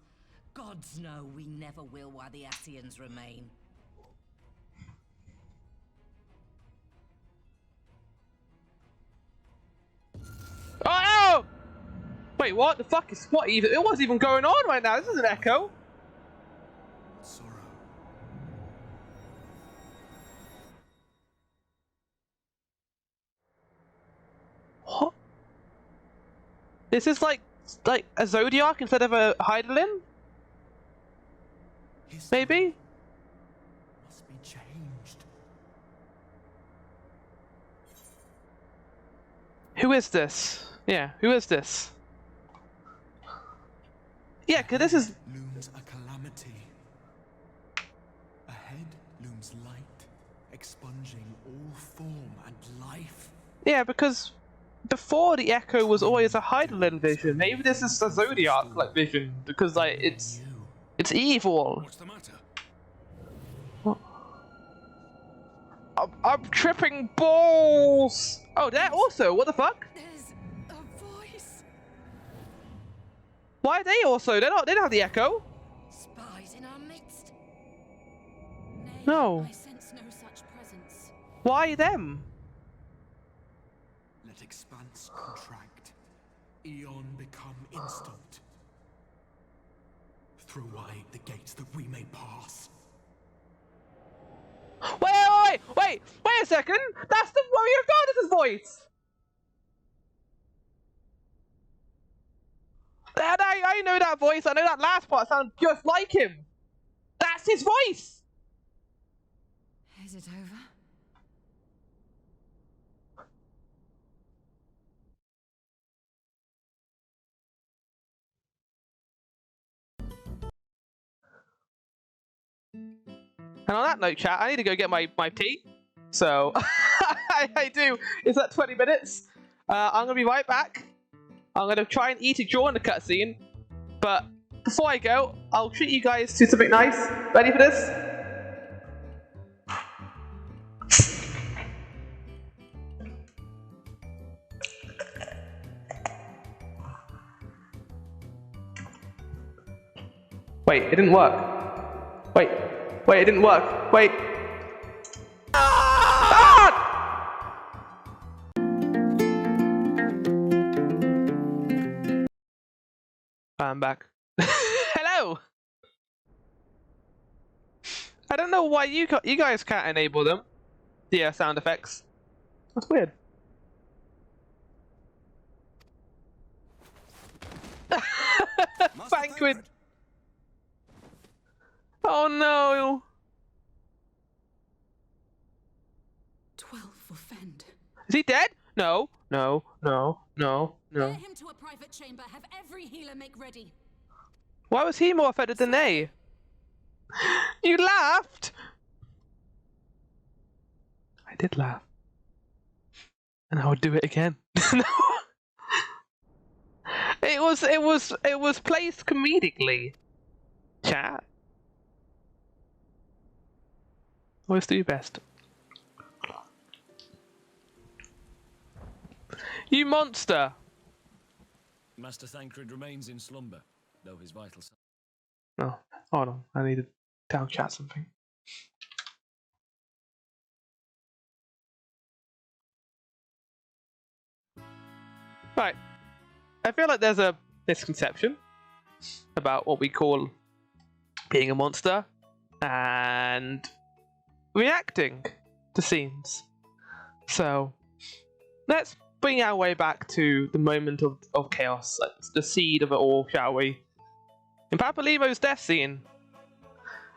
Gods know we never will while the Ascians remain. Oh no! Wait, what? The fuck is what even? It wasn't even going on right now. This is an echo. Sorrow. What? This is like a Zodiac instead of a Heidelin? Maybe? Must be changed. Who is this? Yeah, who is this? Yeah, cause this is... Looms a calamity. Ahead looms light, expunging all form and life. Yeah, because before the Echo was always a Heidelin vision. Maybe this is the Zodiac like vision because like it's evil. What's the matter? I'm tripping balls. Oh, there also. What the fuck? There's a voice. Why are they also? They don't have the Echo. Spies in our midst. No. I sense no such presence. Why them? Let expanse contract. Eon become instant. Throw wide the gates that we may pass. Wait a second! That's the Warrior Goddess's voice! And I know that voice, I know that last part sounds just like him! That's his voice! Is it over? And on that note, chat, I need to go get my tea. So, I do. It's at 20 minutes. I'm going to be right back. I'm going to try and eat it during the cutscene. But before I go, I'll treat you guys to something nice. Ready for this? Wait, it didn't work. Wait, it didn't work. Wait. I'm back. Hello! I don't know why you guys can't enable them. The sound effects. That's weird. Banquet! Oh no! 12 for Fend. Is he dead? No. Bear him to a private chamber. Have every healer make ready. Why was he more affected than they? You laughed! I did laugh. And I would do it again. No. It was placed comedically. Chat. Always do your best. You monster! Master Thancred remains in slumber, though his vitals... Oh, hold on. I need to down chat something. Right. I feel like there's a misconception about what we call being a monster and reacting to scenes. So, let's bring our way back to the moment of chaos, like the seed of it all, shall we? In Papalimo's death scene,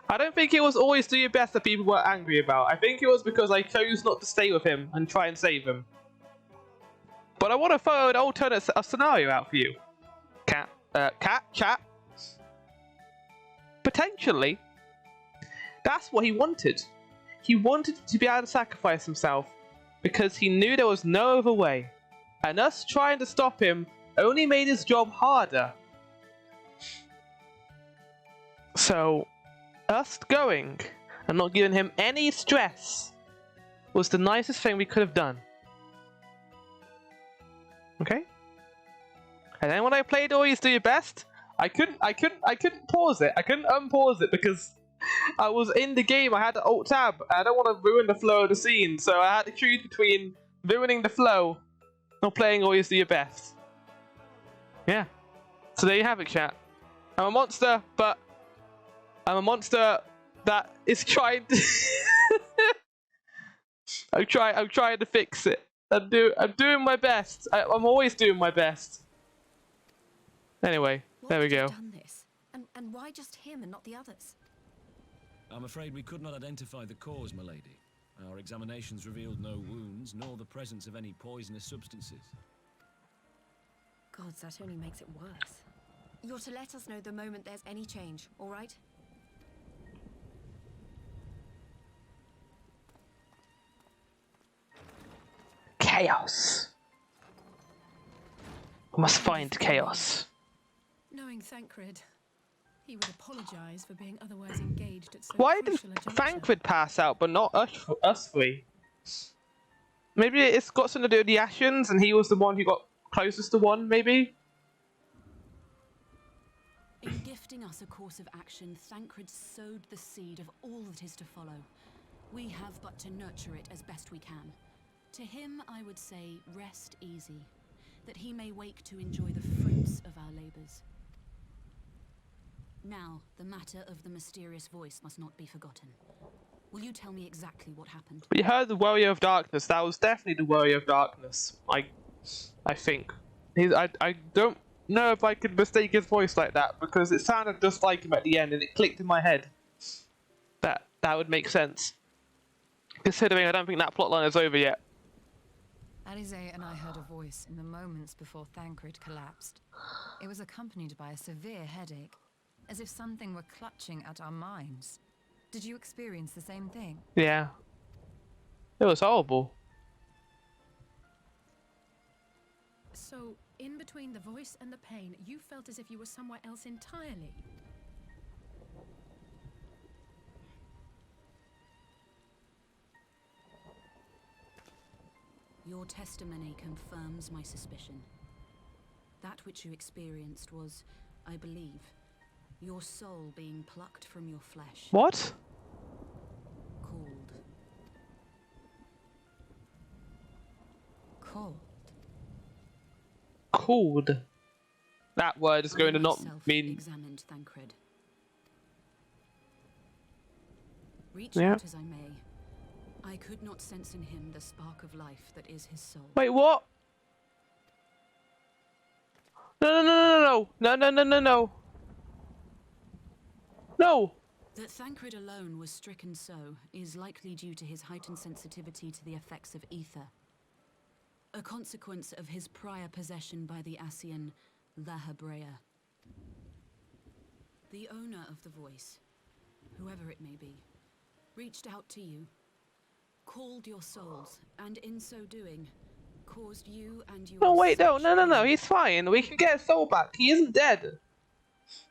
I don't think it was always do your best that people were angry about. I think it was because I chose not to stay with him and try and save him. But I want to throw an alternate scenario out for you. Chat. Potentially, that's what he wanted. He wanted to be able to sacrifice himself because he knew there was no other way. And us trying to stop him only made his job harder. So, us going and not giving him any stress was the nicest thing we could have done. Okay? And then when I played Always Do Your Best, I couldn't pause it. I couldn't unpause it because I was in the game. I had to alt tab. I don't want to ruin the flow of the scene, so I had to choose between ruining the flow or playing Always Do Your Best. Yeah. So there you have it, chat. I'm a monster, but I'm a monster that is trying to I'm trying to fix it. I'm doing my best. I'm always doing my best. Anyway, there we go. Done this? And why just him and not the others? I'm afraid we could not identify the cause, my lady. Our examinations revealed no wounds, nor the presence of any poisonous substances. Gods, that only makes it worse. You're to let us know the moment there's any change, all right? Chaos. We must find chaos. Knowing Thancred, he would apologize for being otherwise engaged at so Why did crucial a juncture. Thancred pass out, but not us three? Maybe it's got something to do with the Ashians, and he was the one who got closest to one, maybe? In gifting us a course of action, Thancred sowed the seed of all that is to follow. We have but to nurture it as best we can. To him, I would say, rest easy, that he may wake to enjoy the fruits of our labors. Now, the matter of the mysterious voice must not be forgotten. Will you tell me exactly what happened? We heard the Warrior of Darkness. That was definitely the Warrior of Darkness. I think. I don't know if I could mistake his voice like that, because it sounded just like him at the end, and it clicked in my head. That would make sense. Considering I don't think that plotline is over yet. Alizé and I heard a voice in the moments before Thancred collapsed. It was accompanied by a severe headache, as if something were clutching at our minds. Did you experience the same thing? Yeah. It was horrible. So, in between the voice and the pain, you felt as if you were somewhere else entirely. Your testimony confirms my suspicion. That which you experienced was, I believe, your soul being plucked from your flesh. What? Called. Called. That word is going to not mean. Examined Thancred. Reach Yeah. out as I may, I could not sense in him the spark of life that is his soul. Wait, what? No. No! That Thancred alone was stricken so is likely due to his heightened sensitivity to the effects of ether. A consequence of his prior possession by the Ascian Lahabrea. The owner of the voice, whoever it may be, reached out to you, called your souls, and in so doing, caused you and your... No, wait, no, he's fine. We can get his soul back. He isn't dead.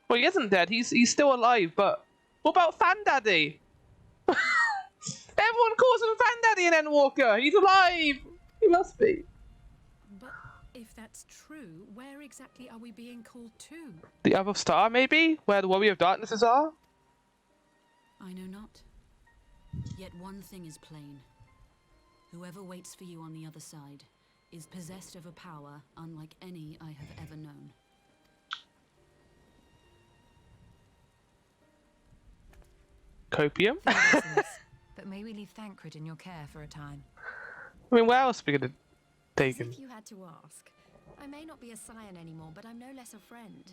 Well, he isn't dead. He's still alive, but... What about Fan Daddy? Everyone calls him Fan Daddy in Endwalker. He's alive. He must be. But if that's true, where exactly are we being called to? The other star, maybe? Where the Warrior of Darknesses are? I know not. Yet one thing is plain. Whoever waits for you on the other side is possessed of a power unlike any I have ever known. Copium? But may we leave Thancred in your care for a time? I mean, where else are we going to take As him? if you had to ask. I may not be a scion anymore, but I'm no less a friend.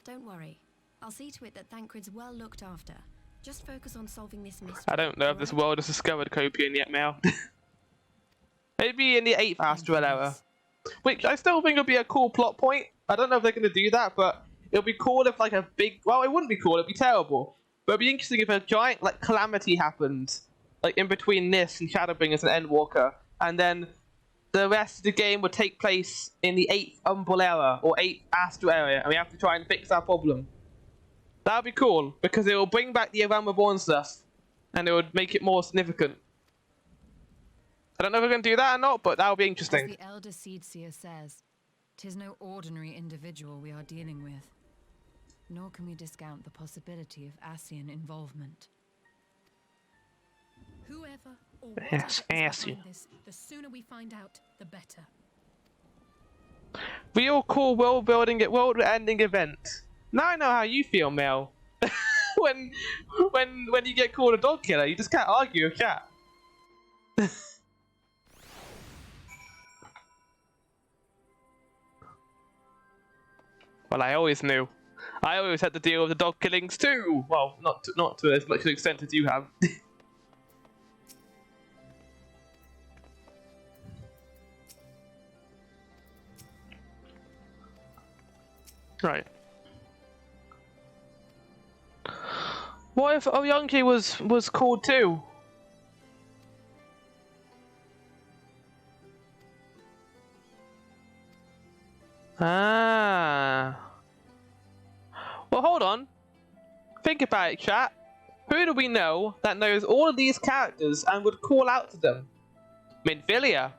Don't worry. I'll see to it that Thancred's well looked after. Just focus on solving this mystery. I don't know if this world has discovered Copium yet, Mel. Maybe in the 8th Astral Era. Which I still think would be a cool plot point. I don't know if they're going to do that, but it would be cool if like a big... Well, it wouldn't be cool, it would be terrible. But it'd be interesting if a giant like calamity happened, like in between this and Shadowbringers and Endwalker, and then the rest of the game would take place in the 8th Umbral Era or 8th Astral Era, and we have to try and fix our problem. That would be cool because it will bring back the Aram Reborn stuff, and it would make it more significant. I don't know if we're going to do that or not, but that would be interesting. As the Elder Seedseer says, 'tis no ordinary individual we are dealing with. Nor can we discount the possibility of Ascian involvement. Whoever or whatever Yes, is behind Ascian. this, the sooner we find out, the better. Real cool world-ending event. Now I know how you feel, Mel. when you get called a dog killer, you just can't argue with chat. Well, I always knew. I always had to deal with the dog killings too. Well, not to as much extent as you have. Right. What if Oyonki was called too? Ah. Well, hold on. Think about it, chat. Who do we know that knows all of these characters and would call out to them? Minfilia.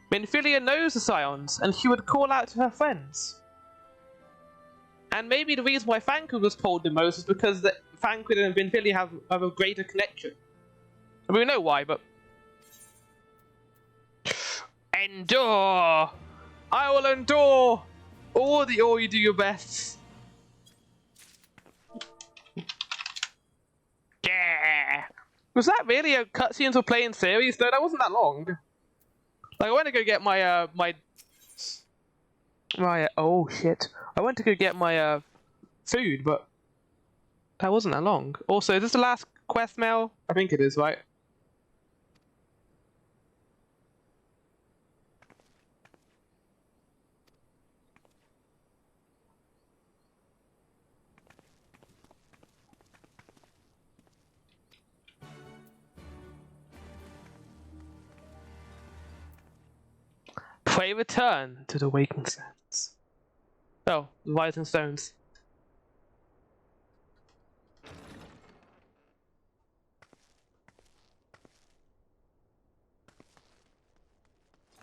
Minfilia knows the Scions, and she would call out to her friends. And maybe the reason why Thancred was told the most is because Thancred and Minfilia have a greater connection. I mean, we know why, but... Endure! I will endure! All you do your best. Yeah! Was that really a cutscene to play in series? No, that wasn't that long. Like, I went to go get my, oh shit. I went to go get my, food, but that wasn't that long. Also, is this the last quest mail? I think it is, right? Pray return to the waking sands. Oh, the rising stones.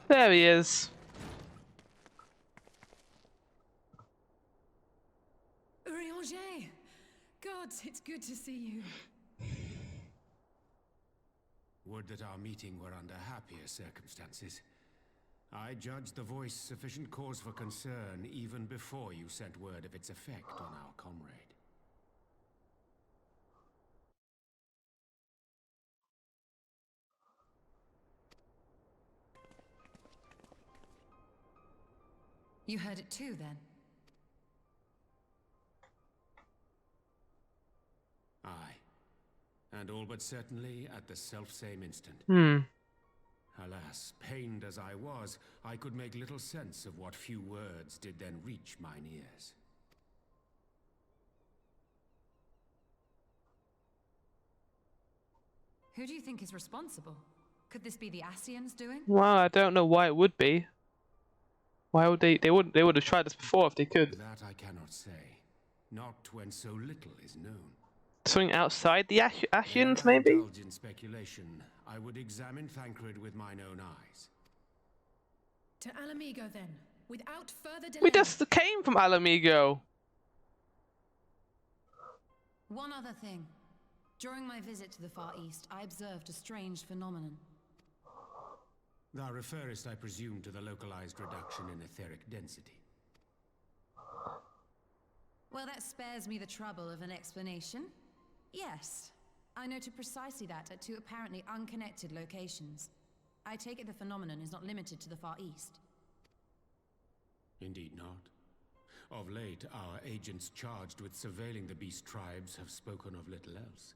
There he is. Urianger! God, it's good to see you. Would that our meeting were under happier circumstances. I judged the voice sufficient cause for concern even before you sent word of its effect on our comrade. You heard it too, then? Aye. And all but certainly at the selfsame instant. Alas, pained as I was, I could make little sense of what few words did then reach mine ears. Who do you think is responsible? Could this be the Ascians doing? Well, I don't know why it would be. Why would they would have tried this before if they could. That I cannot say. Not when so little is known. Something outside the Ascians, maybe? Indulge in speculation, I would examine Thancred with mine own eyes. To Alamigo, then, without further delay. We just came from Alamigo. One other thing. During my visit to the Far East, I observed a strange phenomenon. Thou referrest, I presume, to the localized reduction in etheric density. Well, that spares me the trouble of an explanation. Yes, I noted precisely that at two apparently unconnected locations. I take it the phenomenon is not limited to the Far East. Indeed not. Of late, our agents charged with surveilling the beast tribes have spoken of little else.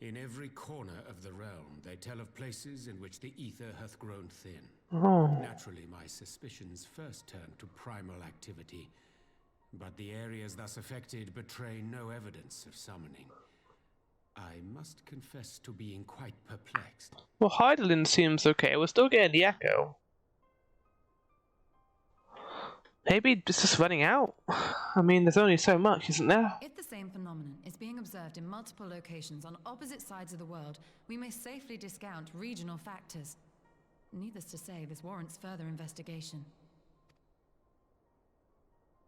In every corner of the realm, they tell of places in which the ether hath grown thin. Naturally, my suspicions first turned to primal activity, but the areas thus affected betray no evidence of summoning. I must confess to being quite perplexed. Well, Heidelin seems okay. We're still getting the echo. Maybe it's just running out. I mean, there's only so much, isn't there? If the same phenomenon is being observed in multiple locations on opposite sides of the world, we may safely discount regional factors. Needless to say, this warrants further investigation.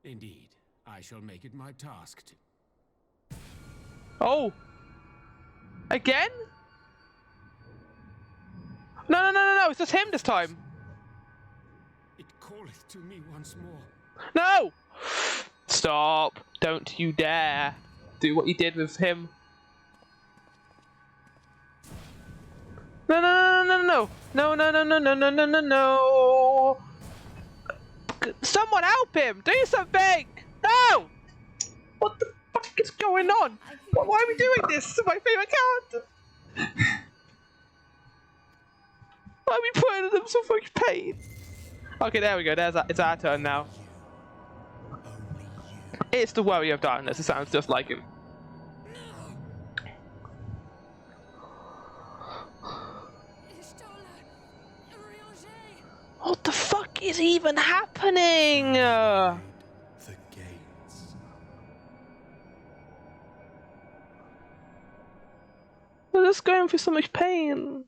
Indeed, I shall make it my task to... Oh! Again? No, it's just him this time. It calleth to me once more. No! Stop. Don't you dare do what you did with him. No. Someone help him! Do something! No! What the fuck is going on? Why are we doing this to my favorite character? Why are we putting them so much pain? Okay, there we go. It's our turn now. It's the Warrior of Darkness. It sounds just like him. What the fuck is even happening? The gates. We're just going through so much pain.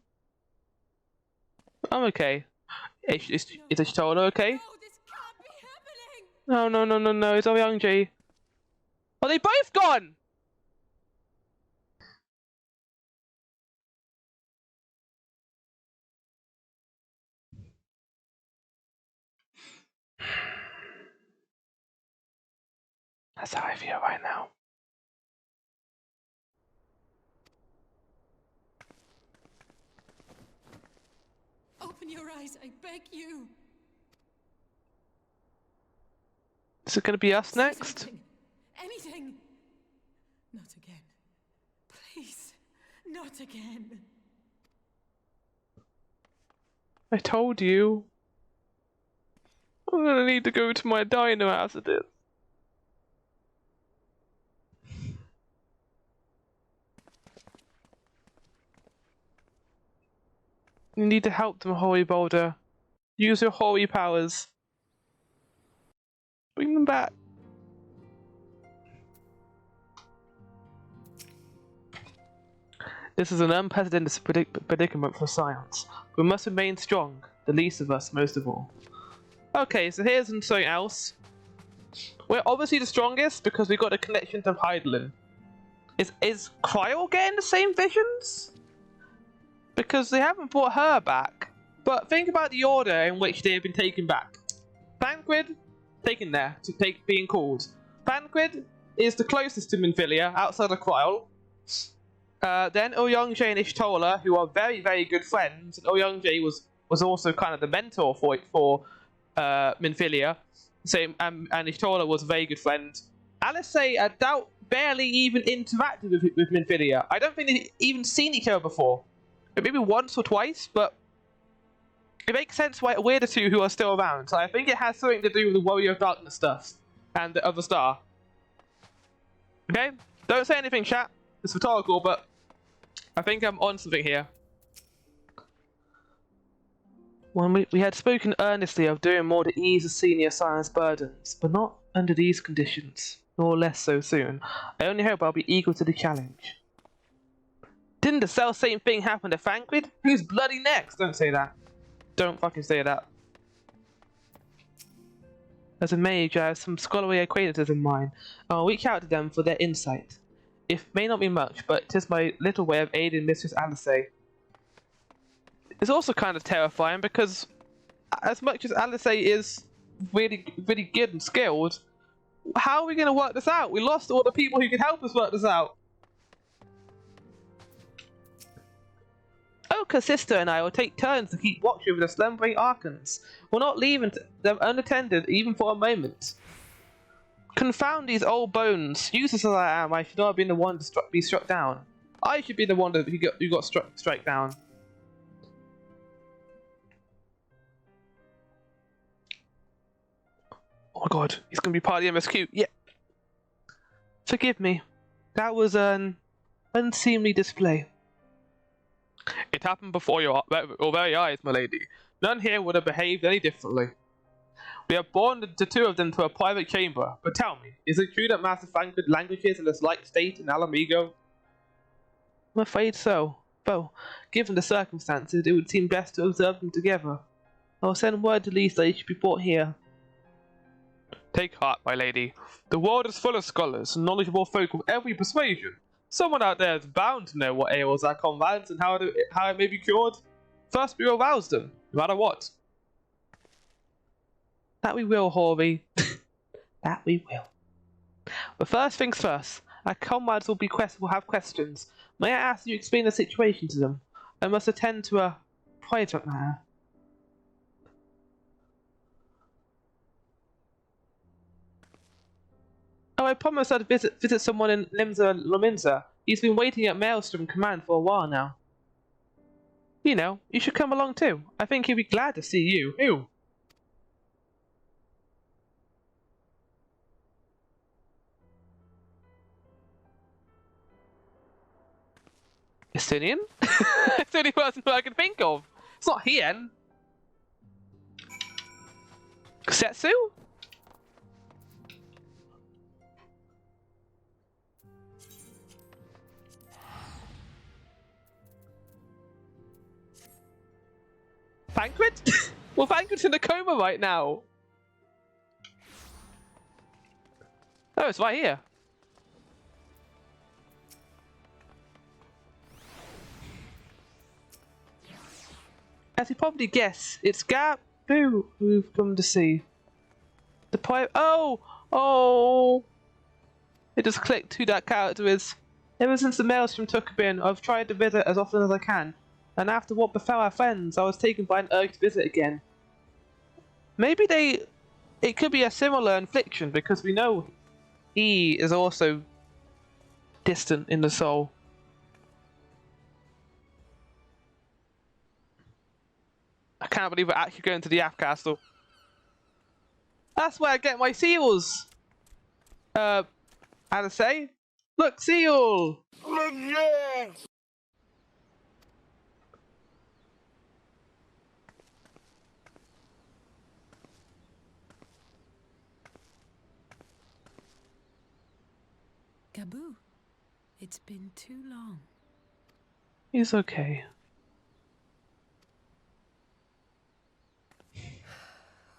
I'm okay. Is Ishtola okay? No, no, no, no, no. It's Oryangji. Are they both gone? That's how I feel right now. Open your eyes, I beg you. Is it going to be us next? Anything. Not again. Please, not again. I told you. I'm going to need to go to my diner after this. You need to help them, Hoary Boulder. Use your hoary powers. Bring them back. This is an unprecedented predicament for science. We must remain strong, the least of us most of all. Okay, so here's something else. We're obviously the strongest because we got a connection to Hydaelyn. Is Cryo getting the same visions? Because they haven't brought her back. But think about the order in which they have been taken back. Thancred, taken there, being called. Thancred is the closest to Minfilia, outside of Cryo. Then Oryangji and Ishtola, who are very, very good friends. And Oryangji was also kind of the mentor for Minfilia. Same, and Ishtola was a very good friend. Alisei, I doubt, barely even interacted with Minfilia. I don't think they've even seen each other before. Maybe once or twice, but it makes sense why we're the two who are still around. So I think it has something to do with the Warrior of Darkness stuff and the other star. Okay? Don't say anything, chat. It's rhetorical, but I think I'm on something here. When we had spoken earnestly of doing more to ease the senior science burdens, but not under these conditions, nor less so soon. I only hope I'll be equal to the challenge. Didn't the self-same thing happen to Thancred? Who's bloody next? Don't say that. Don't fucking say that. As a mage, I have some scholarly acquaintances in mind. I'll reach out to them for their insight. It may not be much, but 'tis my little way of aiding Mistress Alisei. It's also kind of terrifying because as much as Alisei is really, really good and skilled, how are we going to work this out? We lost all the people who could help us work this out. Oka's sister and I will take turns to keep watch over the slumbering Archons. We'll not leave them unattended even for a moment. Confound these old bones. Useless as I am, I should not have been the one to be struck down. I should be the one who got struck down. Oh my god, he's going to be part of the MSQ. Yeah. Forgive me. That was an unseemly display. It happened before your very eyes, my lady. None here would have behaved any differently. We have borne the two of them to a private chamber, but tell me, is it true that Master Thancred languishes in a slight state in Alamigo? I'm afraid so, though, given the circumstances, it would seem best to observe them together. I will send word to Lisa they should be brought here. Take heart, my lady. The world is full of scholars and knowledgeable folk of every persuasion. Someone out there is bound to know what ails our comrades and how it may be cured. First we will rouse them, no matter what. That we will, Hoary. That we will. But first things first, our comrades will have questions. May I ask you to explain the situation to them? I must attend to a private matter. Oh, I promised I'd visit someone in Limsa Lominsa. He's been waiting at Maelstrom Command for a while now. You know, you should come along too. I think he'd be glad to see you. Who? Estonian? It's the only person who I can think of. It's not Hien. Setsu? Thancred? Well, Thancred's in a coma right now. Oh, it's right here. As you probably guess, it's Gabu we've come to see. The pirate. Oh! It just clicked who that character is. Ever since the maelstrom took a bin, I've tried to visit as often as I can. And after what befell our friends, I was taken by an urge to visit again. Maybe it could be a similar infliction, because we know he is also distant in the soul. I can't believe we're actually going to the Aft Castle. That's where I get my seals! Say? Look, seal! Gabu, it's been too long. He's okay.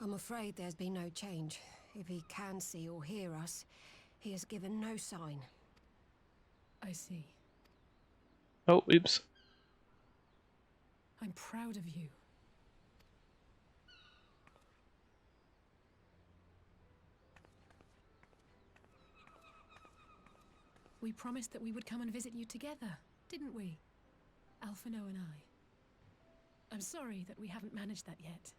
I'm afraid there's been no change. If he can see or hear us, he has given no sign. I see. Oh, oops. I'm proud of you. We promised that we would come and visit you together, didn't we? Alphino and I. I'm sorry that we haven't managed that yet.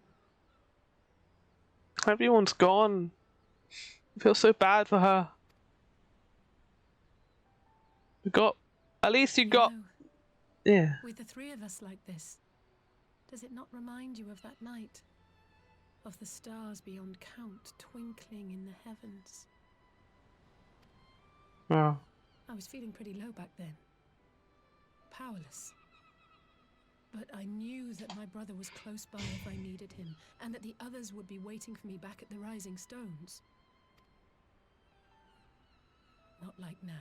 Everyone's gone. I feel so bad for her. At least you got... Yeah. With the three of us like this, does it not remind you of that night? Of the stars beyond count twinkling in the heavens? Yeah. I was feeling pretty low back then. Powerless. But I knew that my brother was close by if I needed him, and that the others would be waiting for me back at the Rising Stones. Not like now.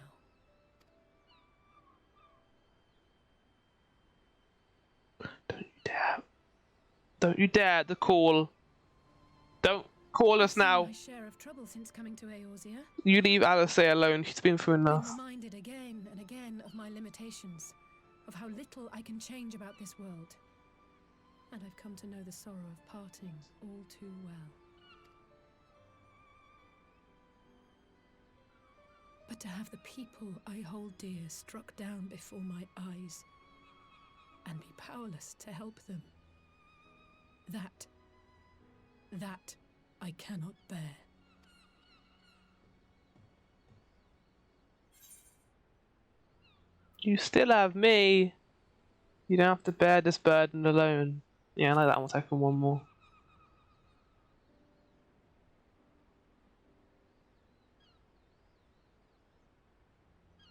Don't you dare to call. Don't call us now. My share of trouble since coming to Eorzea. You leave Alice alone. She's been through enough. I'm reminded again and again of my limitations, of how little I can change about this world. And I've come to know the sorrow of parting all too well. But to have the people I hold dear struck down before my eyes, and be powerless to help them, that I cannot bear. You still have me. You don't have to bear this burden alone. Yeah, I like that one. Take one more.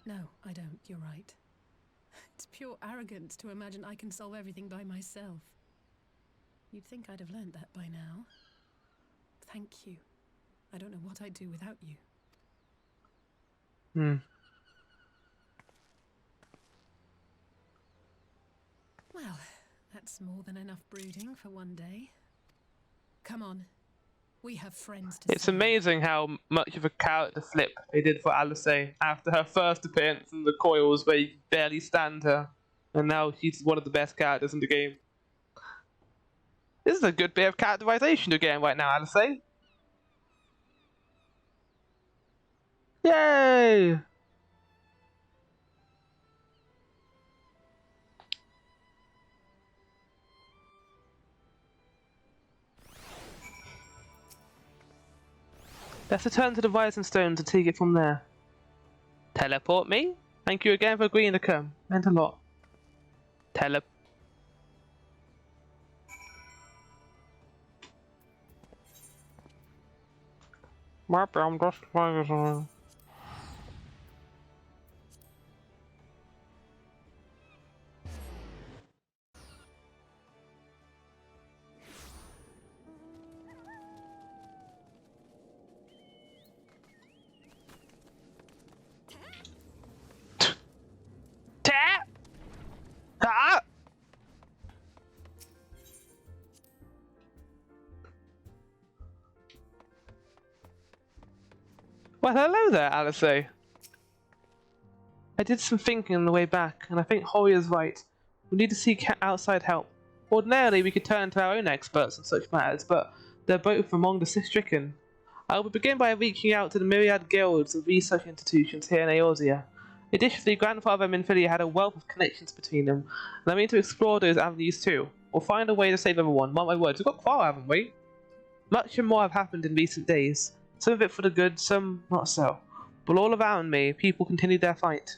No, I don't. You're right. It's pure arrogance to imagine I can solve everything by myself. You'd think I'd have learned that by now. Thank you. I don't know what I'd do without you. Well, that's more than enough brooding for one day. Come on. We have friends to It's amazing how much of a character flip they did for Alice after her first appearance in the coils where you could barely stand her. And now she's one of the best characters in the game. This is a good bit of characterization you're getting right now, Alice. Yay! Let's return to the Rising Stones and take it from there. Teleport me? Thank you again for agreeing to come. Meant a lot. Maybe I'm just... Well, hello there, Emissary. I did some thinking on the way back, and I think Hoyer's right. We need to seek outside help. Ordinarily, we could turn to our own experts on such matters, but they're both among the stricken. I will begin by reaching out to the myriad guilds and research institutions here in Eorzea. Additionally, Grandfather and Minfilia had a wealth of connections between them, and I mean to explore those avenues too. We'll find a way to save everyone, mark my words. We've got far, haven't we? Much and more have happened in recent days. Some of it for the good, some not so. But all around me, people continue their fight.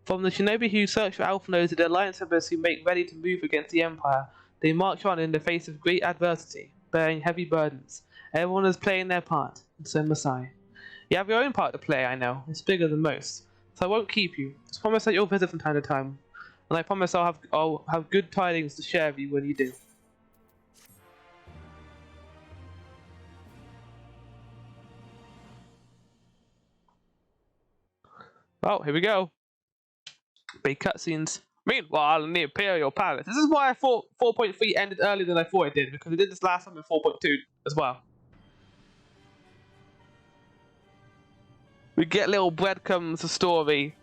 From the shinobi who search for Alphanos to the alliance members who make ready to move against the Empire, they march on in the face of great adversity, bearing heavy burdens. Everyone is playing their part, and so must I. You have your own part to play, I know. It's bigger than most. So I won't keep you. Just promise that you'll visit from time to time. And I promise I'll have good tidings to share with you when you do. Oh, here we go. Big cutscenes. Meanwhile, in the Imperial Palace. This is why I thought 4.3 ended earlier than I thought it did, because it did this last time in 4.2 as well. We get little breadcrumbs of story.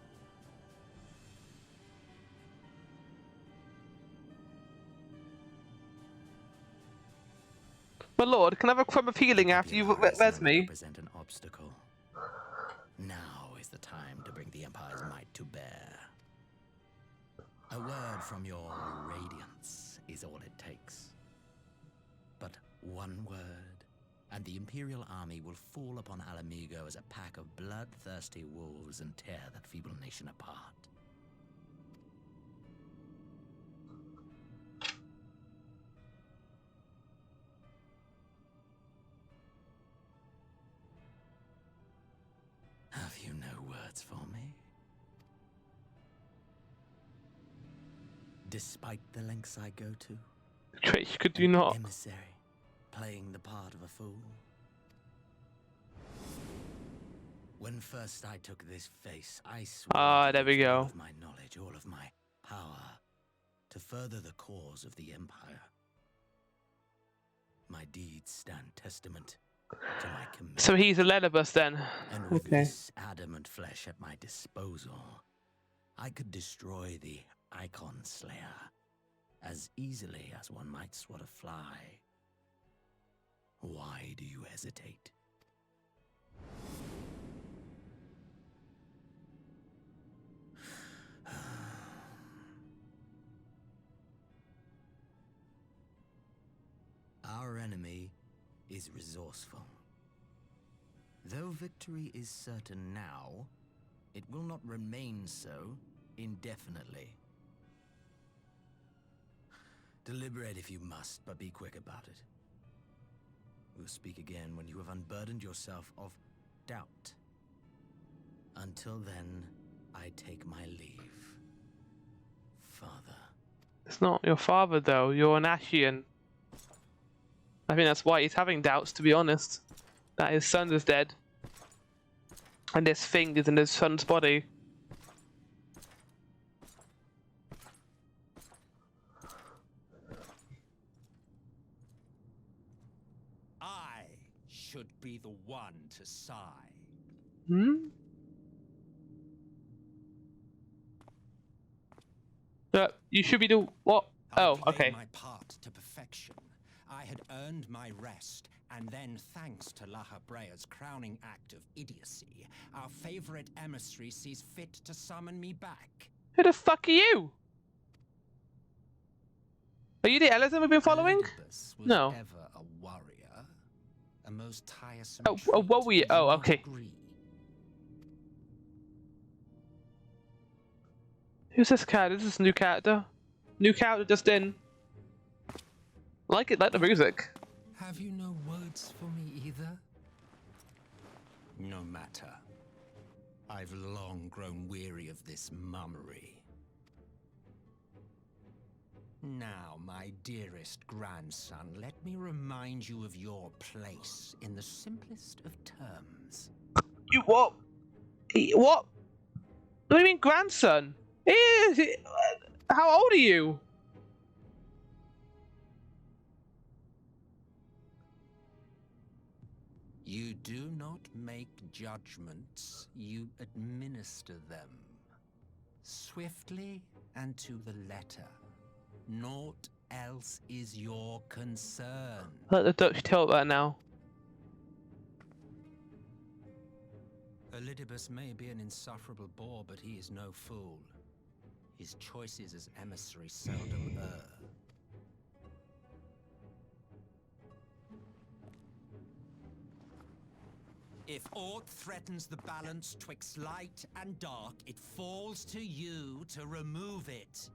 My lord, can I have a crumb of healing after you've read me? Represent an obstacle. Now is the time to bring the Empire's might to bear. A word from your radiance is all it takes. But one word, and the Imperial army will fall upon Alamigo as a pack of bloodthirsty wolves and tear that feeble nation apart. Have you no words for me? Despite the lengths I go to? Trish, could you not? Emissary, playing the part of a fool. When first I took this face, I swore there we go. all of my knowledge, all of my power, to further the cause of the Empire. My deeds stand testament to my commitment. So he's a Lenibus then. And with this adamant flesh at my disposal, I could destroy the Icon Slayer as easily as one might swat a fly. Why do you hesitate? Our enemy is resourceful. Though victory is certain now, it will not remain so indefinitely. Deliberate if you must, but be quick about it. We'll speak again when you have unburdened yourself of doubt. Until then, I take my leave. Father. It's not your father though, you're an Ashian. I think that's why he's having doubts, to be honest. That his son is dead. And this thing is in his son's body. I should be the one to sigh. Hmm? You should be the what? Oh, okay. My part to perfection. I had earned my rest, and then, thanks to Laha Brea's crowning act of idiocy, our favorite emissary sees fit to summon me back. Who the fuck are you? Are you the Elezen we've been following? Was No. ever a warrior, a most tiresome. Oh, a warrior. Oh, okay. Who's this character? Is this a new character? New character just in. Like it, like the music. Have you no words for me either? No matter. I've long grown weary of this mummery. Now, my dearest grandson, let me remind you of your place in the simplest of terms. You what? What? What do you mean grandson? How old are you? You do not make judgments, you administer them. Swiftly and to the letter. Naught else is your concern. Let the Dutch tilt that now. Elidibus may be an insufferable bore, but he is no fool. His choices as emissary seldom err. If aught threatens the balance twixt light and dark, it falls to you to remove it.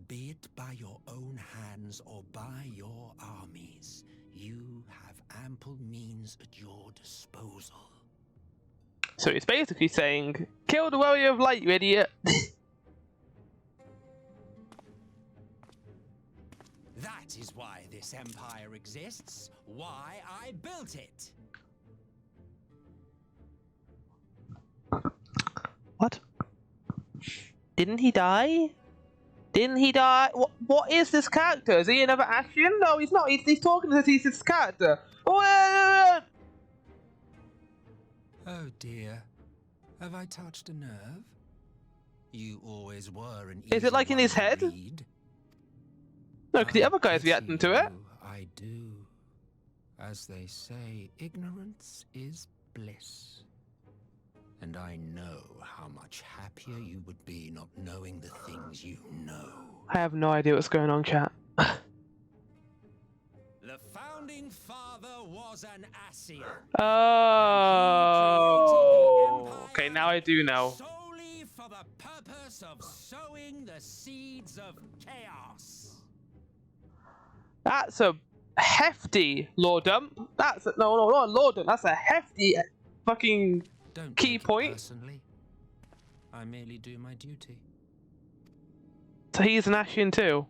Be it by your own hands or by your armies, you have ample means at your disposal. So it's basically saying, kill the Warrior of Light, you idiot! That is why this empire exists, why I built it. What? Didn't he die? Didn't he die? What is this character? Is he another Ashen? No, he's not. He's talking as he's this character. Oh dear. Have I touched a nerve? You always were an Is it like in his head? Read. No, because the other guy's reacting to it. I do. As they say, ignorance is bliss. And I know how much happier you would be not knowing the things you know. I have no idea what's going on, chat. The founding father was an Ascian. Oh, okay, now I do know. Solely for the purpose of sowing the seeds of chaos. That's a hefty lore dump. That's a, no, not lore dump. That's a hefty fucking key point. Personally, I merely do my duty. So he's an Ashen too,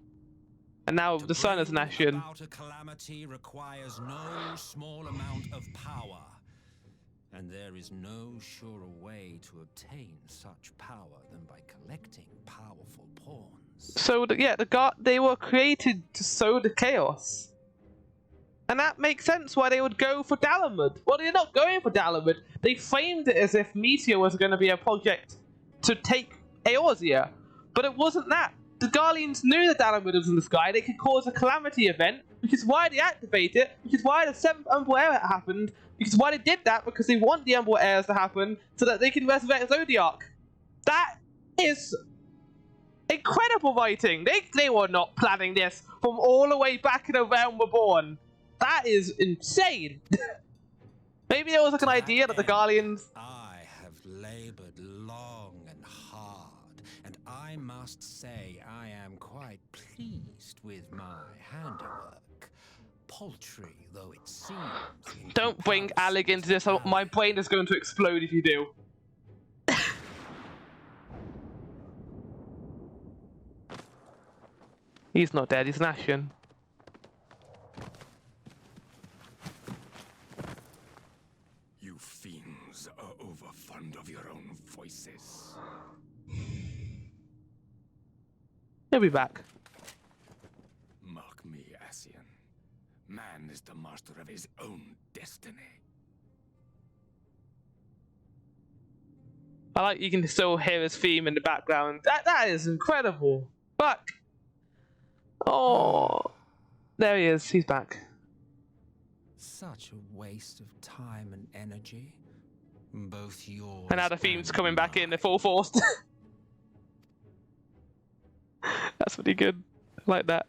and now the sun is an Ashen. About a calamity requires no small amount of power, and there is no surer way to obtain such power than by collecting powerful pawns. So they were created to sow the chaos. And that makes sense why they would go for Dalamud. Well, they're not going for Dalamud. They framed it as if Meteor was going to be a project to take Eorzea. But it wasn't that. The Guardians knew that Dalamud was in the sky. They could cause a calamity event, which is why they activate it, which is why the 7th Umbral Era happened, which is why they did that, because they want the Umbral Eras to happen so that they can resurrect Zodiac. That is incredible writing. They were not planning this from all the way back in the Realm Reborn. That is insane. Maybe there was like an idea that the Guardians... I have labored long and hard, and I must say I am quite pleased with my handiwork. Paltry though it seems. Don't bring Alec into this. My brain is going to explode if you do. He's not dead, he's an Ashen. You fiends are overfond of your own voices. He'll be back. Mark me, Ascian. Man is the master of his own destiny. I like you can still hear his theme in the background. That is incredible. Fuck. Oh, there he is. He's back. Such a waste of time and energy. Both yours. And now the theme's coming back in. They're full force. That's pretty good. I like that.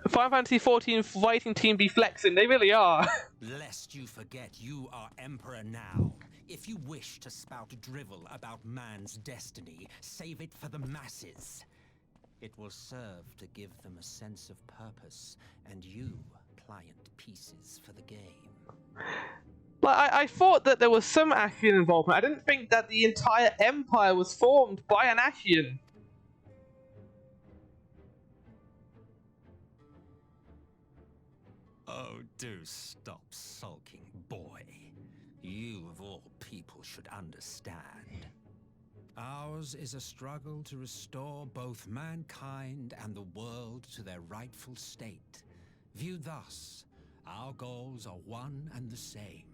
Final Fantasy XIV fighting team be flexing. They really are. Lest you forget, you are Emperor now. If you wish to spout drivel about man's destiny, save it for the masses. It will serve to give them a sense of purpose, and you, pliant pieces for the game. Like, I thought that there was some Ascian involvement. I didn't think that the entire Empire was formed by an Ascian. Oh, do stop sulking, boy. You, of all people, should understand. Ours is a struggle to restore both mankind and the world to their rightful state. Viewed thus, our goals are one and the same.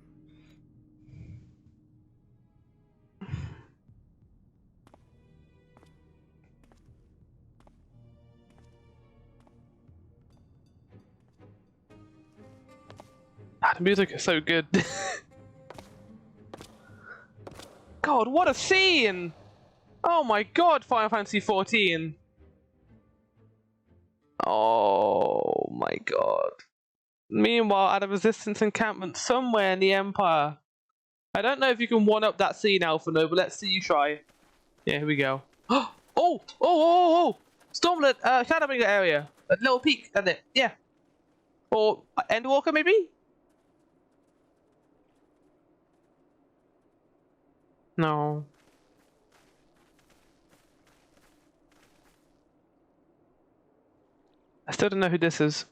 The music is so good. God, what a scene! Oh my god, Final Fantasy XIV. Oh my god. Meanwhile, at a resistance encampment somewhere in the Empire. I don't know if you can one-up that scene, Alphino, but let's see you try. Yeah, here we go. Oh! Stormlet, Shadowbringer area. A little peek at it, yeah. Or Endwalker, maybe? No. I still don't know who this is.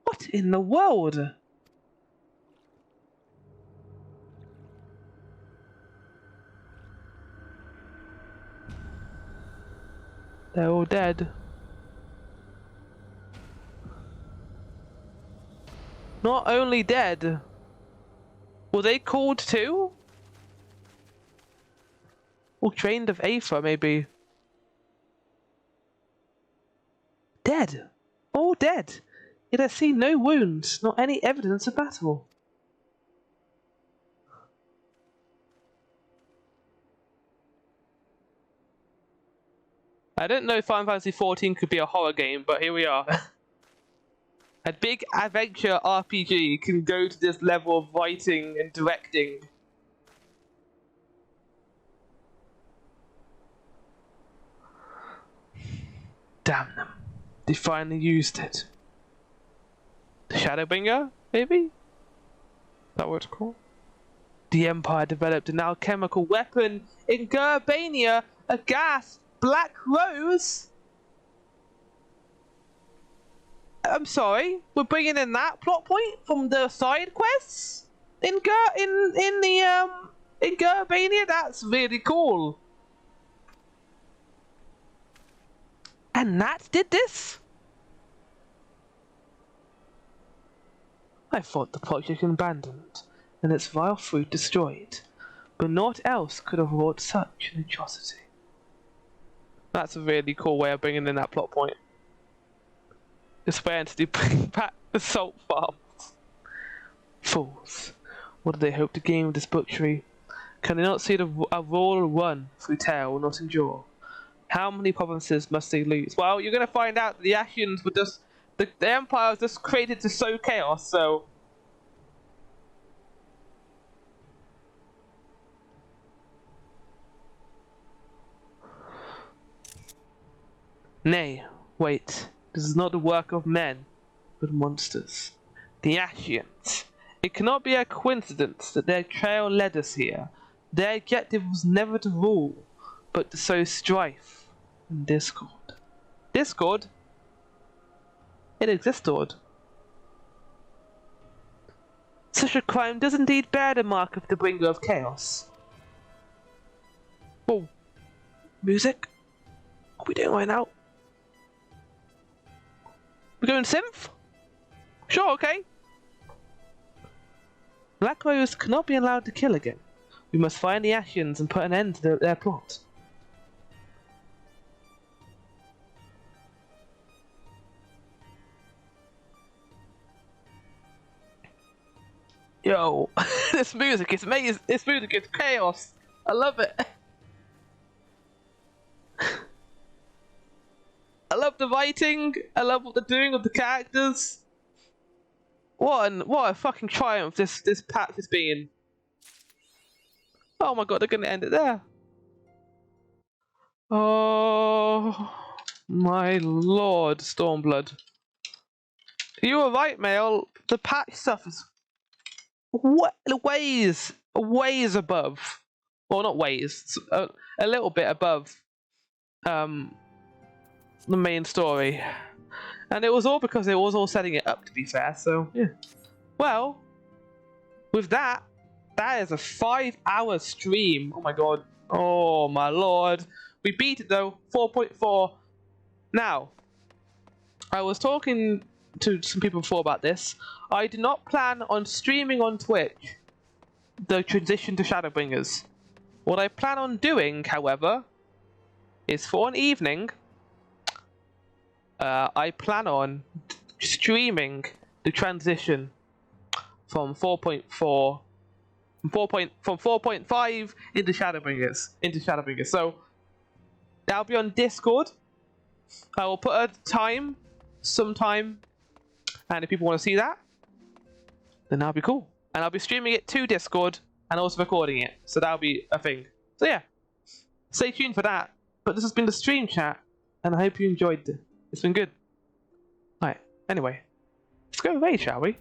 What in the world? They're all dead. Not only dead, were they called too? Or drained of Aether, maybe? Dead. All dead. Yet I see no wounds, nor any evidence of battle. I didn't know Final Fantasy XIV could be a horror game, but here we are. A big adventure RPG can go to this level of writing and directing. Damn them. They finally used it. The Shadowbringer, maybe? Is that what it's called? The Empire developed an alchemical weapon in Gerbania, a gas, Black Rose? I'm sorry, we're bringing in that plot point from the side quests? In Gerbania? That's really cool. And Nat did this? I thought the project abandoned, and its vile fruit destroyed, but naught else could have wrought such an atrocity. That's a really cool way of bringing in that plot point. Just waiting to bring back the salt farms. Fools. What do they hope to gain with this butchery? Can they not see a royal run through tail will not endure? How many provinces must they lose? Well, you're going to find out that the Ashians were just... The Empire was just created to sow chaos, so... Nay, wait. This is not the work of men, but monsters. The Ashians. It cannot be a coincidence that their trail led us here. Their objective was never to rule, but to sow strife and discord. Discord? It existed. Such a crime does indeed bear the mark of the bringer of chaos. Oh, music? What are we doing right now? We're going synth? Sure, okay. Black Rose cannot be allowed to kill again. We must find the Ashians and put an end to their plot. Yo, this music is amazing. This music is chaos. I love it. I love the writing. I love what they're doing with the characters. What a fucking triumph this patch has been. Oh my god, they're gonna end it there. Oh my lord, Stormblood. You were right, Mail. The patch stuff is ways above. Well, not ways. A little bit above. The main story. And it was all because it was all setting it up, to be fair, so yeah. Well, with that is a 5-hour stream. Oh my god. Oh my lord. We beat it though, 4.4. Now, I was talking to some people before about this. I do not plan on streaming on Twitch the transition to Shadowbringers. What I plan on doing, however, is for an evening, I plan on streaming the transition from 4.4, from 4.5 into Shadowbringers. So that'll be on Discord. I will put a time, sometime, and if people want to see that, then that'll be cool. And I'll be streaming it to Discord and also recording it, so that'll be a thing. So yeah, stay tuned for that. But this has been the stream chat, and I hope you enjoyed it. It's been good. Right, anyway, let's go away, shall we?